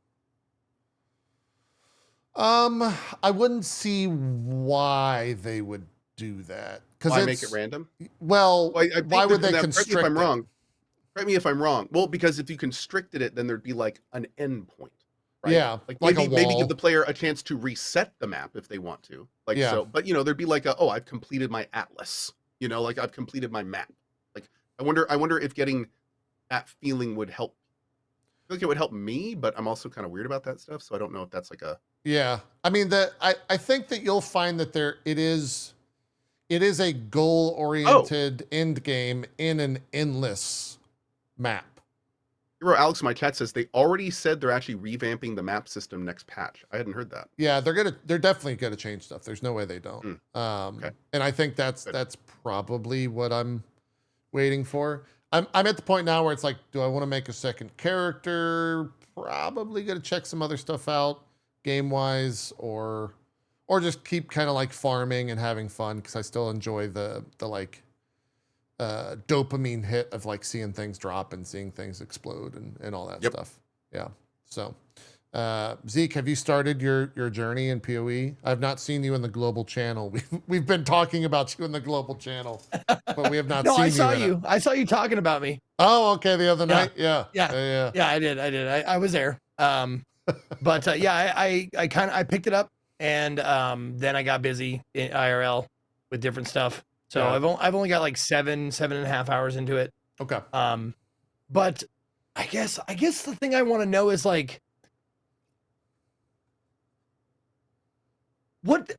I wouldn't see why they would do that. Why make it random? Well, why would they Correct constrict me if I'm it? wrong. Correct me if I'm wrong. Well, because if you constricted it, then there'd be like an end point. Right? Yeah, like a maybe wall. give the player a chance to reset the map if they want to. Like Yeah. so, but you know, there'd be like I've completed my atlas. You know, like I've completed my map. Like I wonder if getting that feeling would help. I feel like it would help me, but I'm also kind of weird about that stuff, so I don't know if that's like a. Yeah, I mean I think that you'll find that it is a goal-oriented end game in an endless map. Alex in my chat says they already said they're actually revamping the map system next patch. I hadn't heard that. Yeah, they're definitely gonna change stuff. There's no way they don't. Okay. And I think that's probably what I'm waiting for. I'm at the point now where it's like, do I want to make a second character? Probably gonna check some other stuff out game-wise, or just keep kind of like farming and having fun, because I still enjoy the like dopamine hit of like seeing things drop and seeing things explode and all that stuff. Yeah. So Zeke, have you started your journey in PoE? I've not seen you in the global channel. We've been talking about you in the global channel, but we have not seen you. I saw you talking about me. Oh, okay. The other night. Yeah. I did. I was there. But yeah, I picked it up, and then I got busy in IRL with different stuff. So Yeah. I've only got like 7.5 hours into it. Okay. But I guess the thing I want to know is like, what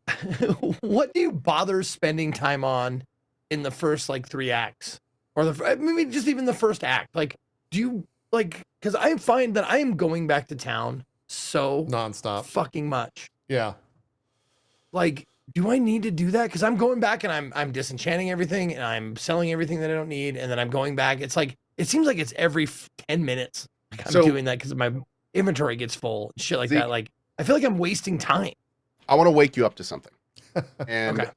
what do you bother spending time on in the first like 3 acts, or maybe just even the first act? Like, do you like? Because I find that I am going back to town so Nonstop. fucking much. Yeah. Like, do I need to do that? Because I'm going back and I'm disenchanting everything and I'm selling everything that I don't need, and then I'm going back. It's like it seems like it's every 10 minutes. Like I'm doing that because my inventory gets full, shit like that. Like I feel like I'm wasting time. I want to wake you up to something, and Okay.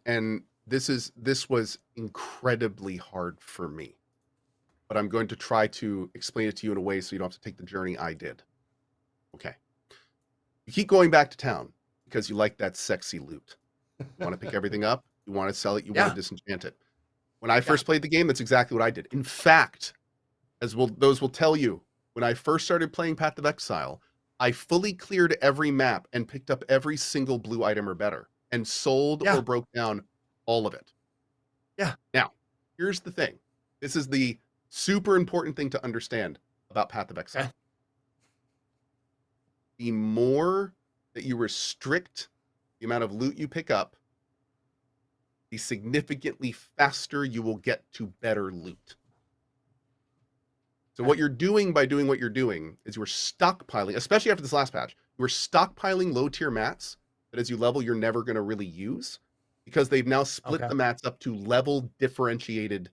and this was incredibly hard for me, but I'm going to try to explain it to you in a way so you don't have to take the journey I did. Okay, you keep going back to town because you like that sexy loot. You want to pick everything up. You want to sell it. You want to disenchant it. When I first played the game, that's exactly what I did. In fact, those will tell you, when I first started playing Path of Exile, I fully cleared every map and picked up every single blue item or better and sold or broke down all of it. Yeah. Now, here's the thing. This is the super important thing to understand about Path of Exile. Okay. The more that you restrict the amount of loot you pick up, the significantly faster you will get to better loot. So what you're doing by doing what you're doing is you're stockpiling, especially after this last patch, you're stockpiling low tier mats that as you level, you're never going to really use, because they've now split the mats up to level differentiated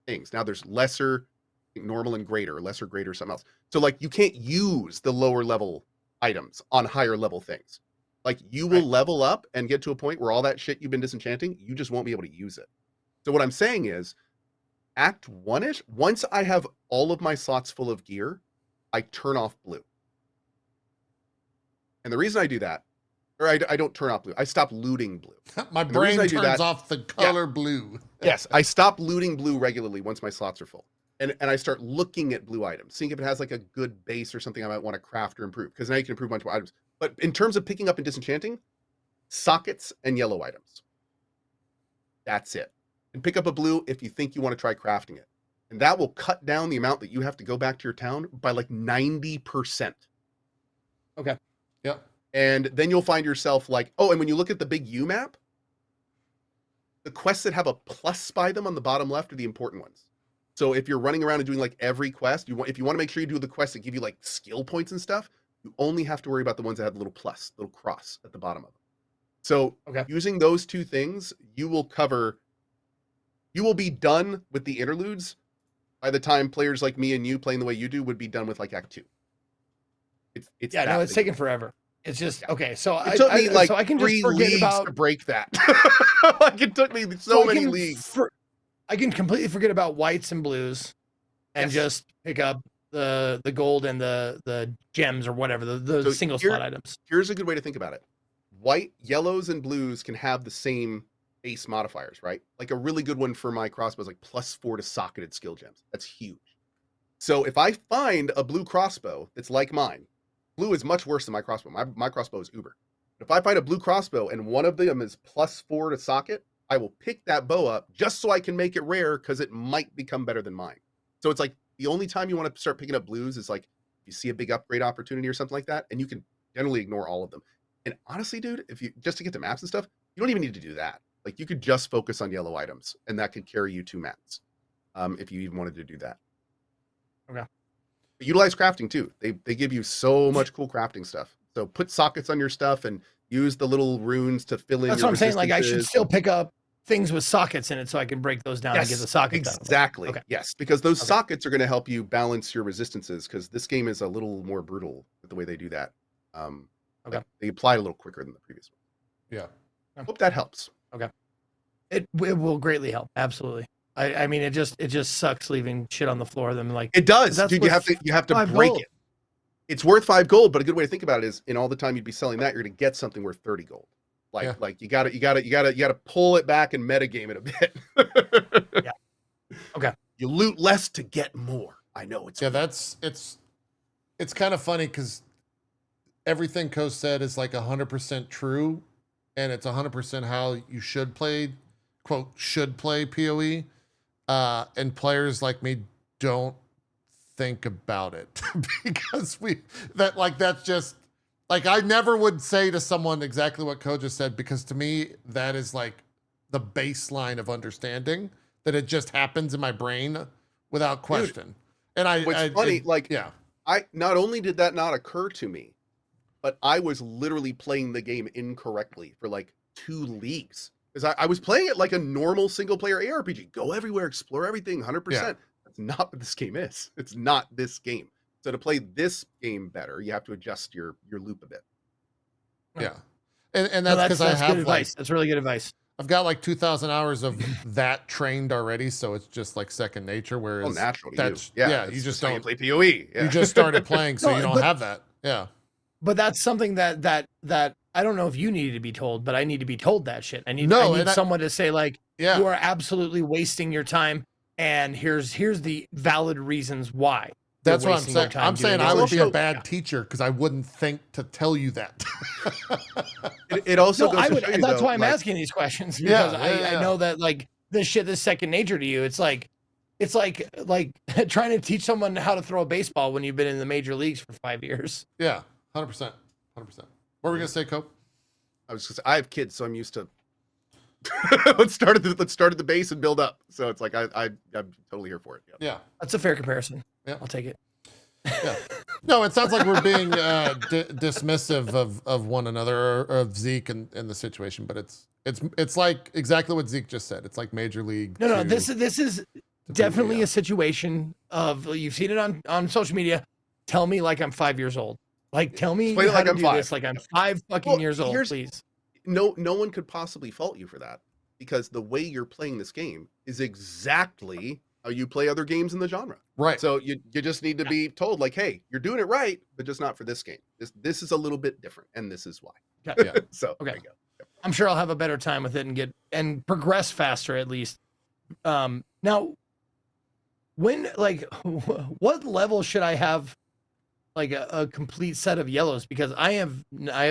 things. Now there's lesser, normal and greater, lesser, greater, something else. So like you can't use the lower level items on higher level things. Like you will level up and get to a point where all that shit you've been disenchanting, you just won't be able to use it. So what I'm saying is, Act 1-ish, once I have all of my slots full of gear, I turn off blue. And the reason I do that, or I don't turn off blue, I stop looting blue. My brain turns off the color blue. Yes, I stop looting blue regularly once my slots are full. And I start looking at blue items, seeing if it has like a good base or something I might want to craft or improve, because now you can improve a bunch of items. But in terms of picking up and disenchanting, sockets and yellow items. That's it. And pick up a blue if you think you want to try crafting it. And that will cut down the amount that you have to go back to your town by like 90%. Okay. Yep. And then you'll find yourself like, oh, and when you look at the big U map, the quests that have a plus by them on the bottom left are the important ones. So if you're running around and doing like every quest, if you want to make sure you do the quests that give you like skill points and stuff, you only have to worry about the ones that have the little plus, little cross at the bottom of them. So using those two things, you will be done with the interludes by the time players like me and you playing the way you do would be done with like Act 2. It's it's taking forever. It's just okay. So it took me like so I can 3 just forget leagues about to break that. Like it took me so many leagues. I can completely forget about whites and blues, and just pick up the gold and the gems or whatever the single slot items. Here's a good way to think about it: white, yellows, and blues can have the same base modifiers, right? Like a really good one for my crossbow is like +4 to socketed skill gems. That's huge. So if I find a blue crossbow that's like mine, blue is much worse than my crossbow. My crossbow is uber. But if I find a blue crossbow and one of them is +4 to socket, I will pick that bow up just so I can make it rare, because it might become better than mine. So it's like the only time you want to start picking up blues is like if you see a big upgrade opportunity or something like that, and you can generally ignore all of them. And honestly, dude, if you just to get to maps and stuff, you don't even need to do that. Like you could just focus on yellow items, and that could carry you 2 maps, if you even wanted to do that. Okay. But utilize crafting too. They give you so much cool crafting stuff. So put sockets on your stuff and use the little runes to fill in. That's what I'm saying. Like I should still pick up things with sockets in it so I can break those down and get the sockets. Exactly. Okay. Yes, because those sockets are going to help you balance your resistances, because this game is a little more brutal with the way they do that. Like they apply a little quicker than the previous one. Yeah. I hope that helps. Okay. It will greatly help. Absolutely. I mean, it just sucks leaving shit on the floor. Then like it does, dude. You have to break it. It's worth 5 gold, but a good way to think about it is in all the time you'd be selling that, you're going to get something worth 30 gold. Like you got to pull it back and metagame it a bit. Yeah. Okay. You loot less to get more. I know it's it's kind of funny because everything Cohh said is like 100% true, and it's 100% how you should play, quote, should play PoE. And players like me don't think about it because that's just like, I never would say to someone exactly what Cohh just said, because to me, that is like the baseline of understanding that it just happens in my brain without question. And what's funny, yeah, I not only did that not occur to me, but I was literally playing the game incorrectly for like 2 leagues. Because I was playing it like a normal single player ARPG. Go everywhere, explore everything, 100%. Yeah. That's not what this game is. It's not this game. So to play this game better, you have to adjust your loop a bit. yeah. And that's because I have good advice. That's really good advice. I've got like 2,000 hours of that trained already, so it's just like second nature. Whereas Well, natural to that's you. yeah, you just how don't you play PoE. Yeah. You just started playing, so No, you don't but- have that. Yeah. But that's something that I don't know if you needed to be told, but I need to be told that shit. I need someone to say like, Yeah. you are absolutely wasting your time, and here's the valid reasons why. That's you're what I'm wasting your saying. time I'm saying doing I this. would be a Also- bad teacher because I wouldn't think to tell you that. It also No, goes I to would. show you, That's though, why I'm like, asking these questions, Yeah, because yeah. I know that like this shit is second nature to you. It's like trying to teach someone how to throw a baseball when you've been in the major leagues for 5 years. Yeah, 100%. 100%. What were we gonna say, Cohh? I have kids, so I'm used to let's start at the base and build up. So it's like I'm totally here for it. Yeah. Yeah. That's a fair comparison. Yeah. I'll take it. Yeah. No, it sounds like we're being dismissive of one another, or of Zeke and the situation, but it's like exactly what Zeke just said. It's like Major League. No, to- this is to definitely PoE, a situation of, you've seen it on social media. Tell me like I'm 5 years old. Like, tell me Explain it how like to I'm do 5. this like I'm 5 fucking Well, years old, here's- please. No one could possibly fault you for that, because the way you're playing this game is exactly how you play other games in the genre. Right. So you just need to be told like, hey, you're doing it right, but just not for this game. This is a little bit different, and this is why. Okay. Yeah. So Okay. there you go. I'm sure I'll have a better time with it and progress faster at least. Now, what level should I have like a complete set of yellows? Because I have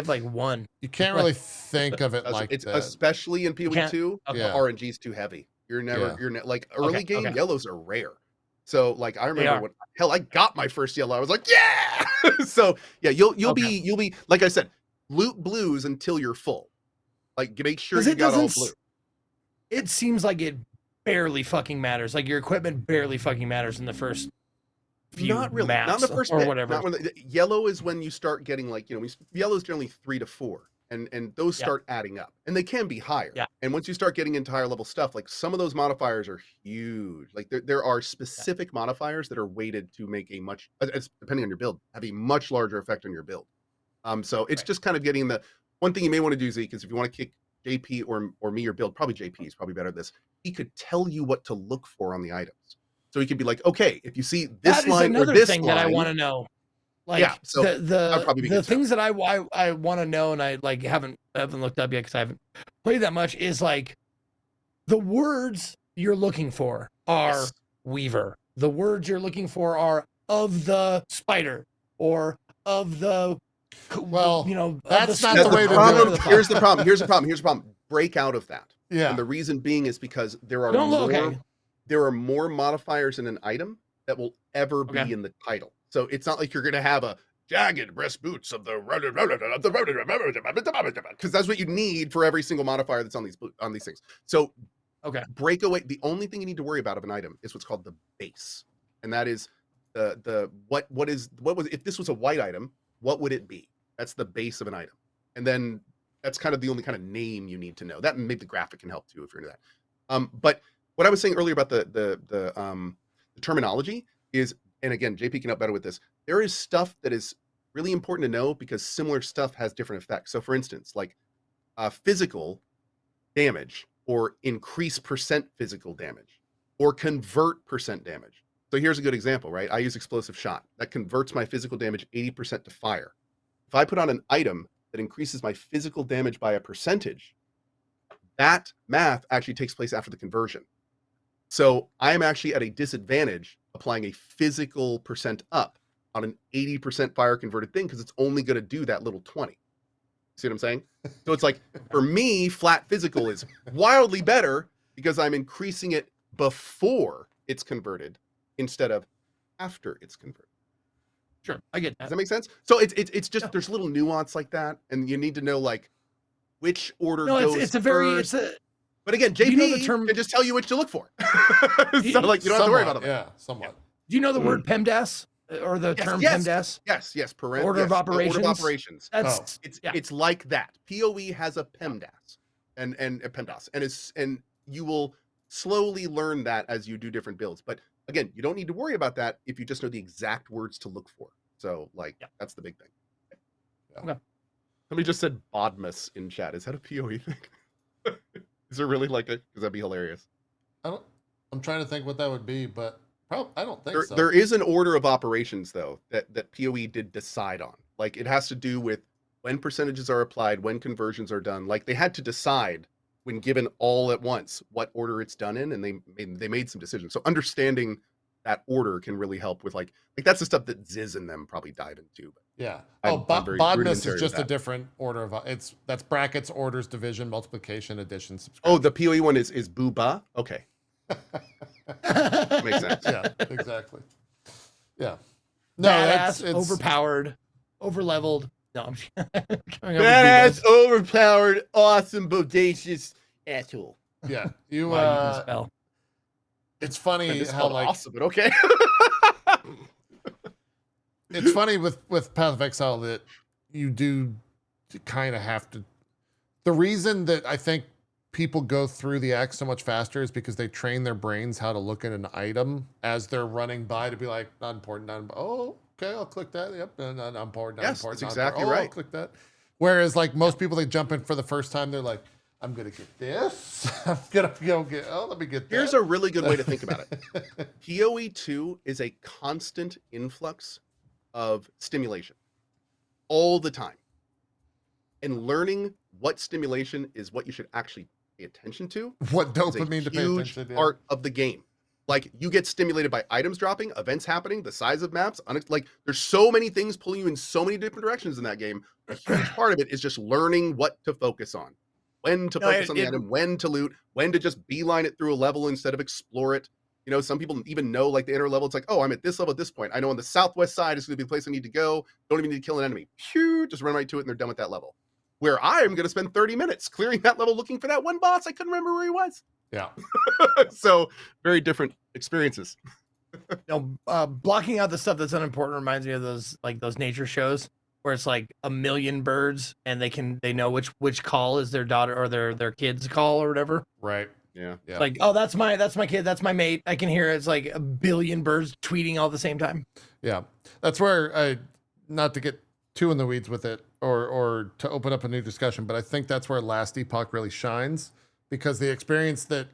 like 1. You can't really think of it like It's that. especially in PoE 2, Okay. the Yeah. RNG is too heavy. You're like early Okay, game okay. yellows are rare. So like I are. remember when hell I got my first yellow, I was like, yeah. So yeah, you'll Okay. be like I said, loot blues until you're full. Like make sure 'Cause you it got all doesn't blue. It seems like it barely fucking matters. Like your equipment barely fucking matters in the first few Not really. maps Not in the first or bit. whatever. Not when yellow is when you start getting like, yellow is generally 3 to 4. And those Yeah. start adding up, and they can be higher. Yeah. And once you start getting into higher level stuff, like some of those modifiers are huge. Like there are specific modifiers that are weighted to make a much, it's depending on your build, have a much larger effect on your build. So it's Right. just kind of getting the one thing you may want to do, Zeke, is if you want to kick JP or me your build, probably JP is probably better at this. He could tell you what to look for on the items. So he could be like, okay, if you see this That is line or another this thing line, that I want to know. Like, Yeah, so that'd probably be the good stuff. things that I want to know, and I like haven't looked up yet because I haven't played that much, is like the words you're looking for are Yes. Weaver. The words you're looking for are of the spider or of the Well, of that's the not That's the storm, way to or do whatever it. the fuck. Here's the problem. Here's the problem. Break out of that. Yeah. And the reason being is because there are Don't more, look, okay. there are more modifiers in an item that will ever be Okay. in the title. So it's not like you're going to have a jagged breast boots of the because that's what you need for every single modifier that's on these things. So Okay. break away. The only thing you need to worry about of an item is what's called the base, and that is what was if this was a white item, what would it be? That's the base of an item, and then that's kind of the only kind of name you need to know. That and maybe the graphic can help too if you're into that. But what I was saying earlier about the terminology is, and again, JP can help better with this. There is stuff that is really important to know because similar stuff has different effects. So, for instance, like physical damage or increase percent physical damage or convert percent damage. So here's a good example, right? I use explosive shot. That converts my physical damage 80% to fire. If I put on an item that increases my physical damage by a percentage, that math actually takes place after the conversion. So I am actually at a disadvantage applying a physical percent up on an 80% fire converted thing because it's only going to do that little 20. See what I'm saying? So it's like, for me, flat physical is wildly better because I'm increasing it before it's converted instead of after it's converted. Sure, I get Does that. that make sense? So it's just there's little nuance like that, and you need to know like which order No, goes it's a very first. it's a. But again, Do JP you know the term- can just tell you which to look for. So like you don't have to worry about it. Yeah, somewhat. Do you know the word PEMDAS or the term PEMDAS? Yes. Order of the operations? Order of operations. That's It's like that. PoE has a PEMDAS and a PEMDAS, and you will slowly learn that as you do different builds. But again, you don't need to worry about that if you just know the exact words to look for. So like that's the big thing. Okay. Somebody just said Bodmus in chat. Is that a PoE thing? Is there really like a? Because that'd be hilarious. I'm trying to think what that would be, but I don't think so. There is an order of operations though that PoE did decide on. Like it has to do with when percentages are applied, when conversions are done. Like they had to decide when given all at once what order it's done in, and they made some decisions. So understanding that order can really help with like that's the stuff that Ziz and them probably dive into. But yeah. I'm very Bodness rudimentary is with just a that. different order of that's brackets, orders, division, multiplication, addition, subtraction. Oh, the PoE one is Booba. Okay. Makes sense. Yeah, exactly. Yeah. No, badass, it's overpowered, overleveled. No, I'm Badass, overpowered, awesome, bodacious asshole. yeah. You Wow, you can spell. it's funny It's how called like awesome, but okay. it's funny with Path of Exile that you do kind of have to. The reason that I think people go through the act so much faster is because they train their brains how to look at an item as they're running by to be like, not important, not important. Oh, okay, I'll click that. Yep, not important, not Yes, important. that's not exactly important. Oh, right. I'll click that. Whereas like most people, they jump in for the first time, they're like, I'm gonna get this. I'm gonna go get. Oh, let me get that. Here's a really good way to think about it. PoE 2 is a constant influx of stimulation all the time. And learning what stimulation is what you should actually pay attention to what is a dopamine to pay huge attention to. part of the game. Like you get stimulated by items dropping, events happening, the size of maps. Like there's so many things pulling you in so many different directions in that game. A huge part of it is just learning what to focus on, when to focus on the item, when to loot, when to just beeline it through a level instead of explore it. You know, some people even know like the inner level. It's like, oh, I'm at this level at this point. I know on the southwest side is going to be the place I need to go. Don't even need to kill an enemy. Phew, just run right to it and they're done with that level. Where I am going to spend 30 minutes clearing that level looking for that one boss I couldn't remember where he was. Yeah. So very different experiences. Blocking out the stuff that's unimportant reminds me of those nature shows where it's like a million birds and they know which call is their daughter or their kid's call or whatever. Right. Yeah. Yeah. Like, oh, that's my kid, that's my mate. I can hear it's like a billion birds tweeting all at the same time. Yeah. That's where not to get too in the weeds with it or to open up a new discussion, but I think that's where Last Epoch really shines because the experience that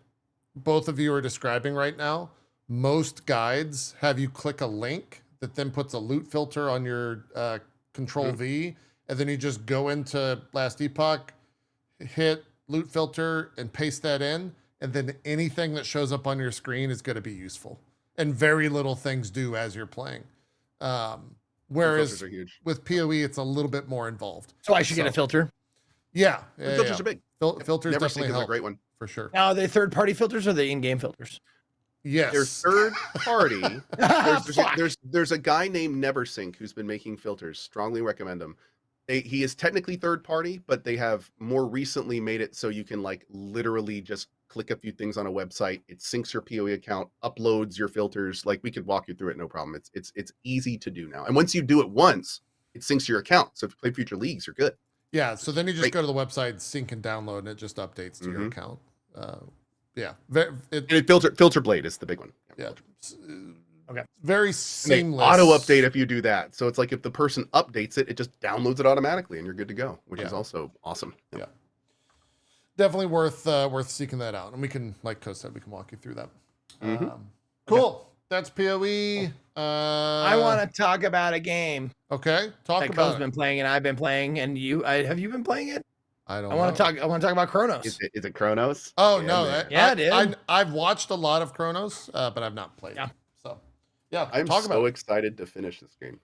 both of you are describing right now, most guides have you click a link that then puts a loot filter on your Control V, and then you just go into Last Epoch, hit loot filter, and paste that in, and then anything that shows up on your screen is going to be useful. And very little things do as you're playing. Whereas with PoE, it's a little bit more involved. So I should get a filter. Yeah. Filters are big. Filters Never definitely help. a great one. For sure. Now, are they third-party filters or are they in-game filters? Yes. They're third party. There's a guy named Neversink who's been making filters. Strongly recommend him. He is technically third party, but they have more recently made it so you can like literally just click a few things on a website. It syncs your PoE account, uploads your filters. Like we could walk you through it, no problem. It's easy to do now. And once you do it once, it syncs your account. So if you play future leagues, you're good. Yeah. So then you just go to the website, sync and download, and it just updates to your account. Yeah. Filter Blade is the big one. Yeah. Okay. Very seamless. Auto update if you do that. So it's like if the person updates it, it just downloads it automatically and you're good to go, which is also awesome. Yeah. Definitely worth seeking that out. And we can, like Cohh said, we can walk you through that. Cool. Okay. That's PoE. I want to talk about a game. Okay. Talk that about Cohh's been playing and I've been playing, and have you been playing it? I don't. I want to talk about Cronos. Is it Cronos? Oh yeah, no! Yeah, it is. I've watched a lot of Cronos, but I've not played. Yeah. So, Yeah, I'm talk so about it. excited to finish this game.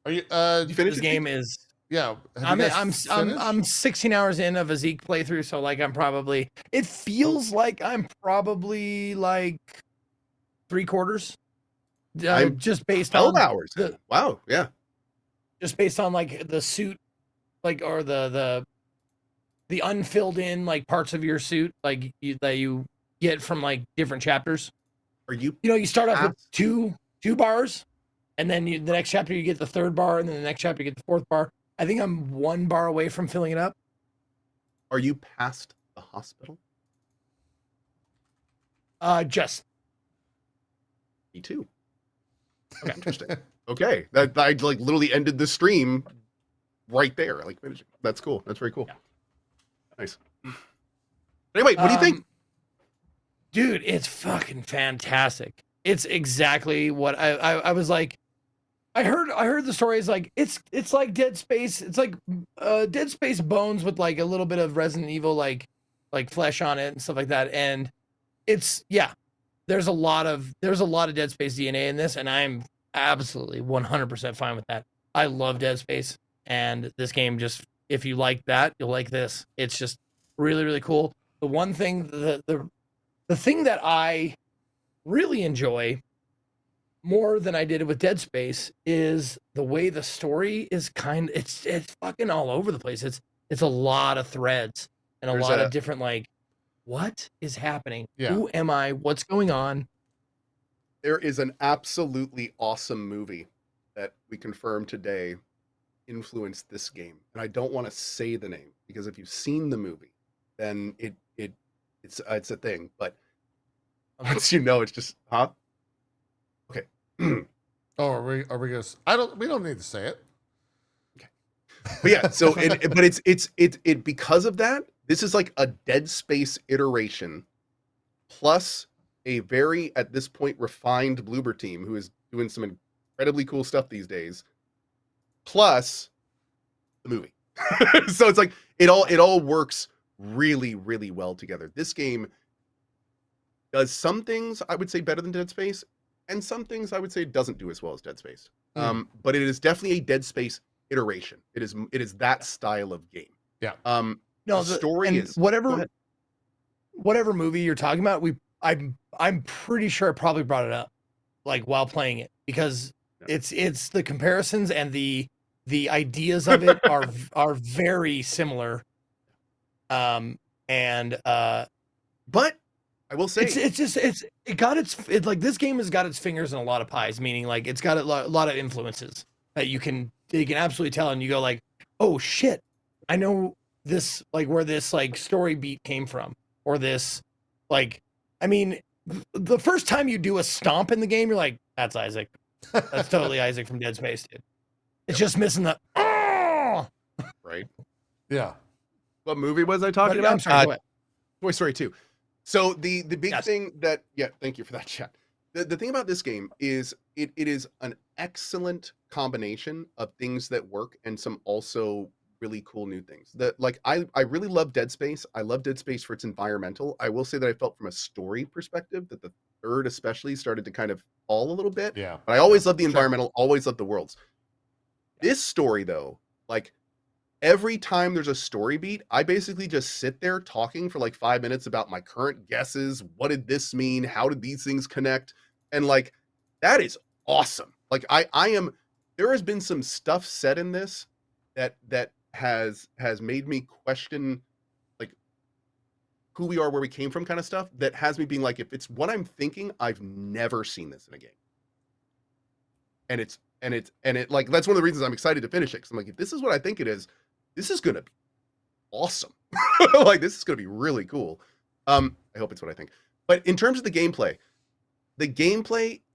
Are you? Did you finish This it, game Zeke? is. Yeah. Have you guys finished? I'm 16 hours in of a Zeke playthrough, so like I'm probably. It feels like I'm probably like 3/4. I'm Just based 12 on hours in. Wow. Yeah. just based on like the suit, like or the unfilled in like parts of your suit, like that you get from like different chapters. Are you You know, you start off with past- two bars, and then the next chapter you get the third bar, and then the next chapter you get the fourth bar. I think I'm 1 bar away from filling it up. Are you past the hospital? Just Me too. Okay. Interesting. Okay. That I like literally ended the stream right there. Like finishing. That's cool. That's very cool. Yeah. Nice. Anyway, what do you think? Dude, it's fucking fantastic. It's exactly what I was like. I heard the story is like it's like Dead Space. It's like Dead Space Bones with like a little bit of Resident Evil like flesh on it and stuff like that. And it's there's a lot of Dead Space DNA in this, and I'm absolutely 100% fine with that. I love Dead Space, and this game just, if you like that, you'll like this. It's just really, really cool. The one thing, the thing that I really enjoy more than I did with Dead Space is the way the story is it's fucking all over the place. It's a lot of threads and a There's lot of different like, what is happening? Yeah. Who am I? What's going on? There is an absolutely awesome movie that we confirmed today influenced this game. And I don't want to say the name because if you've seen the movie, then it's a thing. But once you know, it's just, huh? Okay. Oh, are we gonna? We don't need to say it. But yeah, so but it's because of that, this is like a Dead Space iteration plus a very, at this point, refined Bloober team who is doing some incredibly cool stuff these days, plus the movie. So it's like it all works really, really well together. This game does some things I would say better than Dead Space, and some things I would say doesn't do as well as Dead Space. But it is definitely a Dead Space iteration. It is that style of game. Yeah. No, No, the story is whatever movie you're talking about. I'm pretty sure I probably brought it up like while playing it because it's the comparisons and the ideas of it are very similar. But I will say it's like this game has got its fingers in a lot of pies, meaning like it's got a lot of influences that you can absolutely tell, and you go like, oh shit, I know this, like where this like story beat came from, or this like, I mean, the first time you do a stomp in the game, you're like, that's Isaac, that's totally Isaac from Dead Space, dude. It's just missing the right. Yeah. What movie was I talking But, about? I'm sorry, go ahead. Toy Story 2. So the big Yes. thing that, thank you for that, chat. The thing about this game is it is an excellent combination of things that work and some also really cool new things. That like I really love Dead Space. I love Dead Space for its environmental. I will say that I felt from a story perspective that the third especially started to kind of fall a little bit. Yeah. But I always love the Sure. environmental, always love the worlds. This story though, like every time there's a story beat, I basically just sit there talking for like 5 minutes about my current guesses. What did this mean? How did these things connect? And like, that is awesome. Like I am, there has been some stuff said in this that has made me question like who we are, where we came from kind of stuff, that has me being like, if it's what I'm thinking, I've never seen this in a game. And it like, that's one of the reasons I'm excited to finish it. Cause I'm like, if this is what I think it is, this is going to be awesome. Like, this is going to be really cool. I hope it's what I think. But in terms of the gameplay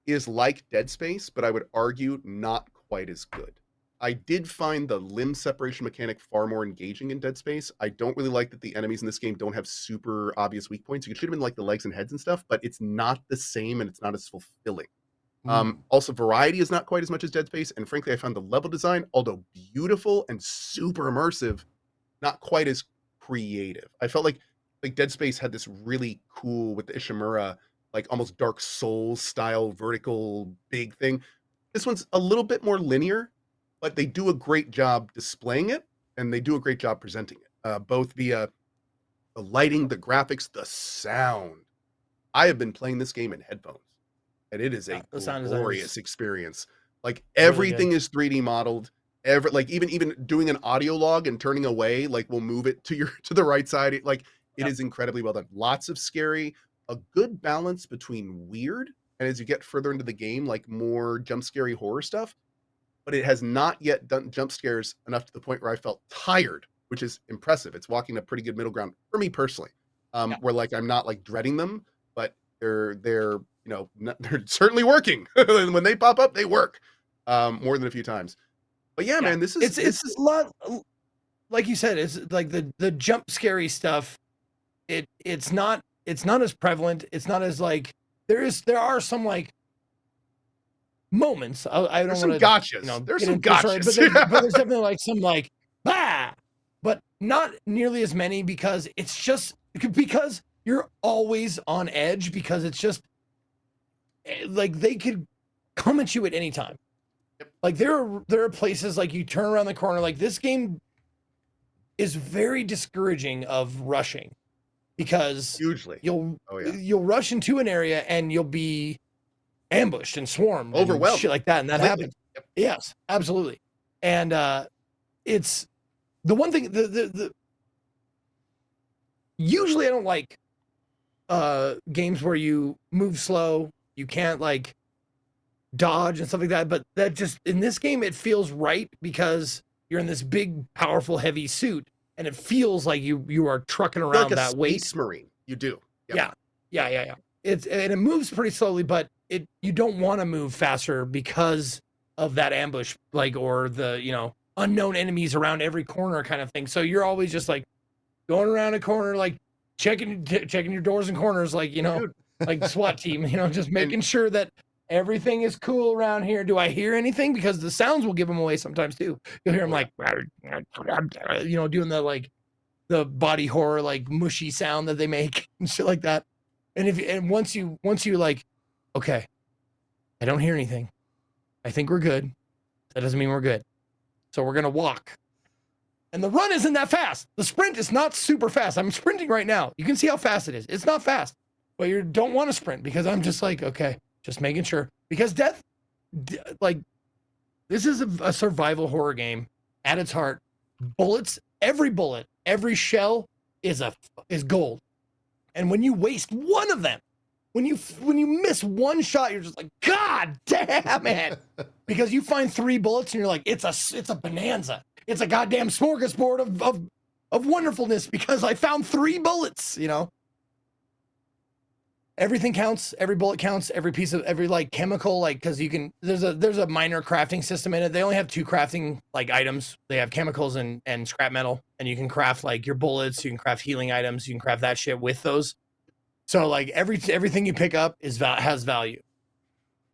is like Dead Space, but I would argue not quite as good. I did find the limb separation mechanic far more engaging in Dead Space. I don't really like that the enemies in this game don't have super obvious weak points. It should have been like the legs and heads and stuff, but it's not the same and it's not as fulfilling. Also, variety is not quite as much as Dead Space, and frankly, I found the level design, although beautiful and super immersive, not quite as creative. I felt like Dead Space had this really cool, with the Ishimura, like almost Dark Souls style vertical big thing. This one's a little bit more linear, but they do a great job displaying it, and they do a great job presenting it, both via the lighting, the graphics, the sound. I have been playing this game in headphones, and it is a The sound design is glorious experience. Like really everything good. is 3D modeled. Like even doing an audio log and turning away, like will move it to the right side. Like it Yep. is incredibly well done. Lots of scary, a good balance between weird and as you get further into the game, like more jump scary horror stuff. But it has not yet done jump scares enough to the point where I felt tired, which is impressive. It's walking a pretty good middle ground for me personally, where like I'm not like dreading them, but they're they're certainly working. When they pop up, they work more than a few times. But yeah, man, this is it's a lot, like you said, it's like the jump scary stuff. It's not as prevalent. It's not as like there are some like moments. I don't there's some want to gotchas. There's some into story, gotchas. but there's definitely like some like but not nearly as many because it's just because you're always on edge because it's just like they could come at you at any time. Yep. Like there are places like you turn around the corner, like this game is very discouraging of rushing because Hugely. you'll Oh yeah. you'll rush into an area and you'll be ambushed and swarmed, Overwhelmed. and shit like that, and that Completely. happens. Yep. Yes, absolutely. And it's the one thing the usually I don't like games where you move slow, you can't like dodge and stuff like that, but that just in this game it feels right because you're in this big powerful heavy suit and it feels like you are trucking You're around like a that weight. space marine. You do. Yep. Yeah. And it moves pretty slowly, but you don't want to move faster because of that ambush, like, or the unknown enemies around every corner kind of thing. So you're always just like going around a corner, like checking your doors and corners, like Dude. like SWAT team, just making sure that everything is cool around here. Do I hear anything? Because the sounds will give them away sometimes too. You'll hear them like doing the like the body horror like mushy sound that they make and shit like that. And once you like, okay, I don't hear anything. I think we're good. That doesn't mean we're good. So we're gonna walk. And the run isn't that fast. The sprint is not super fast. I'm sprinting right now. You can see how fast it is. It's not fast. But you don't want to sprint because I'm just like, okay, just making sure. Because like, this is a survival horror game at its heart. Bullets, every bullet, every shell is gold. And when you waste one of them, when you miss one shot, you're just like, God damn it. Because you find 3 bullets and you're like, it's a bonanza. It's a goddamn smorgasbord of wonderfulness because I found 3 bullets, Everything counts, every bullet counts, every like chemical, like, because there's a minor crafting system in it. They only have 2 crafting like items. They have chemicals and scrap metal, and you can craft like your bullets, you can craft healing items, you can craft that shit with those. So like everything you pick up has value.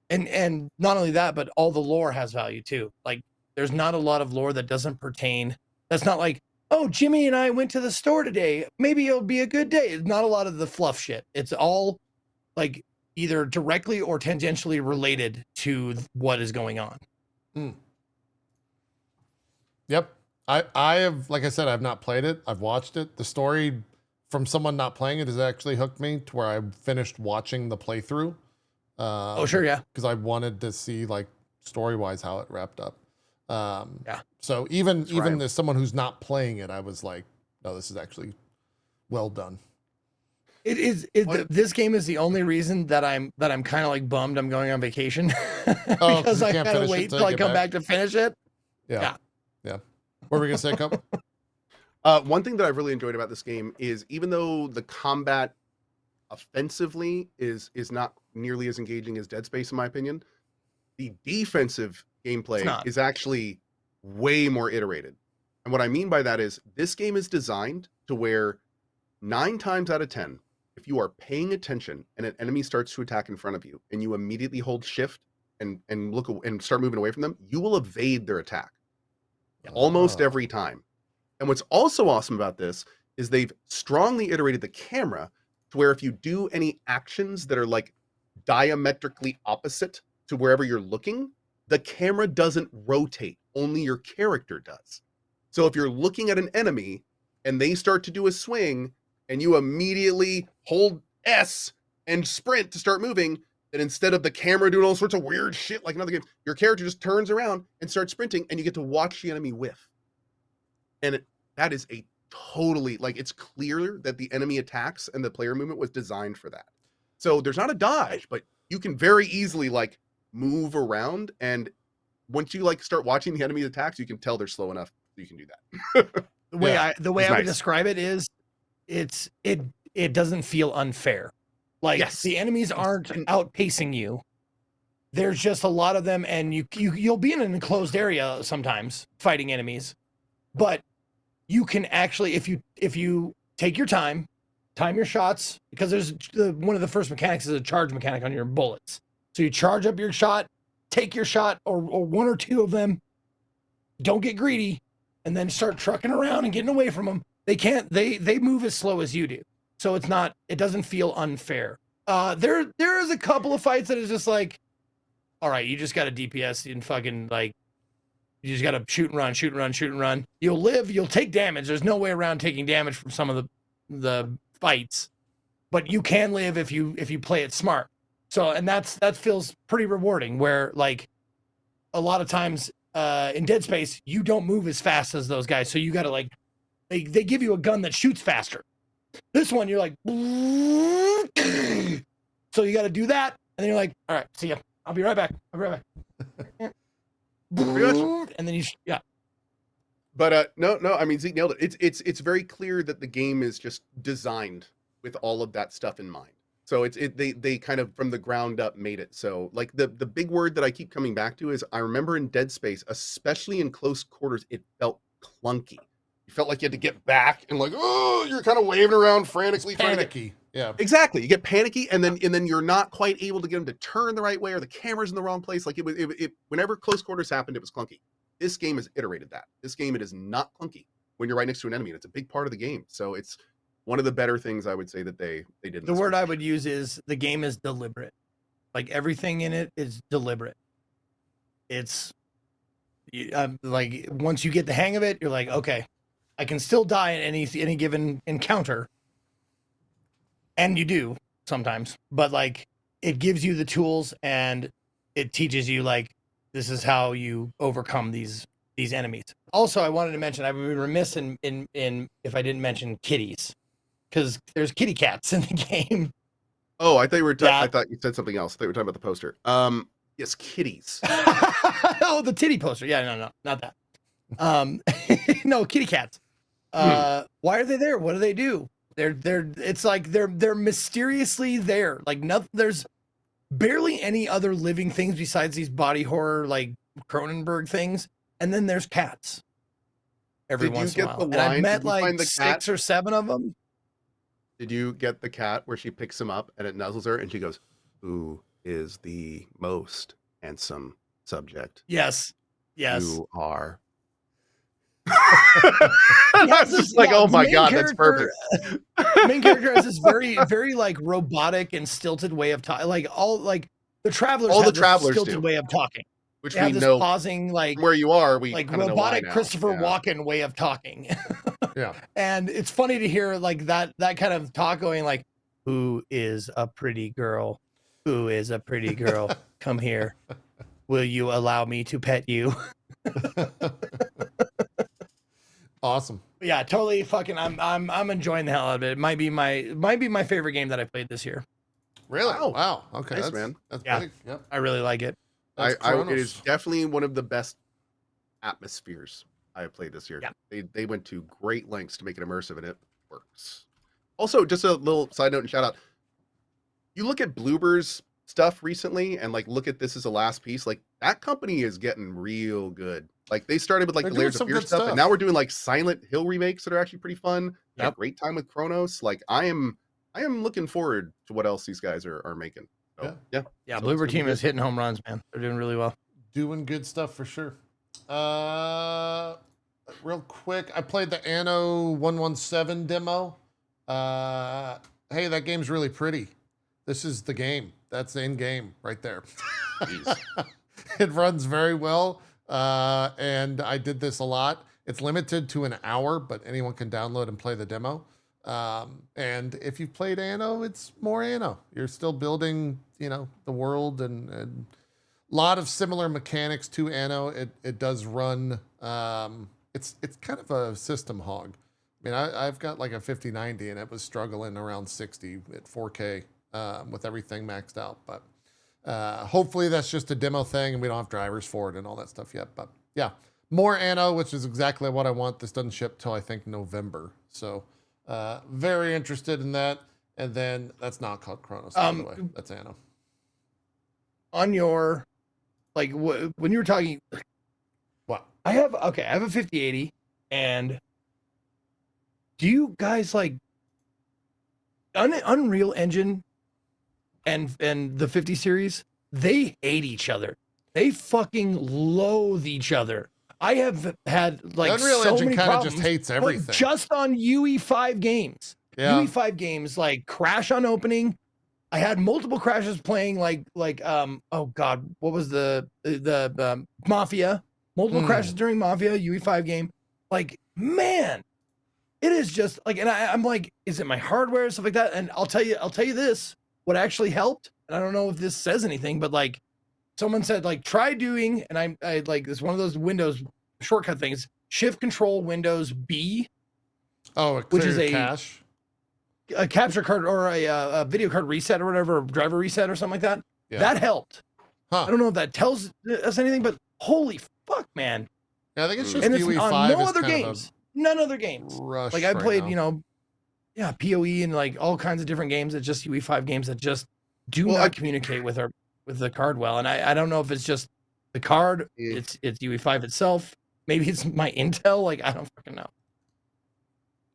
And not only that, but all the lore has value too. Like there's not a lot of lore that doesn't pertain. That's not like, oh, Jimmy and I went to the store today. Maybe it'll be a good day. It's not a lot of the fluff shit. It's all like either directly or tangentially related to what is going on. Yep. I have, like I said, I've not played it. I've watched it. The story from someone not playing it has actually hooked me to where I finished watching the playthrough. Oh, sure. Yeah. Because I wanted to see like story-wise how it wrapped up. Yeah. So even right. as someone who's not playing it, I was like, no, this is actually well done. It is. This game is the only reason that I'm kind of like bummed I'm going on vacation because I gotta wait till I come back to finish it. Yeah. What were we gonna say, Cohh? One thing that I've really enjoyed about this game is even though the combat offensively is not nearly as engaging as Dead Space, in my opinion, the defensive gameplay is actually way more iterated. And what I mean by that is this game is designed to where 9 times out of 10, if you are paying attention and an enemy starts to attack in front of you and you immediately hold shift and look and start moving away from them, you will evade their attack almost every time. And what's also awesome about this is they've strongly iterated the camera to where if you do any actions that are like diametrically opposite to wherever you're looking, the camera doesn't rotate, only your character does. So if you're looking at an enemy and they start to do a swing and you immediately hold S and sprint to start moving, then instead of the camera doing all sorts of weird shit like another game, your character just turns around and starts sprinting and you get to watch the enemy whiff. And that is a totally, like, it's clear that the enemy attacks and the player movement was designed for that. So there's not a dodge, but you can very easily like move around, and once you like start watching the enemy attacks, you can tell they're slow enough so you can do that. The way I It's would nice. describe it is it doesn't feel unfair. Like Yes. the enemies aren't And- outpacing you. There's just a lot of them, and you'll be in an enclosed area sometimes fighting enemies, but you can actually, if you take your time your shots, because there's one of the first mechanics is a charge mechanic on your bullets. So you charge up your shot, take your shot, or one or two of them. Don't get greedy, and then start trucking around and getting away from them. They move as slow as you do, so it doesn't feel unfair. There is a couple of fights that is just like, all right, you just got to DPS and fucking like, you just got to shoot and run, shoot and run, shoot and run. You'll live, you'll take damage. There's no way around taking damage from some of the fights, but you can live if you play it smart. So, and that feels pretty rewarding, where like a lot of times in Dead Space, you don't move as fast as those guys. So you got to like, they give you a gun that shoots faster. This one, you're like, so you got to do that. And then you're like, all right, see ya. I'll be right back. And then yeah. But no, I mean, Zeke nailed it. It's very clear that the game is just designed with all of that stuff in mind. So they kind of from the ground up made it. So like the big word that I keep coming back to is I remember in Dead Space, especially in close quarters, it felt clunky. You felt like you had to get back and like, oh, you're kind of waving around frantically. Panicky. Yeah. Exactly. You get panicky, and then you're not quite able to get them to turn the right way, or the camera's in the wrong place. Like it whenever close quarters happened, it was clunky. This game has iterated that. This game, it is not clunky when you're right next to an enemy, and it's a big part of the game. So it's one of the better things I would say that they did. The word I would use is the game is deliberate. Like everything in it is deliberate. It's like once you get the hang of it, you're like, okay, I can still die in any given encounter. And you do sometimes, but like it gives you the tools and it teaches you like this is how you overcome these enemies. Also, I wanted to mention I would be remiss in if I didn't mention kitties, because there's kitty cats in the game. Oh, I thought you were. I thought you said something else. I thought you were talking about the poster. Yes, kitties. Oh, the titty poster. Yeah, no, not that. No, kitty cats. Why are they there? What do they do? It's like they're mysteriously there. Like there's barely any other living things besides these body horror like Cronenberg things, and then there's cats every once in a while. And I've met like 6 or 7 of them. Did you get the cat where she picks him up and it nuzzles her and she goes, "Who is the most handsome subject?" Yes. You are. Yes, just like, oh my god, that's perfect. The main character has this very, very like robotic and stilted way of talking. Like all like the travelers, all the have travelers stilted do. way of talking, which they we have this know pausing like where you are. We like kinda know why robotic now. Christopher Walken way of talking. Yeah, and it's funny to hear like that kind of talk going like, "Who is a pretty girl? Who is a pretty girl? Come here. Will you allow me to pet you?" awesome. Yeah, totally fucking. I'm enjoying the hell out of it. It might be my favorite game that I played this year. Really? Wow. Wow. Okay, Nice, that's man. That's Yeah. big. Yep. I really like it. That's It Cronos. is definitely one of the best atmospheres I have played this year. Yeah. They went to great lengths to make it immersive, and it works. Also, just a little side note and shout out. You look at Bloober's stuff recently, and like look at this as a last piece. Like that company is getting real good. Like they started with like They're the doing Layers of some Fear good stuff, stuff. and now we're doing like Silent Hill remakes that are actually pretty fun. Had a Yep. great time with Cronos. Like I am looking forward to what else these guys are making. So, yeah. Yeah, So it's Bloober gonna be team good. is hitting home runs, man. They're doing really well. Doing good stuff for sure. Real quick, I played the Anno 117 demo. hey, that game's really pretty. This is the game. That's in game right there. It runs very well. And I did this a lot. It's limited to an hour, but anyone can download and play the demo. And if you've played Anno, it's more Anno. You're still building, the world and a lot of similar mechanics to Anno. It does run. It's kind of a system hog. I mean, I've got like a 5090 and it was struggling around 60 at 4K with everything maxed out. But hopefully that's just a demo thing and we don't have drivers for it and all that stuff yet. But yeah, more Anno, which is exactly what I want. This doesn't ship till I think November. So very interested in that. And then that's not called Cronos, by the way. That's Anno. On your, like, when you were talking, What? I have a 5080, and do you guys like Unreal Engine and the 50 series? They hate each other. They fucking loathe each other. I have had like Unreal so Engine many kind of problems, just hates but everything. just on UE5 games. Yeah. UE5 games like crash on opening. I had multiple crashes playing like oh god, what was the Mafia? Multiple crashes during Mafia UE5 game. Like, man, it is just like, and I'm like, is it my hardware stuff like that? And I'll tell you this. What actually helped, and I don't know if this says anything, but like, someone said like try doing, and I like this one of those Windows shortcut things. Shift Control Windows B. Oh, which is cache. A capture card or a video card reset or whatever, or driver reset or something like that. Yeah. That helped. Huh. I don't know if that tells us anything, but holy fuck, man. Yeah, I think it's just And it's UE5 on no is other kind games. None other games. of a rush Like I right played, now. PoE and like all kinds of different games that just UE5 games that just do Well, not communicate with the card well. And I don't know if it's just the card, Yeah. it's UE5 itself. Maybe it's my Intel. Like, I don't fucking know.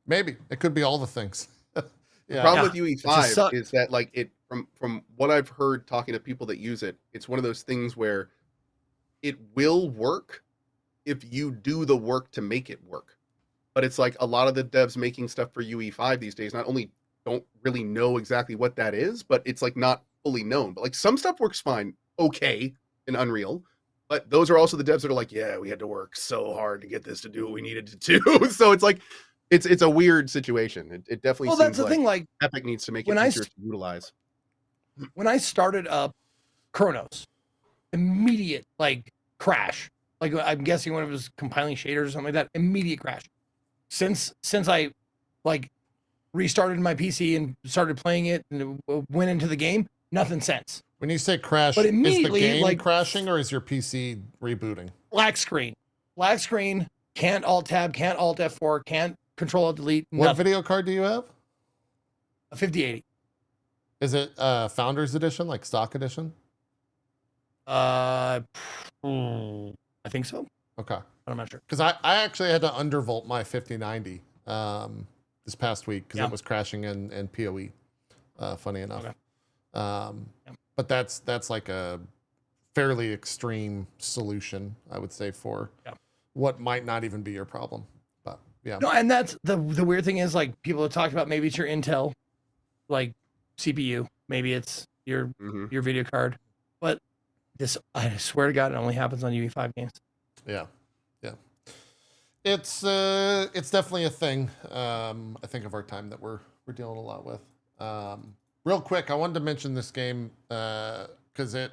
Maybe it could be all the things. The Yeah. problem with just UE5 sucks. is that like it from what I've heard talking to people that use it, it's one of those things where it will work if you do the work to make it work. But it's like a lot of the devs making stuff for UE5 these days not only don't really know exactly what that is, but it's like not fully known. But like some stuff works fine, okay, in Unreal. But those are also the devs that are like, yeah, we had to work so hard to get this to do what we needed to do. So it's like it's a weird situation. It definitely seems Well, that's the like thing. Like Epic needs to make it when I easier to utilize. when I started up Cronos, immediate like crash. Like I'm guessing when it was compiling shaders or something like that, immediate crash. Since I like restarted my PC and started playing it and went into the game, nothing since. When you say crash, But is the immediately, game like- crashing or is your PC rebooting? Black screen, can't alt tab, can't alt F4, can't control alt delete. What Nothing. video card do you have? A 5080. Is it Founders Edition, like stock edition? I think so, Okay. but I'm not sure. Because I actually had to undervolt my 5090 this past week because Yeah. it was crashing in PoE. Funny enough. Okay. Yeah. But that's like a fairly extreme solution, I would say, for what might not even be your problem. But yeah. No, and that's the weird thing is like people have talked about maybe it's your Intel, like CPU, maybe it's your video card, but this I swear to God it only happens on UE5 games. Yeah. It's definitely a thing. I think of our time that we're dealing a lot with. Real quick, I wanted to mention this game because I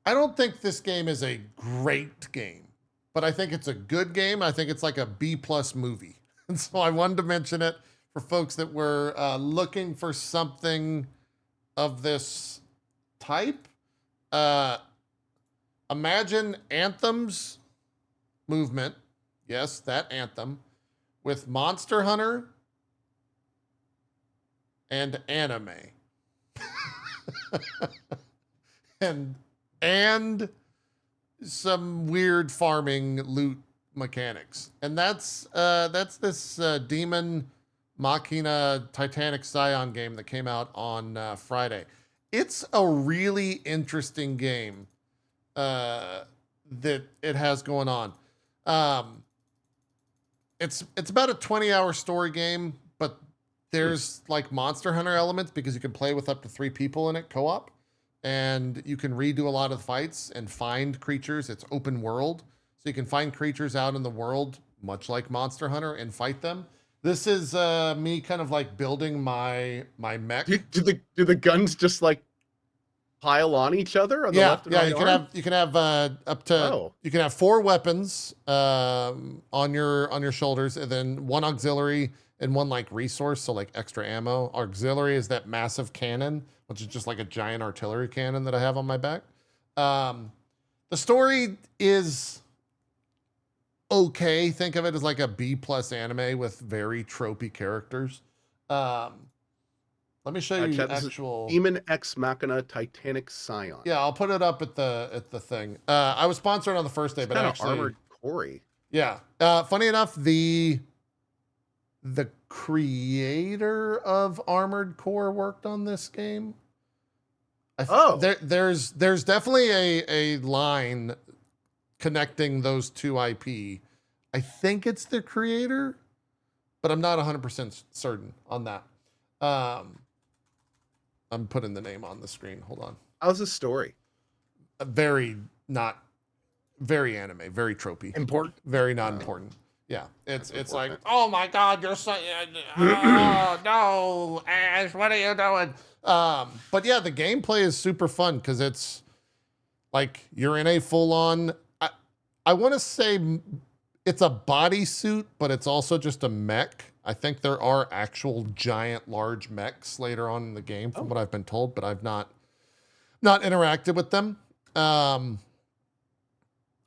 don't think this game is a great game, but I think it's a good game. I think it's like a B+ movie. And so I wanted to mention it for folks that were looking for something of this type. Imagine Anthem's movement. Yes, that Anthem with Monster Hunter and anime. and some weird farming loot mechanics. And that's this Demon Machina Titanic Scion game that came out on Friday. It's a really interesting game that it has going on. It's about a 20-hour story game, but there's like Monster Hunter elements because you can play with up to 3 people in it co-op, and you can redo a lot of fights and find creatures. It's open world, so you can find creatures out in the world, much like Monster Hunter, and fight them. This is me kind of like building my mech. Do the guns just like pile on each other on the left and right arm? You can have up to you can have 4 weapons on your shoulders, and then 1 auxiliary and 1 like resource, so like extra ammo. Auxiliary is that massive cannon, which is just like a giant artillery cannon that I have on my back. The story is okay. Think of it as like a B+ anime with very tropey characters. Let me show you actual Demon Ex Machina Titanic Scion. Yeah, I'll put it up at the thing. I was sponsored on the first day, but actually Armored Core. Yeah. Funny enough, the creator of Armored Core worked on this game. There's definitely a line connecting those two IP. I think it's the creator, but I'm not 100% certain on that. I'm putting the name on the screen. Hold on. How's the story? Very anime, very tropey. Important. Very not important. Yeah. It's like, oh my God, you're so, oh no, Ash, what are you doing? But yeah, the gameplay is super fun because it's like you're in a full on, I want to say it's a bodysuit, but it's also just a mech. I think there are actual giant, large mechs later on in the game, from what I've been told, but I've not interacted with them. I'm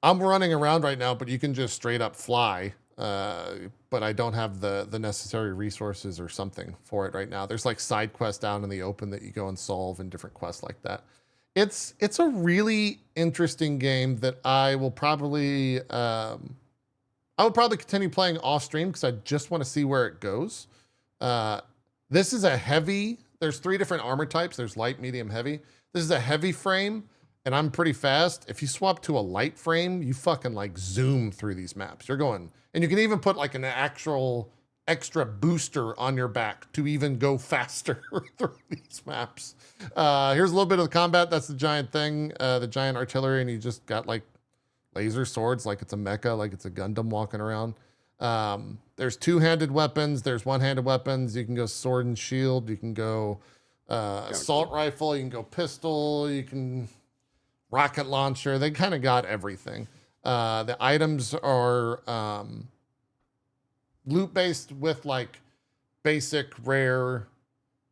running around right now, but you can just straight up fly. But I don't have the necessary resources or something for it right now. There's like side quests down in the open that you go and solve, and different quests like that. It's a really interesting game that I will probably continue playing off stream because I just want to see where it goes. This is a heavy, there's 3 different armor types. There's light, medium, heavy. This is a heavy frame, and I'm pretty fast. If you swap to a light frame, you fucking like zoom through these maps. You're going, and you can even put like an actual extra booster on your back to even go faster through these maps. Here's a little bit of the combat. That's the giant thing, the giant artillery, and you just got like laser swords, like it's a mecha, like it's a Gundam walking around. There's 2-handed weapons. There's 1-handed weapons. You can go sword and shield. You can go assault rifle. You can go pistol. You can rocket launcher. They kind of got everything. The items are loot based with like basic, rare,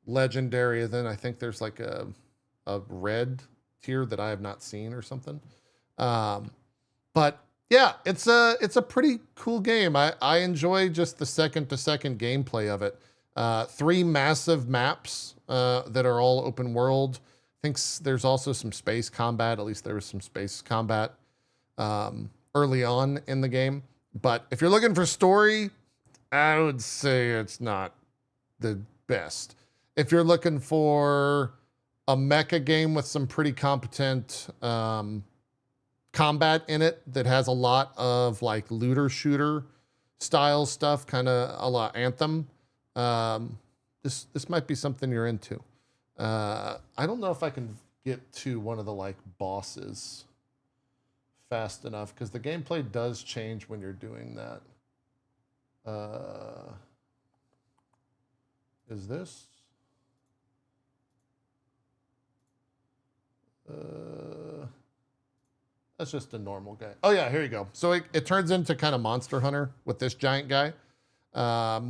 legendary. And then I think there's like a red tier that I have not seen or something. But yeah, it's a pretty cool game. I enjoy just the second to second gameplay of it. 3 massive maps that are all open world. I think there's also some space combat. At least there was some space combat early on in the game. But if you're looking for story, I would say it's not the best. If you're looking for a mecha game with some pretty competent combat in it that has a lot of like looter shooter style stuff, kind of a la Anthem, this might be something you're into. I don't know if I can get to one of the like bosses fast enough because the gameplay does change when you're doing that. Is this? That's just a normal guy. Oh yeah, here you go. So it turns into kind of Monster Hunter with this giant guy,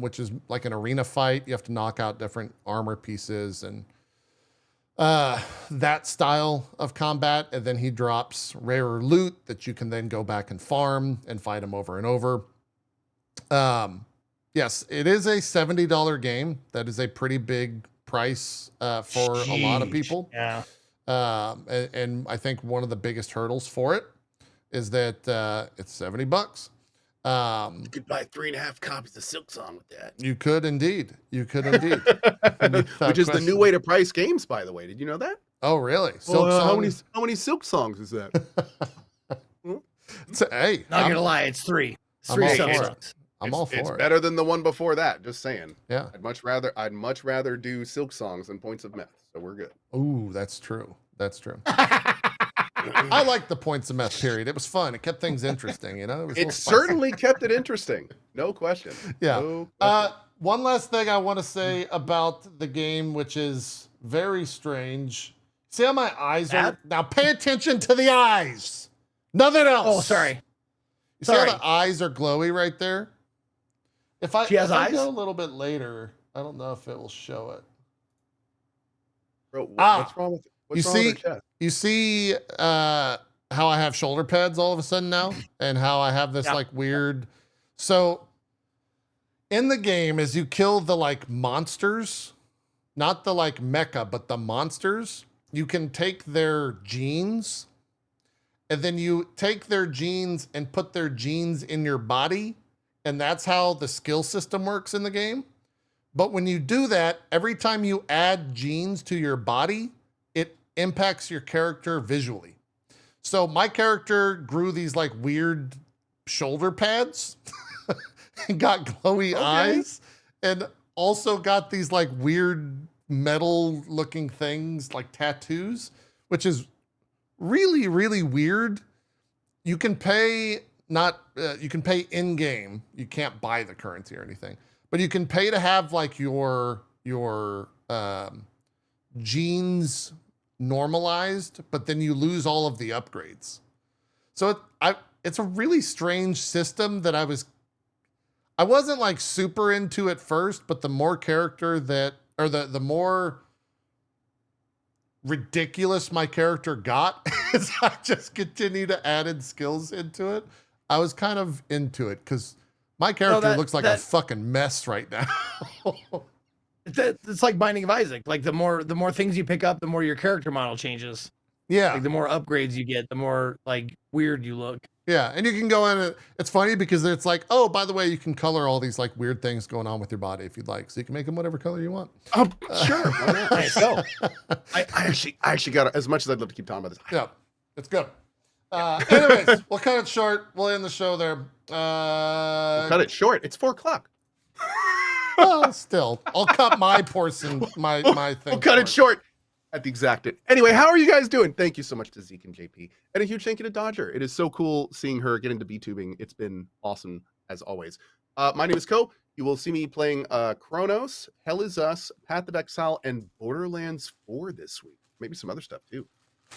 which is like an arena fight. You have to knock out different armor pieces and that style of combat. And then he drops rarer loot that you can then go back and farm and fight him over and over. Yes, it is a $70 game. That is a pretty big price for a lot of people. Yeah. And I think one of the biggest hurdles for it is that it's $70. You could buy 3.5 copies of Silksong with that. You could indeed. You could indeed. Which is the new way to price games, by the way. Did you know that? Oh, really? How many Silksongs is that? Hey, Not gonna lie, it's 3. It's 3 I'm all for Silksongs. I'm all for It's it. better than the one before that. Just saying. Yeah. I'd much rather do silk songs than points of meth. So we're good. Ooh, that's true. That's true. I like the points of meth period. It was fun. It kept things interesting, you know? It was a It little spicy. certainly kept it interesting. No question. Yeah. No question. One last thing I want to say about the game, which is very strange. See how my eyes are? Now pay attention to the eyes. Nothing else. Oh, sorry. You see how the eyes are glowy right there? If I, She has if I eyes? go a little bit later, I don't know if it will show it. Bro, what's wrong with You wrong with see, her chest? you see how I have shoulder pads all of a sudden now, and how I have this like weird. So in the game, as you kill the like monsters, not the like mecha, but the monsters, you can take their genes, and then you take their genes and put their genes in your body, and that's how the skill system works in the game. But when you do that, every time you add genes to your body, it impacts your character visually. So my character grew these like weird shoulder pads and got glowy eyes, and also got these like weird metal looking things like tattoos, which is really, really weird. You can pay you can pay in game. You can't buy the currency or anything, but you can pay to have like your genes normalized, but then you lose all of the upgrades. So it's a really strange system that I wasn't like super into at first, but the more character that, or the more ridiculous my character got as I just continue to add skills into it, I was kind of into it because my character looks like a fucking mess right now. It's like Binding of Isaac. Like the more things you pick up, the more your character model changes. Yeah. Like the more upgrades you get, the more like weird you look. Yeah, and you can go in. It's funny because it's like, oh, by the way, you can color all these like weird things going on with your body if you'd like, so you can make them whatever color you want. Sure. Why not? Nice. So, I actually got as much as I'd love to keep talking about this. Yeah, it's good. Anyways, we'll cut it short. We'll end the show there. We'll cut it short. It's 4:00. Well, still, I'll cut my portion, my thing. We'll cut it short at the exact. Anyway, how are you guys doing? Thank you so much to Zeke and JP, and a huge thank you to Dodger. It is so cool seeing her get into vtubing. It's been awesome as always. My name is Cohh. You will see me playing Cronos, Hell Is Us, Path of Exile, and Borderlands 4 this week. Maybe some other stuff too.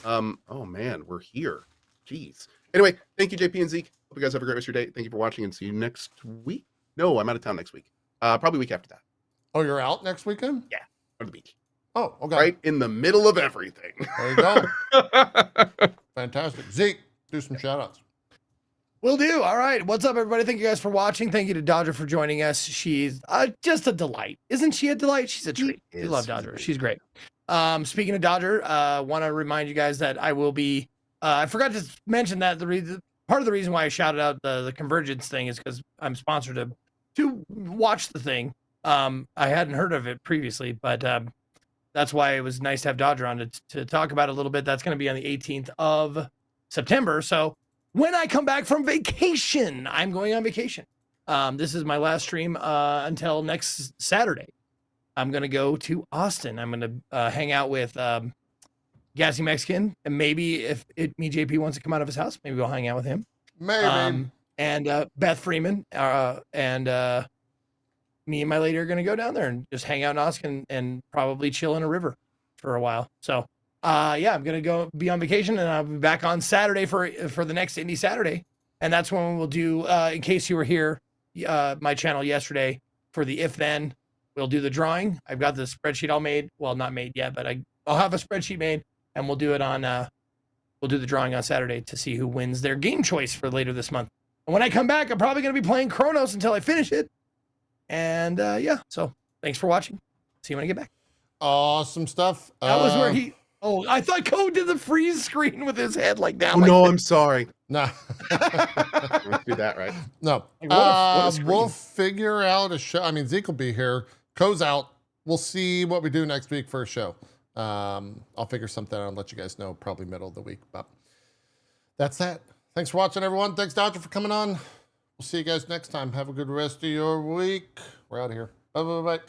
Oh man, we're here. Jeez. Anyway, thank you, JP and Zeke. Hope you guys have a great rest of your day. Thank you for watching, and see you next week. No, I'm out of town next week. Probably week after that. Oh, you're out next weekend? Yeah, on the beach. Oh, okay. Right in the middle of everything. There you go. Fantastic. Zeke, do some shout outs. Will do. All right. What's up, everybody? Thank you guys for watching. Thank you to Dodger for joining us. She's just a delight. Isn't she a delight? She's a treat. We love Dodger. She's great. Speaking of Dodger, want to remind you guys that I will be, I forgot to mention that part of the reason why I shouted out the Convergence thing is because I'm sponsored to watch the thing. I hadn't heard of it previously, but that's why it was nice to have Dodger on to talk about it a little bit. That's going to be on the 18th of September. So when I come back from vacation, I'm going on vacation. This is my last stream until next Saturday. I'm going to go to Austin. I'm going to hang out with Gassy Mexican. And maybe if itmeJP wants to come out of his house, maybe we'll hang out with him. Maybe. And Beth Freeman and me and my lady are going to go down there and just hang out in Austin and probably chill in a river for a while. So, yeah, I'm going to go be on vacation, and I'll be back on Saturday for the next Indie Saturday. And that's when we'll do, in case you were here, my channel yesterday for the If Then, we'll do the drawing. I've got the spreadsheet all made. Well, not made yet, but I'll have a spreadsheet made, and we'll do it on, we'll do the drawing on Saturday to see who wins their game choice for later this month. And when I come back, I'm probably going to be playing Cronos until I finish it. And yeah, so thanks for watching. See you when I get back. Awesome stuff. That was where he. Oh, I thought Cohh did the freeze screen with his head like down. Oh like no, that. I'm sorry. No. Let's do that right. No. Like, what a screen. We'll figure out a show. I mean, Zeke will be here. Cohh's out. We'll see what we do next week for a show. I'll figure something out and let you guys know probably middle of the week. But that's that. Thanks for watching, everyone. Thanks, Dodger, for coming on. We'll see you guys next time. Have a good rest of your week. We're out of here. Bye bye bye.